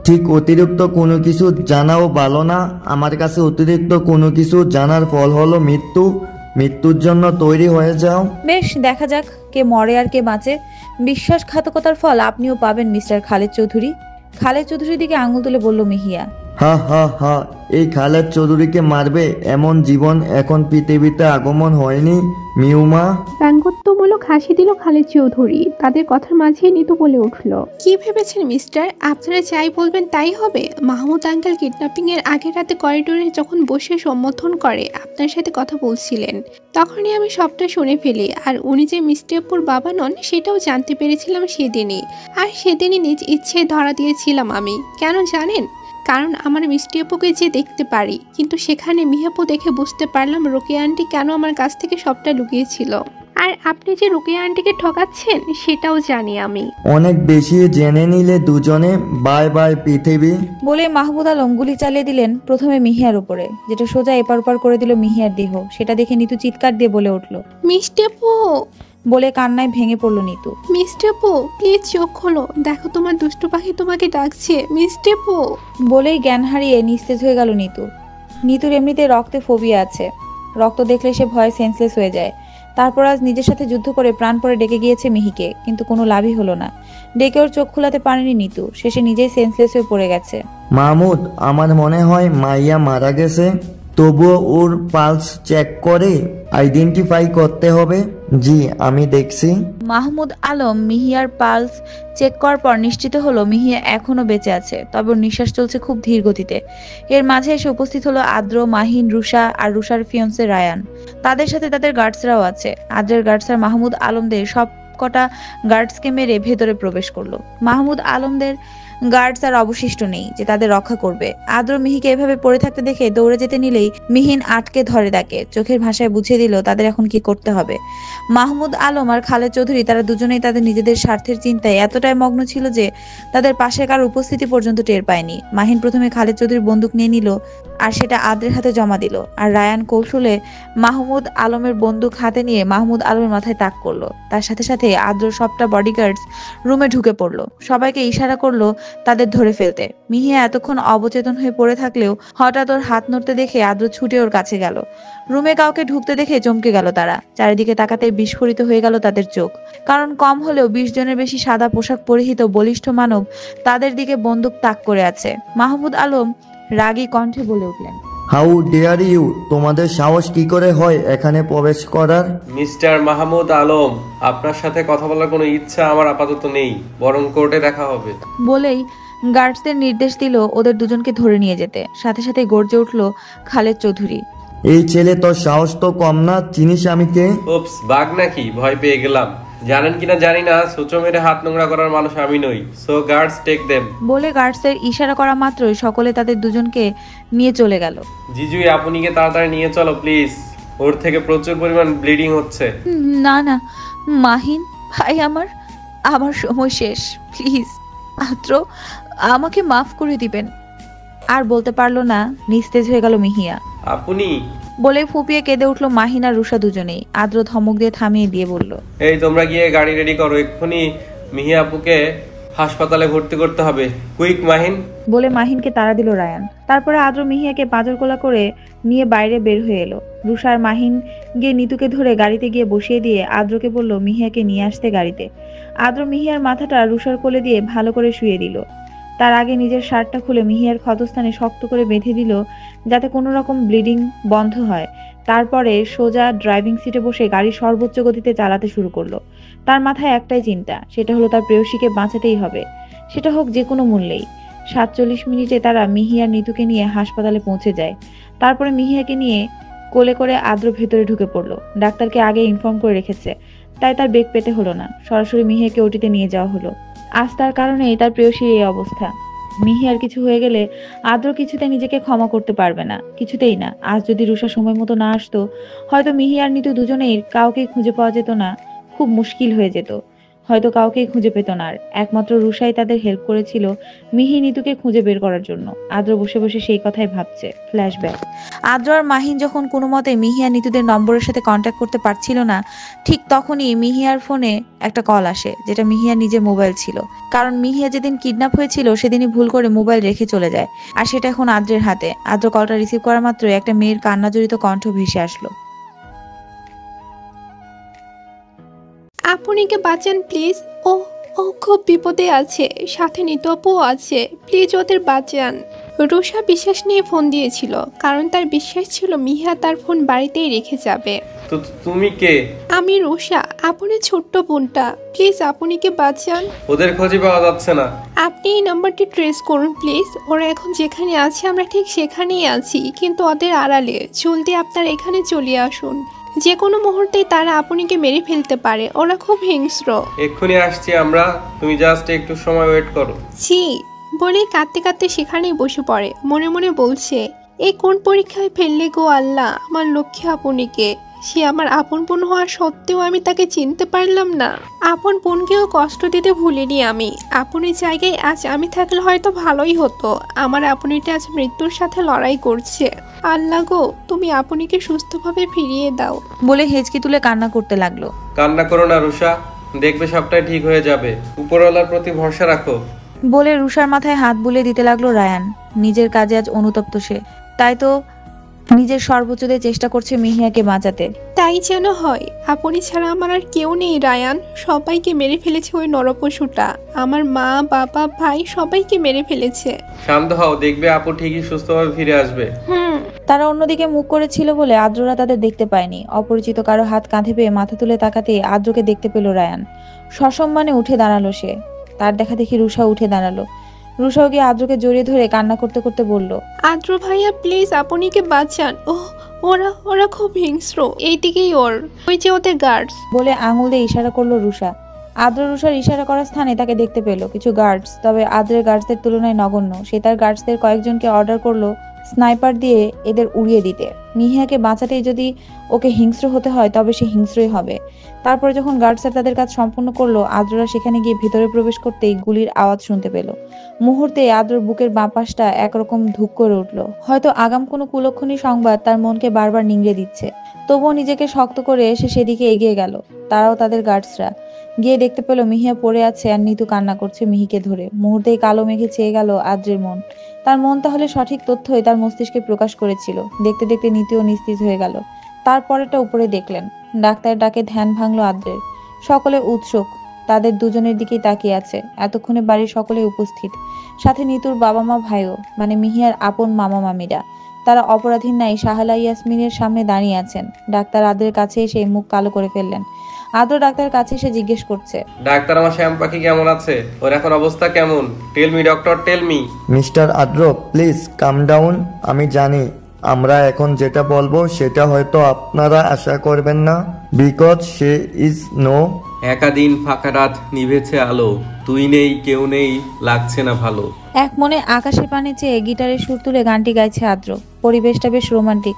ঠিক অতিরিক্ত কোনো কিছু জানাও ভালো না। আমার কাছে অতিরিক্ত কোনো কিছু জানার ফল হলো মৃত্যু। মৃত্যুর জন্য তৈরি হয়ে যাও। বেশ, দেখা যাক কে মরে আর কে বাঁচে। বিশ্বাসঘাতকতার ফল আপনিও পাবেন মিস্টার খালেদ চৌধুরী। খালেদ চৌধুরীর দিকে আঙুল তুলে বলল মিহিয়া। হা হা হা, এই খালেদ চৌধুরীকে মারবে এমন জীবন এখন পৃথিবীতে আগমন হয়নি মিউমা। ব্যঙ্গোত্তর মধ্যমূলক হাসি দিল খালেদ চৌধুরী। তাদের কথার মাঝেই নিতু বলে উঠল, কি ভেবেছেন মিস্টার, আপনারা যাই বলবেন তাই হবে? মাহমুদ আঙ্কেল কিডন্যাপিং এর আগের রাতে করিডোরে যখন বসে সম্বোধন করে আপনার সাথে কথা বলছিলেন, তখনই আমি সবটা শুনে ফেলি। আর উনি যে মিষ্টি আপুর বাবা নন সেটাও জানতে পেরেছিলাম সেদিনই। আর সেদিনই নিজ ইচ্ছে ধরা দিয়েছিলাম আমি। কেন জানেন? কারণ আমার মিষ্টি আপুকে যে দেখতে পারি, কিন্তু সেখানে মিহাপু দেখে বুঝতে পারলাম রোকেয়া আন্টি কেন আমার কাছ থেকে সবটা লুকিয়েছিল। আর আপনি যে রোকেয়া আন্টিকে ঠকাচ্ছেন সেটাও জানি আমি। অনেক বেশি জেনে নিলে দুজনে বাই বাই পৃথিবী। বলে মাহমুদ আলম গুলি চালিয়ে দিলেন প্রথমে মিহিয়ার উপরে, যেটা সোজা এপার ওপার করে দিল মিহিয়ার দেহ। সেটা দেখে নিতু চিৎকার দিয়ে বলে উঠল, মিষ্টি আপু! বলে কান্নায় ভেঙে পড়ল নিতু। মিষ্টি আপু প্লিজ চোখ খোলো, দেখো তোমার দুষ্টু পাখি তোমাকে ডাকছে মিষ্টি আপু। বলেই জ্ঞান হারিয়ে নিস্তেজ হয়ে গেল নিতু। নিতুর এমনিতে রক্তে ফোবিয়া আছে, রক্ত দেখলে সে ভয়ে সেন্সলেস হয়ে যায়। তারপর আজ নিজের সাথে যুদ্ধ করে প্রাণ পরে ডেকে গিয়েছে মিহিকে, কিন্তু কোনো লাভই হলো না। ডেকে ওর চোখ খোলাতে পারেনি নিতু, শেষে নিজেই সেন্সলেস হয়ে পড়ে গেছে। মাহমুদ, আমার মনে হয় মাইয়া মারা গেছে। তবুও ওর পালস চেক করে আইডেন্টিফাই করতে হবে। জি, আমি দেখছি। মাহমুদ আলম মিহিয়ার পালস চেক করার পর নিশ্চিত হলো মিহিয়া এখনো বেঁচে আছে, তবে ওর নিঃশ্বাস চলছে খুব ধীর গতিতে। এর মাঝে এসে উপস্থিত হলো আদ্র, মাহিন, রুষা আর রুষার ফিয়ন্সে রায়ান। তাদের সাথে তাদের গার্ডসরাও আছে। আদ্রের গার্ডসরা মাহমুদ আলমদের সব কটা গার্ডসকে মেরে ভেতরে প্রবেশ করলো। মাহমুদ আলমদের গার্ডস আর অবশিষ্ট নেই যে তাদের রক্ষা করবে। আদ্র মিহিকে এভাবে পড়ে থাকতে দেখে দৌড়ে যেতে নিলেই মিহিন আটকে ধরে তাকে, চোখের ভাষায় বুঝিয়ে দিল তাদের এখন কি করতে হবে। মাহমুদ আলম আর খালেদ চৌধুরী তারা দুজনেই তাদের নিজেদের স্বার্থের চিন্তায় এতটাই মগ্ন ছিল যে তাদের পাশে কার উপস্থিতি পর্যন্ত টের পায়নি। মাহিন প্রথমে খালেদ চৌধুরীর বন্দুক নিয়ে নিল আর সেটা আদ্রের হাতে জমা দিল, আর রায়ান কৌশলে মাহমুদ আলমের বন্দুক হাতে নিয়ে মাহমুদ আলমের মাথায় তাক করলো। তার সাথে সাথে আদ্র সবটা বডিগার্ডস রুমে ঢুকে পড়লো, সবাইকে ইশারা করলো তাদের ধরে ফেলতে। মিহিয়া এতক্ষণ অবচেতন হয়ে পড়ে থাকলেও হঠাৎ ওর হাত নড়তে দেখে আদ্র ছুটে ওর কাছে গেল। রুমে কাউকে ঢুকতে দেখে চমকে গেল তারা। চারিদিকে তাকাতে বিস্ফোরিত হয়ে গেল তাদের চোখ, কারণ কম হলেও 20 জনের বেশি সাদা পোশাক পরিহিত বলিষ্ঠ মানব তাদের দিকে বন্দুক তাক করে আছে। মাহমুদ আলম রাগী কণ্ঠে বলে উঠলেন, হাউ ডেয়ার ইউ, তোমাদের সাহস কি করে হয় এখানে প্রবেশ করার? মিস্টার মাহমুদ আলম, আপনার সাথে কথা বলার কোনো ইচ্ছা আমার আপাতত নেই, বরং কোর্টে দেখা হবে। বলেই গার্ডসদের নির্দেশ দিল ওদের দুজনকে ধরে নিয়ে যেতে। সাথে সাথে গর্জে উঠল খালেদ চৌধুরী, এই ছেলে, তোর সাহস তো কম না। চিনিস আমি কে? ওপস, বাঘ নাকি? ভয় পেয়ে গেলাম। জানেন কিনা জানি না, সোচো মেরে হাত নোংরা করার মানুষ আমি নই। So guards take them. বলে গার্ডসের ইশারা করা মাত্রই সকলে তাদের দুজনকে নিয়ে চলে গেল। জিজুই, আপনিকে তাড়াতাড়ি নিয়ে চলো প্লিজ, ওর থেকে প্রচুর পরিমাণ ব্লিডিং হচ্ছে। না না মাহিন ভাই, আমার আমার সময় শেষ, প্লিজ মাত্র আমাকে মাফ করে দিবেন। আর বলতে পারলো না, নিস্তেজ হয়ে গেল মিহিয়া। আপনি? বলে ফুপিয়ে কেঁদে উঠলো মাহিন আর রুষা দুজনেই। আদ্র ধমক দিয়ে থামিয়ে দিয়ে বলল, এই তোমরা গিয়ে গাড়ি রেডি করো, এক্ষুনি মিহিয়া আপুকে হাসপাতালে ভর্তি করতে হবে। কুইক মাহিন। বলে মাহিনকে তাড়া দিল রায়ান। তারপরে আদ্র মিহিয়াকে পাঁজরকোলা করে নিয়ে বাইরে বের হয়ে এলো। রুষা আর মাহিন গিয়ে নিতুকে ধরে গাড়িতে গিয়ে বসিয়ে দিয়ে আদ্রকে বলল মিহিয়াকে নিয়ে আসতে গাড়িতে। আদ্র মিহিয়ার মাথাটা রুষার কোলে দিয়ে ভালো করে শুয়ে দিল। তার আগে নিজের শার্টটা খুলে মিহিয়ার ক্ষতস্থানে শক্ত করে বেঁধে দিল যাতে কোনো রকম ব্লিডিং বন্ধ হয়। তারপরে সোজা ড্রাইভিং সিটে বসে গাড়ি সর্বোচ্চ গতিতে চালাতে শুরু করলো। তার মাথায় একটাই চিন্তা, সেটা হলো তার প্রেয়সীকে বাঁচাতেই হবে, সেটা হোক যে কোনো মূল্যেই। 47 মিনিটে তারা মিহিয়ার নিতুকে নিয়ে হাসপাতালে পৌঁছে যায়। তারপরে মিহিয়াকে নিয়ে কোলে করে আদ্র ভেতরে ঢুকে পড়লো। ডাক্তারকে আগে ইনফর্ম করে রেখেছে, তাই তার বেগ পেতে হলো না, সরাসরি মিহিয়াকে ওটিতে নিয়ে যাওয়া হলো। আজ তার কারণেই তার প্রেয়সীর এই অবস্থা। মিহিয়ার কিছু হয়ে গেলে আদ্র কিছুতে নিজেকে ক্ষমা করতে পারবে না, কিছুতেই না। আজ যদি রুষা সময় মতো না আসতো, হয়তো মিহিয়ার নিতু দুজনেই কাউকেই খুঁজে পাওয়া যেত না, খুব মুশকিল হয়ে যেত। হয়তো কাউকেই খুঁজে পেত না আর। একমাত্র রুষাই তাদের হেল্প করেছিল মিহি নিতুকে খুঁজে বের করার জন্য। আদ্র বসে বসে সেই কথাই ভাবছে। ফ্ল্যাশব্যাক। আদ্র আর মাহিন যখন কোনো মতে মিহিয়া নিতুদের নম্বরের সাথে কন্ট্যাক্ট করতে পারছিল না, ঠিক তখনই মিহিয়ার ফোনে একটা কল আসে, যেটা মিহিয়ার নিজের মোবাইল ছিল। কারণ মিহিয়া যেদিন কিডন্যাপ হয়েছিল সেদিনই ভুল করে মোবাইল রেখে চলে যায়, আর সেটা এখন আদ্রের হাতে। আদ্র কলটা রিসিভ করা মাত্রই একটা মেয়ের কান্নাজড়িত কণ্ঠ ভেসে আসলো। আপনিকে বাঁচান প্লিজ। ও ও ও খুব বিপদে আছে, সাথে নিতপও আছে, প্লিজ ওদের বাঁচান। রুষা বিশ্বাস নিয়ে ফোন দিয়েছিল, কারণ তার বিশ্বাস ছিল মিহিয়া তার ফোন বাড়িতেই রেখে যাবে। তো তুমি কে? আমি রুষা, আপনি ছোট্ট বোনটা, প্লিজ আপনিকে বাঁচান। ওদের খোঁজই পাওয়া যাচ্ছে না। আপনি এই নাম্বারটি ট্রেস করুন প্লিজ। ওরা এখন যেখানে আছে আমরা ঠিক সেখানেই আছি, কিন্তু ওদের আড়ালে। জলদি আপনারা এখানে চলে আসুন, যে কোনো মুহূর্তেই তারা আপনিকে মেরে ফেলতে পারে, ওরা খুব হিংস্র। এক্ষুনি আসছি আমরা, তুমি জাস্ট একটু সময় ওয়েট করো। ছি বলে কাঁদতে কাঁদতে সেখানেই বসে পড়ে, মনে মনে বলছে, এই কোন পরীক্ষায় ফেললে গো আল্লাহ আমার লক্ষ্মী আপনিকে। সে আমার আপন বোন হওয়া সত্ত্বেও আমি তাকে চিনতে পারলাম না। আপন বোনকেও কষ্ট দিতে ভুলিনি আমি। আপনের জায়গায় আজ আমি থাকলে হয়তো ভালোই হতো। আমার আপনিটা আজ মৃত্যুর সাথে লড়াই করছে। আল্লাহ গো, তুমি আপনিকে সুস্থভাবে ফিরিয়ে দাও। বলে হেঁচকি তুলে কান্না করতে লাগলো। কান্না করো না রুষা, দেখবে সবটাই ঠিক হয়ে যাবে। উপরওয়ালার প্রতি ভরসা রাখো। বলে রুষার মাথায় হাত বুলিয়ে দিতে লাগলো রায়ান। নিজের কাজে আজ অনুতপ্ত সে, তাই তো নিজের সর্বোচ্চ দিয়ে চেষ্টা করছে মিহিয়াকে বাঁচাতে। তাই যেন হয়। আপনি ছাড়া আমার আর কেউ নেই রায়ান। সবাইকে মেরে ফেলেছে ওই নরপশুটা। আমার মা, বাবা, ভাই সবাইকে মেরে ফেলেছে। শান্ত হও, দেখবে আপু ঠিকই সুস্থভাবে ফিরে আসবে। তারা অন্যদিকে মুখ করেছিল বলে আদ্ররা তাদের দেখতে পায়নি। অপরিচিত কারো হাত কাঁধে পেয়ে মাথা তুলে তাকাতে আদ্রকে দেখতে পেল রায়ান। সসম্মানে উঠে দাঁড়ালো সে। তার দেখা দেখি রুষা উঠে দাঁড়ালো। রুষাও গিয়ে আদ্রকে জড়িয়ে ধরে কান্না করতে করতে বলল, আদ্র ভাইয়া প্লিজ আপনিকে বাঁচান। ওরা ওরা খুব হিংস্র। এইদিকেই ওই যে ওদের গার্ডস। বলে আঙুল দিয়ে ইশারা করলো রুষা। আদ্র রুষার ইশারা করার স্থানে তাকে দেখতে পেল কিছু গার্ডস, তবে আদ্রের গার্ডসদের তুলনায় নগণ্য। সে তার গার্ডসদের কয়েকজনকে অর্ডার করলো স্নাইপার দিয়ে এদের উড়িয়ে দিতে। মিহিয়াকে বাঁচাতেই যদি ওকে হিংস্র হতে হয় তবে সে হিংস্রই হবে। তারপরে যখন গার্ডসরা তাদের কাজ সম্পূর্ণ করলো, আদ্ররা সেখানে গিয়ে ভিতরে প্রবেশ করতেই গুলির আওয়াজ শুনতে পেল। মুহূর্তে আদ্রর বুকের বাঁ পাশটা একরকম ধুক করে উঠল। হয়তো আগাম কোনো কুলক্ষণী সংবাদ তার মনকে বারবার নিংড়ে দিচ্ছে। তবুও নিজেকে শক্ত করে সে সেদিকে এগিয়ে গেল। তারাও তাদের গার্ডসরা গিয়ে দেখতে পেল মিহিয়া পড়ে আছে আর নিতু কান্না করছে মিহিকে ধরে। মুহূর্তেই কালো মেঘে চেয়ে গেল আদ্রের মন। তার মন তাহলে সঠিক তথ্যই তার মস্তিষ্কে প্রকাশ করেছিল। দেখতে দেখতে নিতুও নিস্তেজ হয়ে গেল। তারপরেটা উপরে দেখলেন। ডাক্তারের ডাকে ধ্যান ভাঙলো আদ্রের। সকলে উৎসুক, তাদের দুজনের দিকেই তাকিয়ে আছে। এতক্ষণে বাড়ির সকলে উপস্থিত, সাথে নিতুর বাবা মা ভাইও, মানে মিহিয়ার আপন মামা মামিরা। তারা অপরাধীর নাই শাহালা ইয়াসমিনের সামনে দাঁড়িয়ে আছেন। ডাক্তার আদ্রের কাছে এসে মুখ কালো করে ফেললেন। আদ্র ডাক্তারের কাছে এসে জিজ্ঞেস করছে, ডাক্তার আমার শ্যাম পাখি কেমন আছে? ওর এখন অবস্থা কেমন? Tell me doctor, tell me. Mister Adro please calm down. আমি জানি আমরা এখন যেটা বলবো সেটা হয়তো আপনারা আশা করবেন না, বিকজ সে ইজ নো। একাদিন ফাঁকা রাত নিভেছে আলো, তুই নেই কেউ নেই, লাগছে না ভালো। এক মনে আকাশের পানে চেয়ে গিটারের সুর তুলে গানটি গাইছে আদ্র। পরিবেশটা বেশ রোমান্টিক,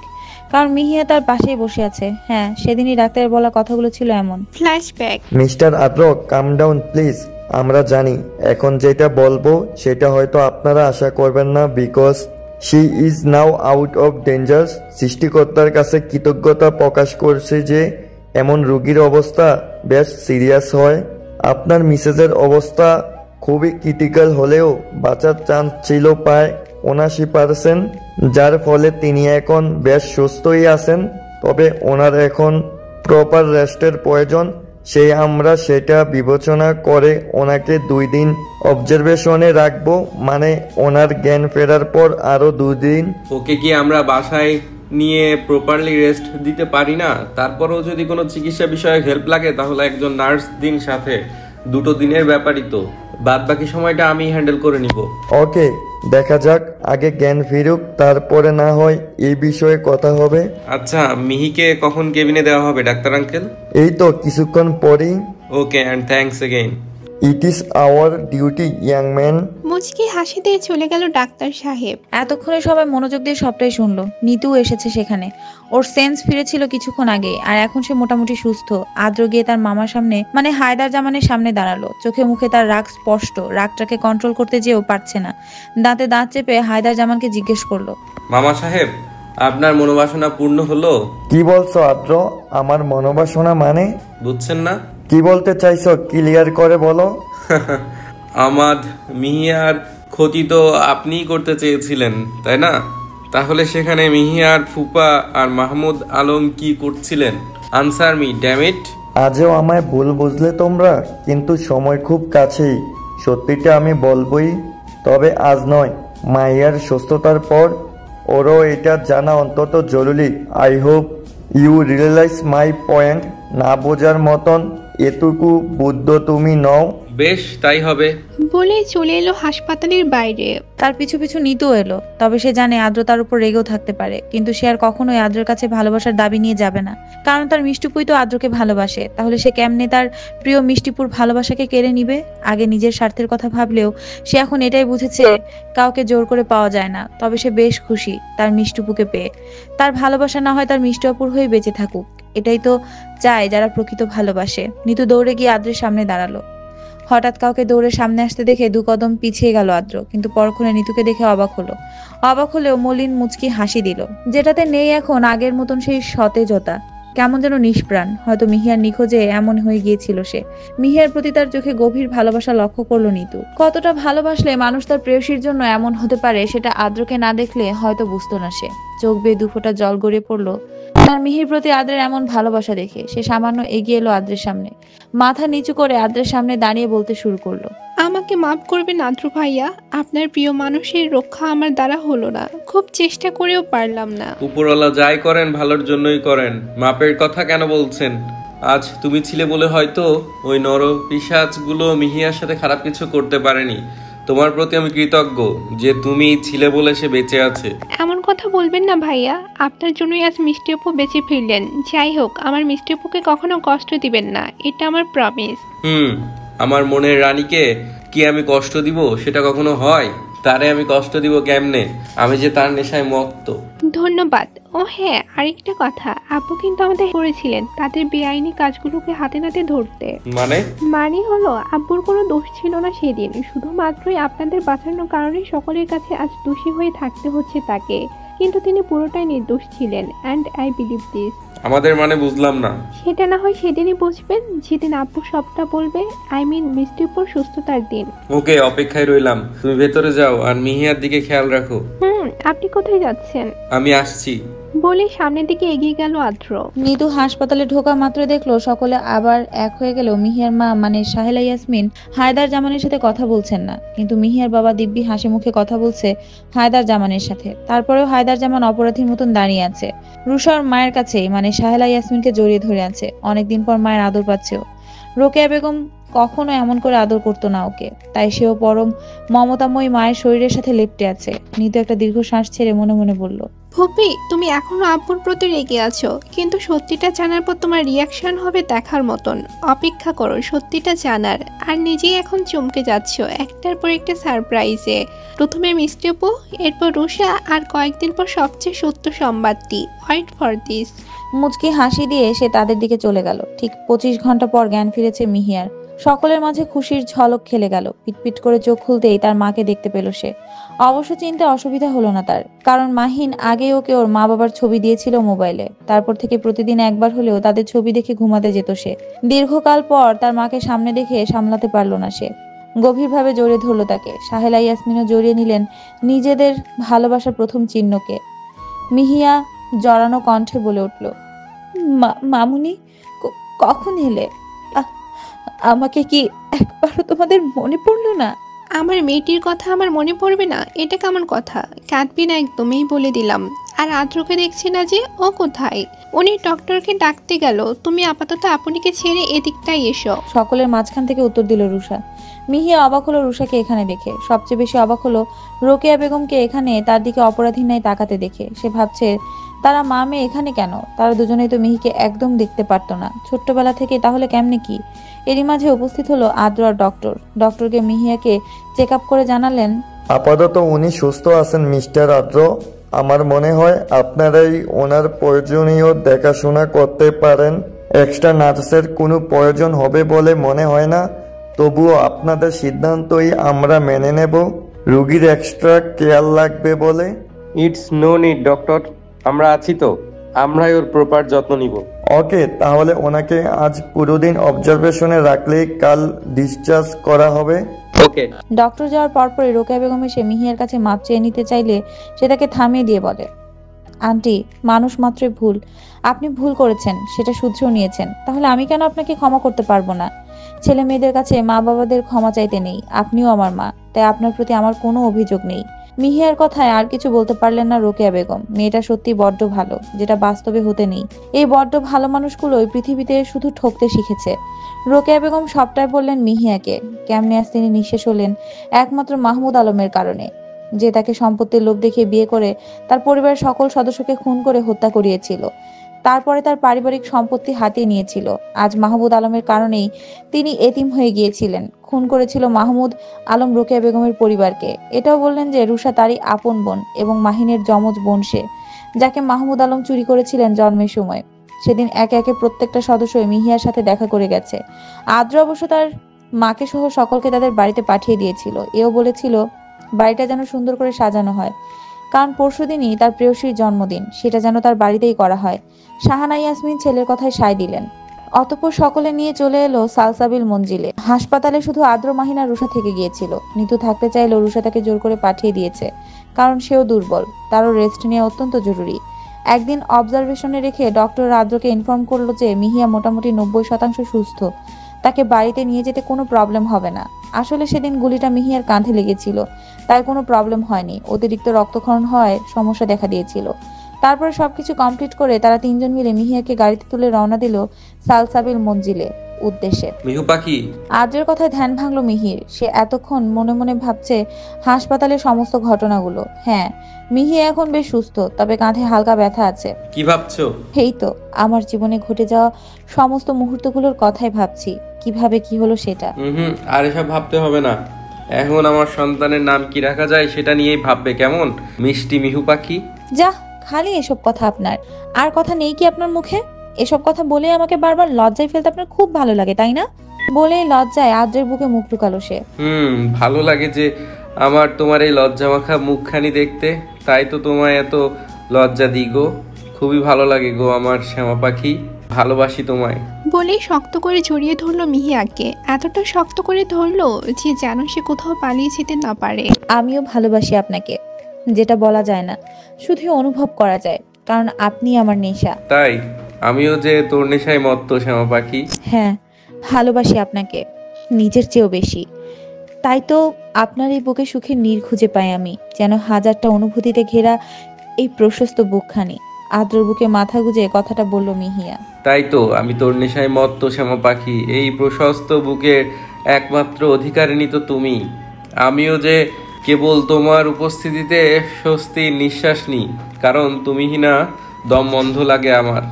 কারণ মিহিয়া তার পাশেই বসে আছে। হ্যাঁ, সেদিনই ডাক্তারের বলা কথাগুলো ছিল এমন। ফ্ল্যাশব্যাক। মিস্টার আদ্র কাম ডাউন প্লিজ। আমরা জানি এখন যেটা বলবো সেটা হয়তো আপনারা আশা করবেন না, because she is now out of danger. সৃষ্টিকর্তার কাছে কৃতজ্ঞতা প্রকাশ করছে যে এমন রোগীর অবস্থা বেশ সিরিয়াস হয়। আপনার মিসেসের অবস্থা খুবই ক্রিটিক্যাল হলেও বাঁচার চান্স ছিল প্রায় 79%, যার ফলে তিনি এখন বেশ সুস্থই আছেন। তবে ওনার এখন প্রপার রেস্টের প্রয়োজন। সেই আমরা সেটা বিবেচনা করে ওনাকে 2 দিন অবজারভেশনে রাখবো, মানে ওনার জ্ঞান ফেরার পর আরো 2 দিন। ওকে কি আমরা বাসায় নিয়ে প্রপারলি রেস্ট দিতে পারি না? তারপরেও যদি কোনো চিকিৎসা বিষয়ে হেল্প লাগে তাহলে একজন নার্স দিন সাথে, 2 দিনের ব্যাপারই তো। বাদ বাকি সময়টা আমি হ্যান্ডেল করে নিব। ওকে, দেখা যাক, আগে জ্ঞান ফিরুক, তারপরে না হয় এই বিষয়ে কথা হবে। আচ্ছা, মিহিকে কখন কেবিনে দেওয়া হবে ডাক্তার আঙ্কেল? এই তো কিছুক্ষণ পরেই। Okay, and thanks again. It is our duty young man. মুচকি হাসি দিয়ে চলে গেল ডাক্তার সাহেব। এতক্ষণে সবাই মনোযোগ দিয়ে সবটাই শুনলো। নিতুও এসেছে সেখানে। ওর সেন্স ফিরেছিল কিছুক্ষণ আগে, আর এখন সে মোটামুটি সুস্থ। আদ্র গিয়ে তার মামার সামনে, মানে হায়দার জামানের সামনে দাঁড়ালো। চোখে মুখে তার রাগ স্পষ্ট। রাগটাকে কন্ট্রোল করতে যেও পারছে না। দাঁতে দাঁত চেপে হায়দার জামানকে জিজ্ঞেস করলো, মামা সাহেব, আপনার মনোবাসনা পূর্ণ হলো? কি বলছো আদ্র? আমার মনোবাসনা মানে? বুঝছেন না? কি বলতে চাইছো ক্লিয়ার করে বলো। আমাদ মিহিয়ার ক্ষতি তো আপনিই করতে চেয়েছিলেন, তাই না? তাহলে সেখানে মিহিয়ার ফুপা আর মাহমুদ আলম কি করছিলেন? Answer me damn it. আজও আমায় ভুল বুঝলে তোমরা, কিন্তু সময় খুব কাছেই, সত্যিটা আমি বলবই। তবে আজ নয়, মাইয়ার সুস্থতার পর ওরও এটা জানা অন্তত জরুরি। I hope you realise my point. না বোঝার মতন এটুকু বুদ্ধ তুমি নও। বেশ, তাই হবে। বলে চলে এলো হাসপাতালের বাইরে। তার পিছু পিছু নিতু এলো। তবে সে জানে আদ্র তার উপর রেগেও থাকতে পারে, কিন্তু সে আর কখনোই আদ্রের কাছে ভালোবাসার দাবি নিয়ে যাবে না, কারণ তার মিষ্টিপুই তো আদ্রকে ভালোবাসে। তাহলে সে কেমনে তার প্রিয় মিষ্টিপুর ভালোবাসাকে কেড়ে নিবে? আগে নিজের স্বার্থের কথা ভাবলেও সে এখন এটাই বুঝেছে কাউকে জোর করে পাওয়া যায় না। তবে সে বেশ খুশি তার মিষ্টিপুকে পেয়ে। তার ভালোবাসা না হয় তার মিষ্টি অপুর হয়ে বেঁচে থাকুক, এটাই তো চায় যারা প্রকৃত ভালোবাসে। নিতু দৌড়ে গিয়ে আদ্রের সামনে দাঁড়ালো। হঠাৎ কাউকে দৌড়ে সামনে আসতে দেখে 2 কদম পিছিয়ে গেল আদ্র, কিন্তু পরক্ষণে নিতুকে দেখে অবাক হলো। অবাক হলেও মলিন মুচকি হাসি দিল, যেটাতে নেই এখন আগের মতন সেই সতেজতা, কেমন যেন নিষ্প্রাণ। হয়তো মিহিয়ার নিখোঁজে এমন হয়ে গিয়েছিল সে। মিহিয়ার প্রতি তার চোখে গভীর ভালোবাসা লক্ষ্য করলো নিতু। কতটা ভালোবাসলে মানুষ তার প্রেয়সীর জন্য এমন হতে পারে, সেটা আদ্রকে না দেখলে হয়তো বুঝতো না সে। চোখ বেয়ে 2 ফোঁটা জল গড়িয়ে পড়লো তার মিহির প্রতি আদ্রের এমন ভালোবাসা দেখে। সে সামান্য এগিয়ে এলো আদ্রের সামনে, মাথা নিচু করে আদ্রের সামনে দাঁড়িয়ে বলতে শুরু করলো, আমাকে মাফ করবেন আদ্র ভাইয়া, আপনার প্রিয় মানুষের রক্ষা আমার দ্বারা হলো না, খুব চেষ্টা করেও পারলাম না। উপরওয়ালা যাই করেন ভালোর জন্যই করেন, মাপের কথা কেন বলছেন? আজ তুমি ছিলে বলে হয়তো ওই নর পিশাচগুলো মিহিয়ার সাথে খারাপ কিছু করতে পারেনি। তোমার প্রতি আমি কৃতজ্ঞ যে তুমি ছিলে বলে সে বেঁচে আছে। এমন কথা বলবেন না ভাইয়া, আপনার জন্যই আজ মিষ্টি আপু বেঁচে ফিরলেন। যাই হোক, আমার মিষ্টি আপুকে কখনো কষ্ট দিবেন না, এটা আমার প্রমিস। আমার মনের রানীকে কি আমি কষ্ট দিব? সেটা কখনো হয়? তারে আমি কষ্ট দিব কেমনে? আমি যে তার নেশায় মত্ত। ধন্যবাদ। ও হ্যাঁ, আরেকটা কথা, আপু কিন্তু আমাদের করেছিলেন তাদের বেআইনি কাজগুলোকে হাতে নাতে ধরতে। মানে হলো আব্বুর কোনো দোষ ছিল না সেদিন, শুধুমাত্রই আপনাদের বাঁচানোর কারণে সকলের কাছে আজ দোষী হয়ে থাকতে হচ্ছে তাকে, কিন্তু তিনি পুরোটাই নির্দোষ ছিলেন। And I believe this. আমাদের মানে বুঝলাম না। সেটা না হয় সেদিনই বুঝবেন যেদিন আব্বু সবটা বলবে, আই মিন মিষ্টিপুর সুস্থতার দিন। ওকে, অপেক্ষায় রইলাম। তুমি ভেতরে যাও আর মিহিয়ার দিকে খেয়াল রাখো। আপনি কোথায় যাচ্ছেন? আমি আসছি বলে সামনের দিকে এগিয়ে গেল আদ্র। নিতু হাসপাতালে ঢোকা মাত্র দেখলো সকলে আবার এক হয়ে গেল। মিহিয়ার মা মানে সাহেলা ইয়াসমিন হায়দার জামানের সাথে কথা বলছেন না, কিন্তু মিহিয়ার বাবা দিব্যি হাসি মুখে কথা বলছে হায়দার জামানের সাথে। তারপরেও হায়দার জামান অপরাধীর মতন দাঁড়িয়ে আছে রুষার মায়ের কাছেই, মানে সাহেলা ইয়াসমিনকে জড়িয়ে ধরে আছে। অনেকদিন পর মায়ের আদর পাচ্ছেও। রোকেয়া বেগম কখনো এমন করে আদর করতো না ওকে, তাই সেও পরম মমতাময়ী মায়ের শরীরের সাথে লেপ্টে আছে। নিতু একটা দীর্ঘশ্বাস ছেড়ে মনে মনে বলল, ফুপি, তুমি এখনো আব্বুর প্রতি রেগে আছো, কিন্তু সত্যিটা জানার পর তোমার রিয়াকশন হবে দেখার মতন। অপেক্ষা করো সত্যিটা জানার। আর নিজেই এখন চমকে যাচ্ছ একটার পর একটা সারপ্রাইজে। প্রথমে মিষ্টি আপু, এরপর রুষা, আর কয়েকদিন পর সবচেয়ে সত্য সংবাদটি। Wait for this. মুচকি হাসি দিয়ে সে তাদের দিকে চলে গেল। ঠিক 25 ঘন্টা পর জ্ঞান ফিরেছে মিহিয়ার। সকলের মাঝে খুশির ঝলক খেলে গেল। পিটপিট করে চোখ খুলতেই তার মাকে দেখতে পেল সে। অবশ্য চিনতে অসুবিধা হলো না তার, কারণ মাহিন আগে ওকে ওর মা বাবার ছবি দিয়েছিল মোবাইলে। তারপর থেকে প্রতিদিন একবার হলেও তাদের ছবি দেখে ঘুমাতে যেত সে। দীর্ঘকাল পর তার মাকে সামনে দেখে সামলাতে পারল না সে, গভীরভাবে জড়িয়ে ধরল তাকে। সাহেলা ইয়াসমিনও জড়িয়ে নিলেন নিজেদের ভালোবাসার প্রথম চিহ্নকে। মিহিয়া জড়ানো কণ্ঠে বলে উঠল, মামুনি, কখন এলে? আমাকে কি একবারও তোমাদের মনে পড়লো না? আমার মেয়েটির কথা আমার মনে পড়বে না? এটা কেমন কথা? কাঁদবি না একদমই, বলে দিলাম। আর আদ্রকে দেখছি না যে, ও কোথায়? উনি ডক্টরকে ডাকতে গেল। তুমি আপাতত আপনিকে ছেড়ে এদিকটাই এসো। সকলের মাঝখান থেকে উত্তর দিল রুষা। মিহিয়া অবাক হলো রুষাকে এখানে দেখে। সবচেয়ে বেশি অবাক হলো রোকেয়া বেগমকে এখানে তার দিকে অপরাধী ন্যায় তাকাতে দেখে। সে ভাবছে তারা মা মেয়ে এখানে কেন? তারা দুজনেই তো মিহিকে একদম দেখতে পারতো না ছোট্টবেলা থেকে, তাহলে কেমনে কি? এরই মাঝে উপস্থিত হলো আদ্র আর ডক্টর। ডক্টরকে মিহিয়াকে চেক আপ করে জানালেন, আপাতত উনি সুস্থ আছেন মিস্টার আদ্র। আমার মনে হয় আপনারাই ওনার প্রয়োজনীয় দেখাশোনা করতে পারেন। এক্সট্রা নার্সের কোনো প্রয়োজন হবে বলে মনে হয় না, তবুও আপনাদের সিদ্ধান্তই আমরা মেনে নেব। রোগীর এক্সট্রা কেয়ার লাগবে বলে। ইটস নো নিড ডক্টর, আমরা আছি তো, আমরাই ওর প্রপার যত্ন নিব। ওকে, তাহলে ওনাকে আজ পুরো দিন অবজারভেশনে রাখলে কাল ডিসচার্জ করা হবে। ওকে। ডক্টর যাওয়ার পরপরই রোকেয়া বেগম এসে মিহিয়ার কাছে মাপ চেয়ে নিতে চাইলে সে তাকে থামিয়ে দিয়ে বলে, আন্টি, মানুষ মাত্রই ভুল। আপনি ভুল করেছেন, সেটা শুধরেও নিয়েছেন, তাহলে আমি কেন আপনাকে ক্ষমা করতে পারবো না? ছেলে মেয়েদের কাছে মা বাবাদের ক্ষমা চাইতে নেই, আপনিও আমার মা, তাই আপনার প্রতি আমার কোনো অভিযোগ নেই। মিহিয়ার কথায় আর কিছু বলতে পারলেন না রোকেয়া বেগম। মেয়েটা সত্যি বড্ড ভালো, যেটা বাস্তবে হতে নেই। এই বড্ড ভালো মানুষগুলোই পৃথিবীতে শুধু ঠকতে শিখেছে। রোকেয়া বেগম সবটাই বললেন মিহিয়াকে। কেমনে আজ তিনি নিঃশেষ হলেন একমাত্র মাহমুদ আলমের কারণে, যে তাকে সম্পত্তির লোভ দেখিয়ে বিয়ে করে তার পরিবারের সকল সদস্যকে খুন করে হত্যা করিয়েছিল, তারপরে তার পারিবারিক সম্পত্তি হাতিয়ে নিয়েছিল। আজ মাহমুদ আলমের কারণেই তিনি এতিম হয়ে গিয়েছিলেন। খুন করেছিল মাহমুদ আলম রোকেয়া বেগমের পরিবারকে। এটাও বললেন যে রুষা তারই আপন বোন এবং মাহিনের যমজ বোন সে, যাকে মাহমুদ আলম চুরি করেছিলেন জন্মের সময়। সেদিন একে একে প্রত্যেকটা সদস্যই মিহিয়ার সাথে দেখা করে গেছে। আদ্র অবশ্য তার মাকে সহ সকলকে তাদের বাড়িতে পাঠিয়ে দিয়েছিল। এও বলেছিল বাড়িটা যেন সুন্দর করে সাজানো হয়, কারণ পরশুদিনই তার প্রেয়সীর জন্মদিন, সেটা যেন তার বাড়িতেই করা হয়। শাহানা ইয়াসমিন ছেলের কথায় সায় দিলেন। অতঃপর সকলে নিয়ে চলে এলো সালসাবিল মঞ্জিলে। হাসপাতালে শুধু আদ্র, মাহিনা, রুষা থেকে গিয়েছিল। নিতু থাকতে চাইলেও রুষা তাকে জোর করে পাঠিয়ে দিয়েছে, কারণ সেও দুর্বল, তারও রেস্ট নেওয়া অত্যন্ত জরুরি। একদিন অবজারভেশনে রেখে ডক্টর আদ্রকে ইনফর্ম করলো যে মিহিয়া মোটামুটি 90% সুস্থ, তাকে বাড়িতে নিয়ে যেতে কোনো প্রবলেম হবে না। আসলে সেদিন গুলিটা মিহিয়ার কাঁধে লেগেছিল, তাই কোনো প্রবলেম হয়নি। অতিরিক্ত রক্তক্ষরণ হয় সমস্যা দেখা দিয়েছিল। তারপরে সবকিছু কমপ্লিট করে তারা তিনজন মিলে মিহিয়াকে গাড়িতে তুলে রওনা দিল সালসাবিল মঞ্জিলে উদ্দেশ্যে। মিহু পাখি, আদ্রের কথায় ধ্যান ভাঙলো মিহির। সে এতক্ষণ মনে মনে ভাবছে হাসপাতালের সমস্ত ঘটনাগুলো। হ্যাঁ, মিহি এখন বেশ সুস্থ, তবে কাঁধে হালকা ব্যথা আছে। কি ভাবছো? এই তো আমার জীবনে ঘটে যাওয়া সমস্ত মুহূর্তগুলোর কথাই ভাবছি, কিভাবে কি হলো সেটা। হুম, আর এসব ভাবতে হবে না। এখন আমার সন্তানের নাম কি রাখা যায় সেটা নিয়েই ভাববে, কেমন? মিষ্টি মিহু পাখি। যা, খালি এসব কথা আপনার। আর কথা নেই কি আপনার মুখে? এসব কথা বলে আমাকে বারবার লজ্জায় ফেলতে আপনার খুব ভালো লাগে, তাই না? বলেই লজ্জায় আদ্রের বুকে মুখ লুকালো সে। ভালো লাগে যে আমার তোমার এই লজ্জা মাখা মুখখানি দেখতে, তাই তো তোমায় এত লজ্জা দিই গো। খুবই ভালো লাগে গো আমার শ্যামা পাখি, ভালোবাসি তোমায়। বলেই শক্ত করে জড়িয়ে ধরলো মিহিয়াকে। এতটা শক্ত করে ধরলো যে যেন সে কোথাও পালিয়ে যেতে না পারে। আমিও ভালোবাসি আপনাকে, যেটা বলা যায় না, শুধু অনুভব করা যায়, কারণ আপনি আমার নেশা। তাই আমিও যে তোর নেশায় মত্ত শ্যামা পাখি। হ্যাঁ, ভালোবাসি আপনাকে নিজের চেয়েও বেশি। তাই তো আপনার এই বুকে সুখের নীড় খুঁজে পাই আমি, যেন হাজারটা অনুভূতিতে ঘেরা এই প্রশস্ত বুকখানি। আদ্রর বুকে মাথা গুজে কথাটা বলল মিহিয়া। তাই তো আমি তোর নেশায় মত্ত শ্যামা পাখি। এই প্রশস্ত বুকের একমাত্র অধিকারিণী তো তুমি। আমিও যে কেবল তোমার উপস্থিতিতে স্বস্তির নিঃশ্বাস নিই, কারণ তুমিহীনা দম বন্ধ লাগে আমার।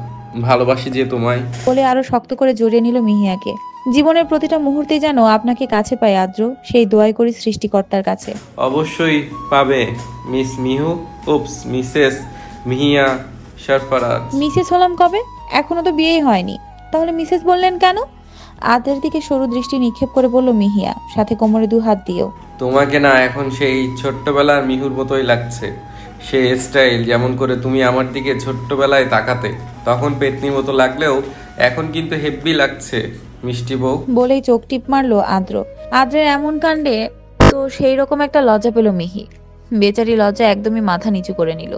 ভালোবাসি যে তোমায়। বলে আরো শক্ত করে জড়িয়ে নিল মিহিয়াকে। জীবনের প্রতিটা মুহূর্তে যেন আপনাকে কাছে পাই আদ্র, সেই দোয়াই করি সৃষ্টিকর্তার কাছে। অবশ্যই পাবে মিস মিহু, উপস মিসেস মিহিয়া সরফরাজ। মিসেস হলাম কবে? এখনো তো বিয়েই হয়নি, তাহলে মিসেস বললেন কেন? আদ্রের দিকে সরু দৃষ্টি নিক্ষেপ করে বলল মিহিয়া, সাথে কোমরে 2 হাত দিয়েও। তোমাকে না এখন সেই ছোট্টবেলার মিহুর মতোই লাগছে। সে স্টাইল যেমন করে তুমি আমার দিকে ছোট্টবেলায় তাকাতে, তখন পেতনির মতো লাগলেও এখন কিন্তু হেব্বি লাগছে মিষ্টি বউ। বলেই চোখ টিপ মারলো আদ্র। আদ্রের এমন কাণ্ডে তো সেই রকম একটা লজ্জা পেল মিহি। বেচারি লজ্জা একদমই মাথা নিচু করে নিল।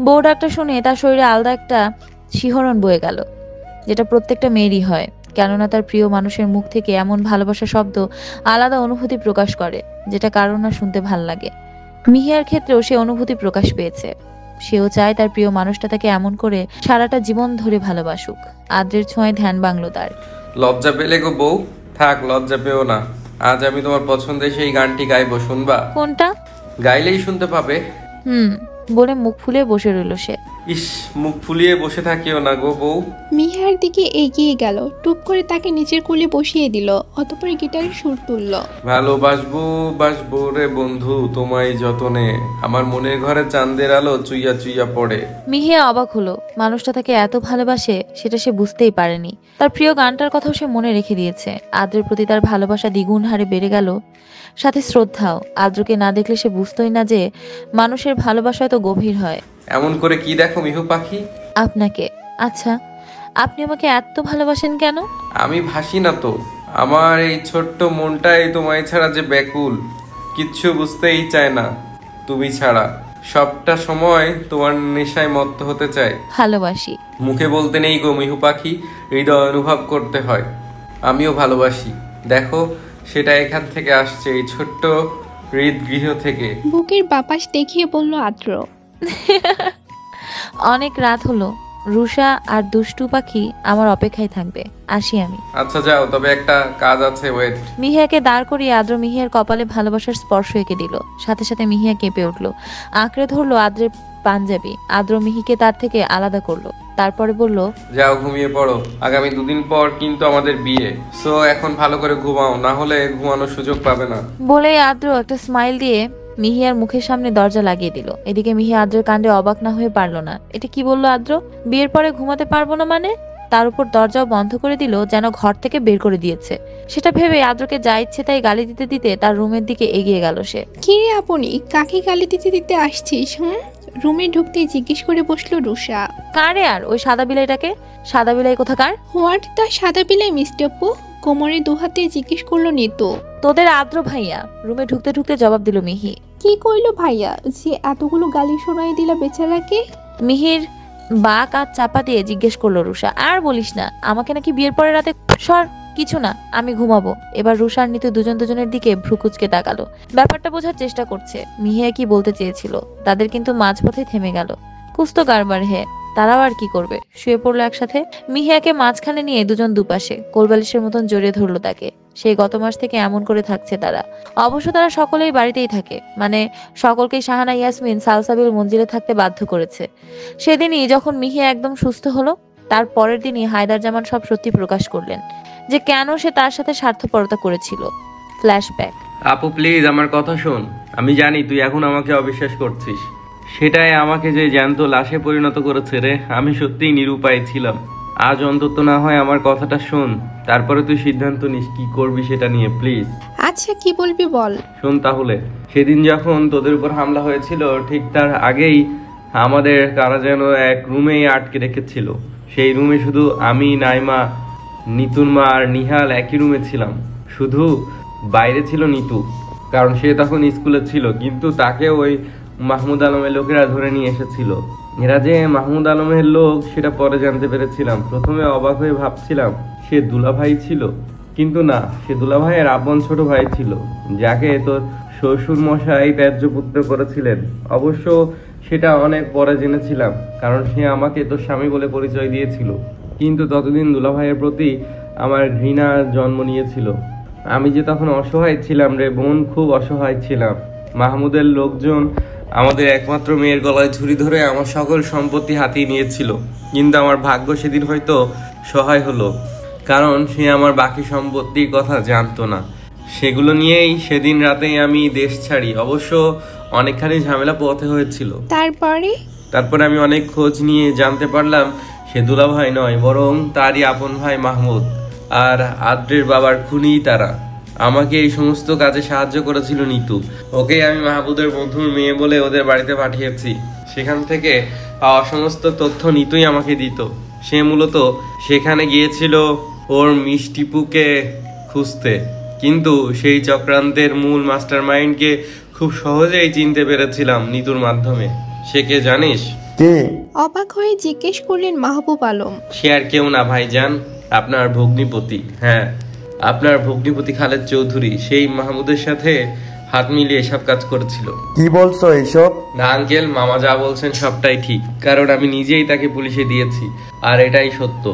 বউ ডাকটা শুনে তার শরীরে আলাদা একটা শিহরণ বয়ে গেল, যেটা প্রত্যেকটা মেয়েরই হয়, কেননা তার প্রিয় মানুষের মুখ থেকে এমন ভালোবাসা শব্দ আলাদা অনুভূতি প্রকাশ করে, যেটা কারো না শুনতে ভাল লাগে। মিহিয়ার ক্ষেত্রেও সে অনুভূতি প্রকাশ পেয়েছে। সেও চায় তার প্রিয় মানুষটা তাকে এমন করে সারাটা জীবন ধরে ভালোবাসুক। আদ্রের ছোঁয়ায় ধ্যান ভাঙলো তার। লজ্জা পেলে গো বউ? থাক, লজ্জা পেও না। আজ আমি তোমার পছন্দের সেই গানটি গাইবো, শুনবা? কোনটা? গাইলেই শুনতে পাবে। বলে মুখ ফুলে বসে রইল সে। ইস, মুখ ফুলিয়ে বসে থাকিও না গো বউ। মিহিয়ার দিকে এগিয়ে গেল, টুপ করে তাকে নিচের কোলে বসিয়ে দিল, অতঃপর গিটারের সুর তুলল। ভালোবাসবো বাসবো রে বন্ধু তোমায় যতনে, আমার মনের ঘরে চাঁদের আলো চুইয়া চুইয়া পড়ে। মিহিয়া অবাক হলো, মানুষটা তাকে এত ভালোবাসে সেটা সে বুঝতেই পারেনি। তার প্রিয় গানটার কথাও সে মনে রেখে দিয়েছে। আদ্রের প্রতি তার ভালোবাসা দ্বিগুণ হারে বেড়ে গেল, সাথে শ্রদ্ধাও। আদ্রকে না দেখলে সে বুঝতোই না যে মানুষের ভালোবাসা এত গভীর হয়। এমন করে কি দেখো মিহু পাখি? আপনাকে। আচ্ছা, আপনি আমাকে এত ভালোবাসেন কেন? আমি ভাসি না তো, আমার এই ছোট্ট মনটাই তোমায় ছাড়া যে ব্যাকুল, কিচ্ছু বুঝতেই চায় না তুমি ছাড়া। সবটা সময় তোমার নেশায় মত্ত হতে চাই। ভালোবাসি। মুখে বলতে নেই গো মিহু পাখি, হৃদয় অনুভব করতে হয়। আমিও ভালোবাসি, দেখো সেটা এখান থেকে আসছে, এই ছোট্ট হৃদগৃহ থেকে। বুকের বাপাস দেখিয়ে বলল আদ্র। অনেক রাত হলো, রুষা আর দুষ্টু পাখি আমার অপেক্ষায় থাকবে, আসি আমি। আচ্ছা যাও, তবে একটা কাজ আছে, ওয়েট। মিহিয়াকে দাঁড় করিয়ে আদ্র মিহিয়ার কপালে ভালোবাসার স্পর্শ এঁকে দিল। সাথে সাথে মিহিয়া কেঁপে উঠল, আঁকড়ে ধরলো আদ্রের পাঞ্জাবি। আদ্র মিহিকে তার থেকে আলাদা করলো, তারপরে বলল, যাও ঘুমিয়ে পড়ো, আগামী 2 দিন পর কিন্তু আমাদের বিয়ে। সো এখন ভালো করে ঘুমাও, না হলে ঘুমানোর সুযোগ পাবে না। বলেই আদ্র একটা স্মাইল দিয়ে মিহিয়ার মুখের সামনে দরজা লাগিয়ে দিল। এদিকে মিহিয়া আদ্রের কাণ্ডে অবাক না হয়ে পারল না। এটা কি বললো আদ্র? বিয়ের পরে ঘুমাতে পারবো না মানে? তার উপর দরজাও বন্ধ করে দিল, যেন ঘর থেকে বের করে দিয়েছে। সেটা ভেবে আদ্রকে যা ইচ্ছে তাই গালি দিতে দিতে তার রুমের দিকে এগিয়ে গেল সে। কি রে আপনি, কাকে গালি দিতে দিতে আসছিস? রুমে ঢুকতেই জিজ্ঞেস করে বসলো রুষা। কারে আর ওই সাদা বিলাইটাকে? সাদা বিলাই কোথাকার? হোয়াট দ্য সাদা বিলাই মিস্টার পু? কোমরে দুহাতে জিজ্ঞেস করলো নিতু। তোদের আদ্র ভাইয়া। রুমে ঢুকতে ঢুকতে জবাব দিল মিহি। কি কইলো ভাইয়া যে এতগুলো গালি শোনাই দিলা বেচারাকে? মিহির বা কাজ চাপা দিয়ে জিজ্ঞেস করলো রুষা। আর বলিস না, আমাকে নাকি বিয়ের পরে রাতে। সর, কিছু না, আমি ঘুমাবো। এবার রুষা আর নিতু দুজন দুজনের দিকে ভ্রুকুচকে তাকালো, ব্যাপারটা বোঝার চেষ্টা করছে মিহিয়া কি বলতে চেয়েছিল। তাদের কিন্তু মাঝপথে থেমে গেল। কুস্তো কারবার হে, তারাও আর কি করবে, শুয়ে পড়লো একসাথে। মিহিয়াকে মাঝখানে নিয়ে দুজন দুপাশে কোলবালিশের মতন জড়িয়ে ধরলো তাকে। সেই গত মাস থেকে এমন করে থাকছে তারা। অবশ্য তারা সকলেই বাড়িতেই থাকে, মানে সকলকেই শাহানা ইয়াসমিন সালসাবিল মঞ্জিলে থাকতে বাধ্য করেছে। সেদিনই যখন মিহিয়া একদম সুস্থ হলো, তার পরের দিনই হায়দার জামান সব সত্যি প্রকাশ করলেন, যে কেন সে তার সাথে স্বার্থপরতা করেছিল। ফ্ল্যাশব্যাক। আপু প্লিজ আমার কথা শোন, আমি জানি তুই এখন আমাকে অবিশ্বাস করছিস, সেটাই আমাকে যে জ্যান্ত লাশে পরিণত করেছে রে। আমি সত্যিই নিরুপায় ছিলাম। আজ অন্তত না হয় আমার কথাটা শোন, তারপরে তুই সিদ্ধান্ত নিস কি করবি সেটা নিয়ে, প্লিজ। আচ্ছা কি বলবি বল। শোন তাহলে, সেদিন যখন তোদের উপর হামলা হয়েছিল ঠিক তার আগেই আমাদের কারা যেন এক রুমেই আটকে রেখেছিল। সেই রুমে শুধু আমি, নাইমা, নিতুর মা আর নিহাল একই রুমে ছিলাম। শুধু বাইরে ছিল নিতু, কারণ সে তখন স্কুলে ছিল, কিন্তু তাকে ওই মাহমুদ আলমের লোকেরা ধরে নিয়ে এসেছিল। এরা যে মাহমুদ আলমের লোক সেটা পরে জানতে পেরেছিলাম। প্রথমে অবাক হয়ে ভাবছিলাম সে দুলাভাই ছিল, কিন্তু না, সে দুলাভাইয়ের আপন ছোট ভাই ছিল, যাকে তোর শ্বশুর মশাই ত্যায্য পুত্র করেছিলেন। অবশ্য সেটা অনেক পরে জেনেছিলাম, কারণ সে আমাকে তোর স্বামী বলে পরিচয় দিয়েছিল। কিন্তু ততদিন দুলাভাইয়ের প্রতি আমার ঘৃণা জন্ম নিয়েছিল। আমি যে তখন অসহায় ছিলাম রে বোন, খুব অসহায় ছিলাম। মাহমুদের লোকজন আমাদের একমাত্র মেয়ের গলায় ছুরি ধরে আমার সকল সম্পত্তি হাতিয়ে নিয়েছিল, কিন্তু আমার ভাগ্য সেদিন হয়তো সহায় হলো, কারণ সে আমার বাকি সম্পত্তির কথা জানতো না। সেগুলো নিয়েই সেদিন রাতেই আমি দেশ ছাড়ি। অবশ্য অনেকখানি ঝামেলা পোহাতে হয়েছিল। তারপরে আমি অনেক খোঁজ নিয়ে জানতে পারলাম সে দুলাভাই নয়, বরং তারই আপন ভাই মাহমুদ আর আদ্রের বাবার খুনিই তারা। আমাকে এই সমস্ত কাজে সাহায্য করেছিল নিতু। ওকে আমি মাহমুদের বন্ধুর মেয়ে বলে ওদের বাড়িতে পাঠিয়েছি। সেখান থেকে পাওয়া সমস্ত তথ্য নিতুই আমাকে দিত। সে মূলত সেখানে গিয়েছিল ওর মিষ্টিপুকে খুঁজতে, কিন্তু সেই চক্রান্তের মূল মাস্টারমাইন্ডকে খুব সহজেই চিনতে পেরেছিলাম নিতুর মাধ্যমে। সে কে জানিস? কে? অবাক হয়ে জিজ্ঞেস করলেন মাহবুব আলম। সে আর কেউ না ভাইজান, আপনার ভগ্নিপতি। হ্যাঁ, আপনার ভগ্নিপতি খালেদ চৌধুরী সেই মাহমুদের সাথে হাত মিলিয়ে সব কাজ করেছিল। কি বলছো এইসব? না আঙ্কেল, মামা যা বলছেন সবটাই ঠিক, কারণ আমি নিজেই তাকে পুলিশে দিয়েছি, আর এটাই সত্য।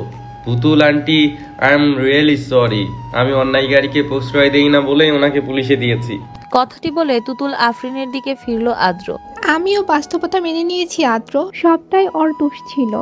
পুতুল aunty, I am really sorry. আমি অন্যায়কারীকে প্রশ্রয় দেই না বলেই ওনাকে পুলিশে দিয়েছি। কথাটি বলে তুতুল আফরিনের দিকে ফিরলো আদ্র। আমিও বাস্তবতা মেনে নিয়েছি আদ্র, সবটাই ওর দোষ ছিল।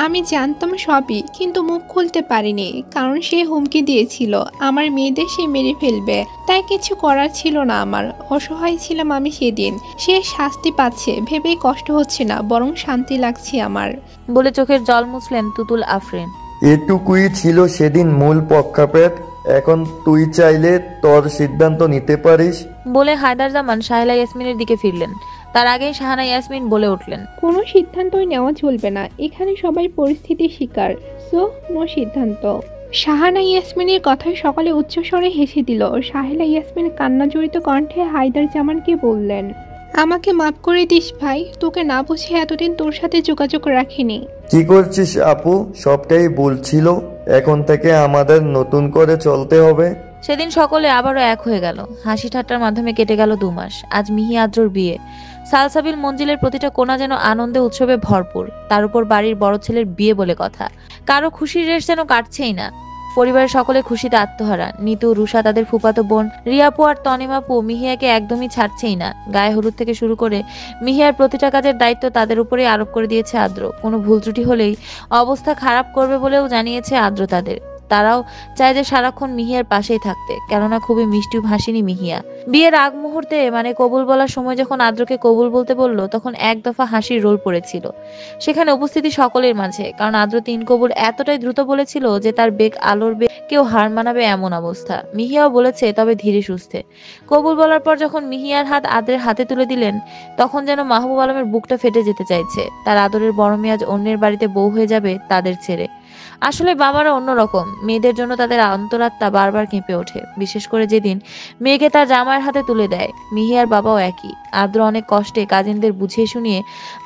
আমি জানতাম সবই, কিন্তু মুখ খুলতে পারিনি, কারণ সে হুমকি দিয়েছিল আমার মেয়েদের সে মেরে ফেলবে। তাই কিছু করার ছিল না আমার। অসহায় ছিলাম আমি সেদিন। সে শাস্তি পাচ্ছে ভেবেই কষ্ট হচ্ছে না, বরং শান্তি লাগছে আমার। বলে চোখের জল মুছলেন তুতুল আফরিন। এটুকুই ছিল সেদিন মূল পক্ষাপেট। এখন তুই চাইলে তোর সিদ্ধান্ত নিতে পারিস। বলে হায়দার জামান শাহেলা ইয়াসমিনের দিকে ফিরলেন। তার আগেই শাহানা ইয়াসমিন বলে উঠলেন, কোনো সিদ্ধান্তই নেওয়া চলবে না, এখানে সবাই পরিস্থিতির শিকার, সো নো সিদ্ধান্ত। শাহানা ইয়াসমিনের কথায় সকালে উচ্চস্বরে হেসে দিল। শাহেলা ইয়াসমিন কান্না জড়িত কণ্ঠে হায়দার জামানকে বললেন, আমাকে মাফ করে দিস ভাই, তোকে না বুঝে এতদিন তোর সাথে যোগাযোগ রাখিনি। কি করছিস আপু? সবটাই বলছিল, এখন থেকে আমাদের নতুন করে চলতে হবে। সেদিন সকলে আবারও এক হয়ে গেল। হাসি ঠাট্টার মাধ্যমে কেটে গেল 2 মাস। আজ মিহি আদ্রর বিয়ে। সালসাবিল মঞ্জিলের প্রতিটা কোণা যেন আনন্দে উৎসবে ভরপুর। তার উপর বাড়ির বড় ছেলের বিয়ে বলে কথা, কারো খুশির রেশ যেন কাটছেই না। পরিবারের সকলে খুশিতে আত্মহারা। নিতু, রুষা, তাদের ফুফাতো বোন রিয়াপু আর তনিমাপু মিহিয়াকে একদমই ছাড়ছেই না। গায়ে হলুদ থেকে শুরু করে মিহিয়ার প্রতিটা কাজের দায়িত্ব তাদের উপরেই আরোপ করে দিয়েছে আদ্র। কোনো ভুল ত্রুটি হলেই অবস্থা খারাপ করবে বলেও জানিয়েছে আদ্র তাদের। তারাও চায় যে সারাক্ষণ মিহিয়ার পাশেই থাকতে, কেননা খুবই মিষ্টি ভাসিনী মিহিয়া। বিয়ের আগ মুহূর্তে মানে কবুল বলার সময় যখন আদ্রকে কবুল বলতে বলল, তখন এক দফা হাসির রোল পড়েছিল সেখানে উপস্থিতি সকলের মাঝে। কারণ আদ্র 3 কবুল এতটাই দ্রুত বলেছিল যে তার বেগ আলোর বেগ কেউ হার মানাবে এমন অবস্থা। মিহিয়াও বলেছে, তবে ধীরে সুস্থে। কবুল বলার পর যখন মিহিয়ার হাত আদ্রের হাতে তুলে দিলেন, তখন যেন মাহবুব আলমের বুকটা ফেটে যেতে চাইছে। তার আদরের বড় মেয়ে আজ অন্যের বাড়িতে বউ হয়ে যাবে তাদের ছেড়ে। আসলে বাবারা অন্যরকম, মেয়েদের জন্য তাদের অন্তরাত্মা বারবার কেঁপে ওঠে, বিশেষ করে যেদিন মেয়েকে তার জামাইয়ের হাতে তুলে দেয়। মিহিয়ার বাবাও একই। আদ্র অনেক কষ্টে কাজিনদের বুঝিয়ে শুনিয়ে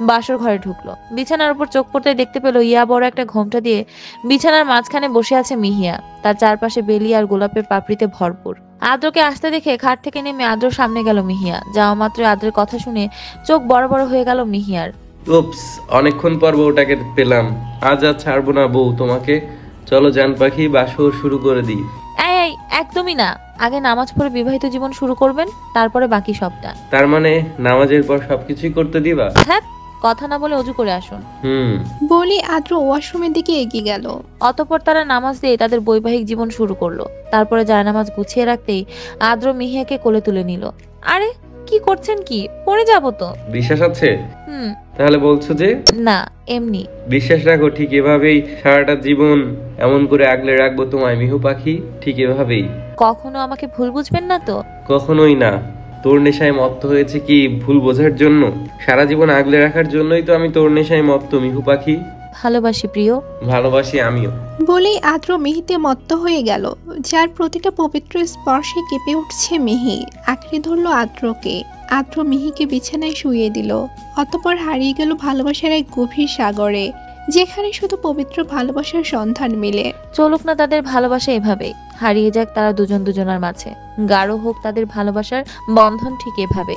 বাসর ঘরে ঢুকলো। বিছানার উপর চোখ পড়তে দেখতে পেল ইয়া বড় একটা ঘোমটা দিয়ে বিছানার মাঝখানে বসে আছে মিহিয়া। তার চারপাশে বেলি আর গোলাপের পাপড়িতে ভরপুর। আদ্রকে আসতে দেখে খাট থেকে নেমে আদ্রর সামনে গেল মিহিয়া। যাওয়া মাত্র আদ্রের কথা শুনে চোখ বড় বড় হয়ে গেল মিহিয়ার। উপস, অনেকক্ষণ পর বউটাকে পেলাম। আজ আর ছাড়বো না বউ তোমাকে। চলো জান পাখি, বাসর শুরু করে দিই। এই একদমই না, আগে নামাজ পড়ে বিবাহিত জীবন শুরু করবেন, তারপরে বাকি সবটা। তার মানে নামাজের পর সবকিছুই করতে দিবা? হ্যাঁ, কথা না বলে অজু করে আসুন। বলে আদ্র ওয়াশরুমের দিকে এগিয়ে গেল। অতঃপর তারা নামাজ দিয়ে তাদের বৈবাহিক জীবন শুরু করলো। তারপরে জায়নামাজ গুছিয়ে রাখতেই আদ্র মিহিয়াকে কোলে তুলে নিল। আরে কি করছেন, কি পড়ে যাবো তো। বিশ্বাস আছে? তাহলে বলছো যে? না, এমনি। বিশ্বাস রাখো, ঠিক এভাবেই সারাটা জীবন এমন করে আগলে রাখবো তোমায় মিহু পাখি, ঠিক এভাবেই। কখনো আমাকে ভুল বুঝবেন না তো? কখনোই না। তোর নেশায় মত্ত হয়েছে কি ভুল বোঝার জন্য? সারা জীবন আগলে রাখার জন্যই তো আমি তোর নেশায় মত্ত মিহু পাখি। ভালোবাসি প্রিয়। ভালোবাসি আমিও। বলেই আদ্র মিহিতে মত্ত হয়ে গেল, যার প্রতিটা পবিত্র স্পর্শে কেঁপে উঠছে মিহি। আঁকড়ে ধরলো আদ্রকে। আদ্র মিহিকে বিছানায় শুইয়ে দিল। অতঃপর হারিয়ে গেল ভালোবাসার এক গভীর সাগরে, যেখানে শুধু পবিত্র ভালোবাসার সন্ধান মিলে। চলুক না তাদের ভালোবাসা এভাবেই, হারিয়ে যাক তারা দুজন দুজনার মাঝে, গাঢ় হোক তাদের ভালোবাসার বন্ধন ঠিক এভাবে।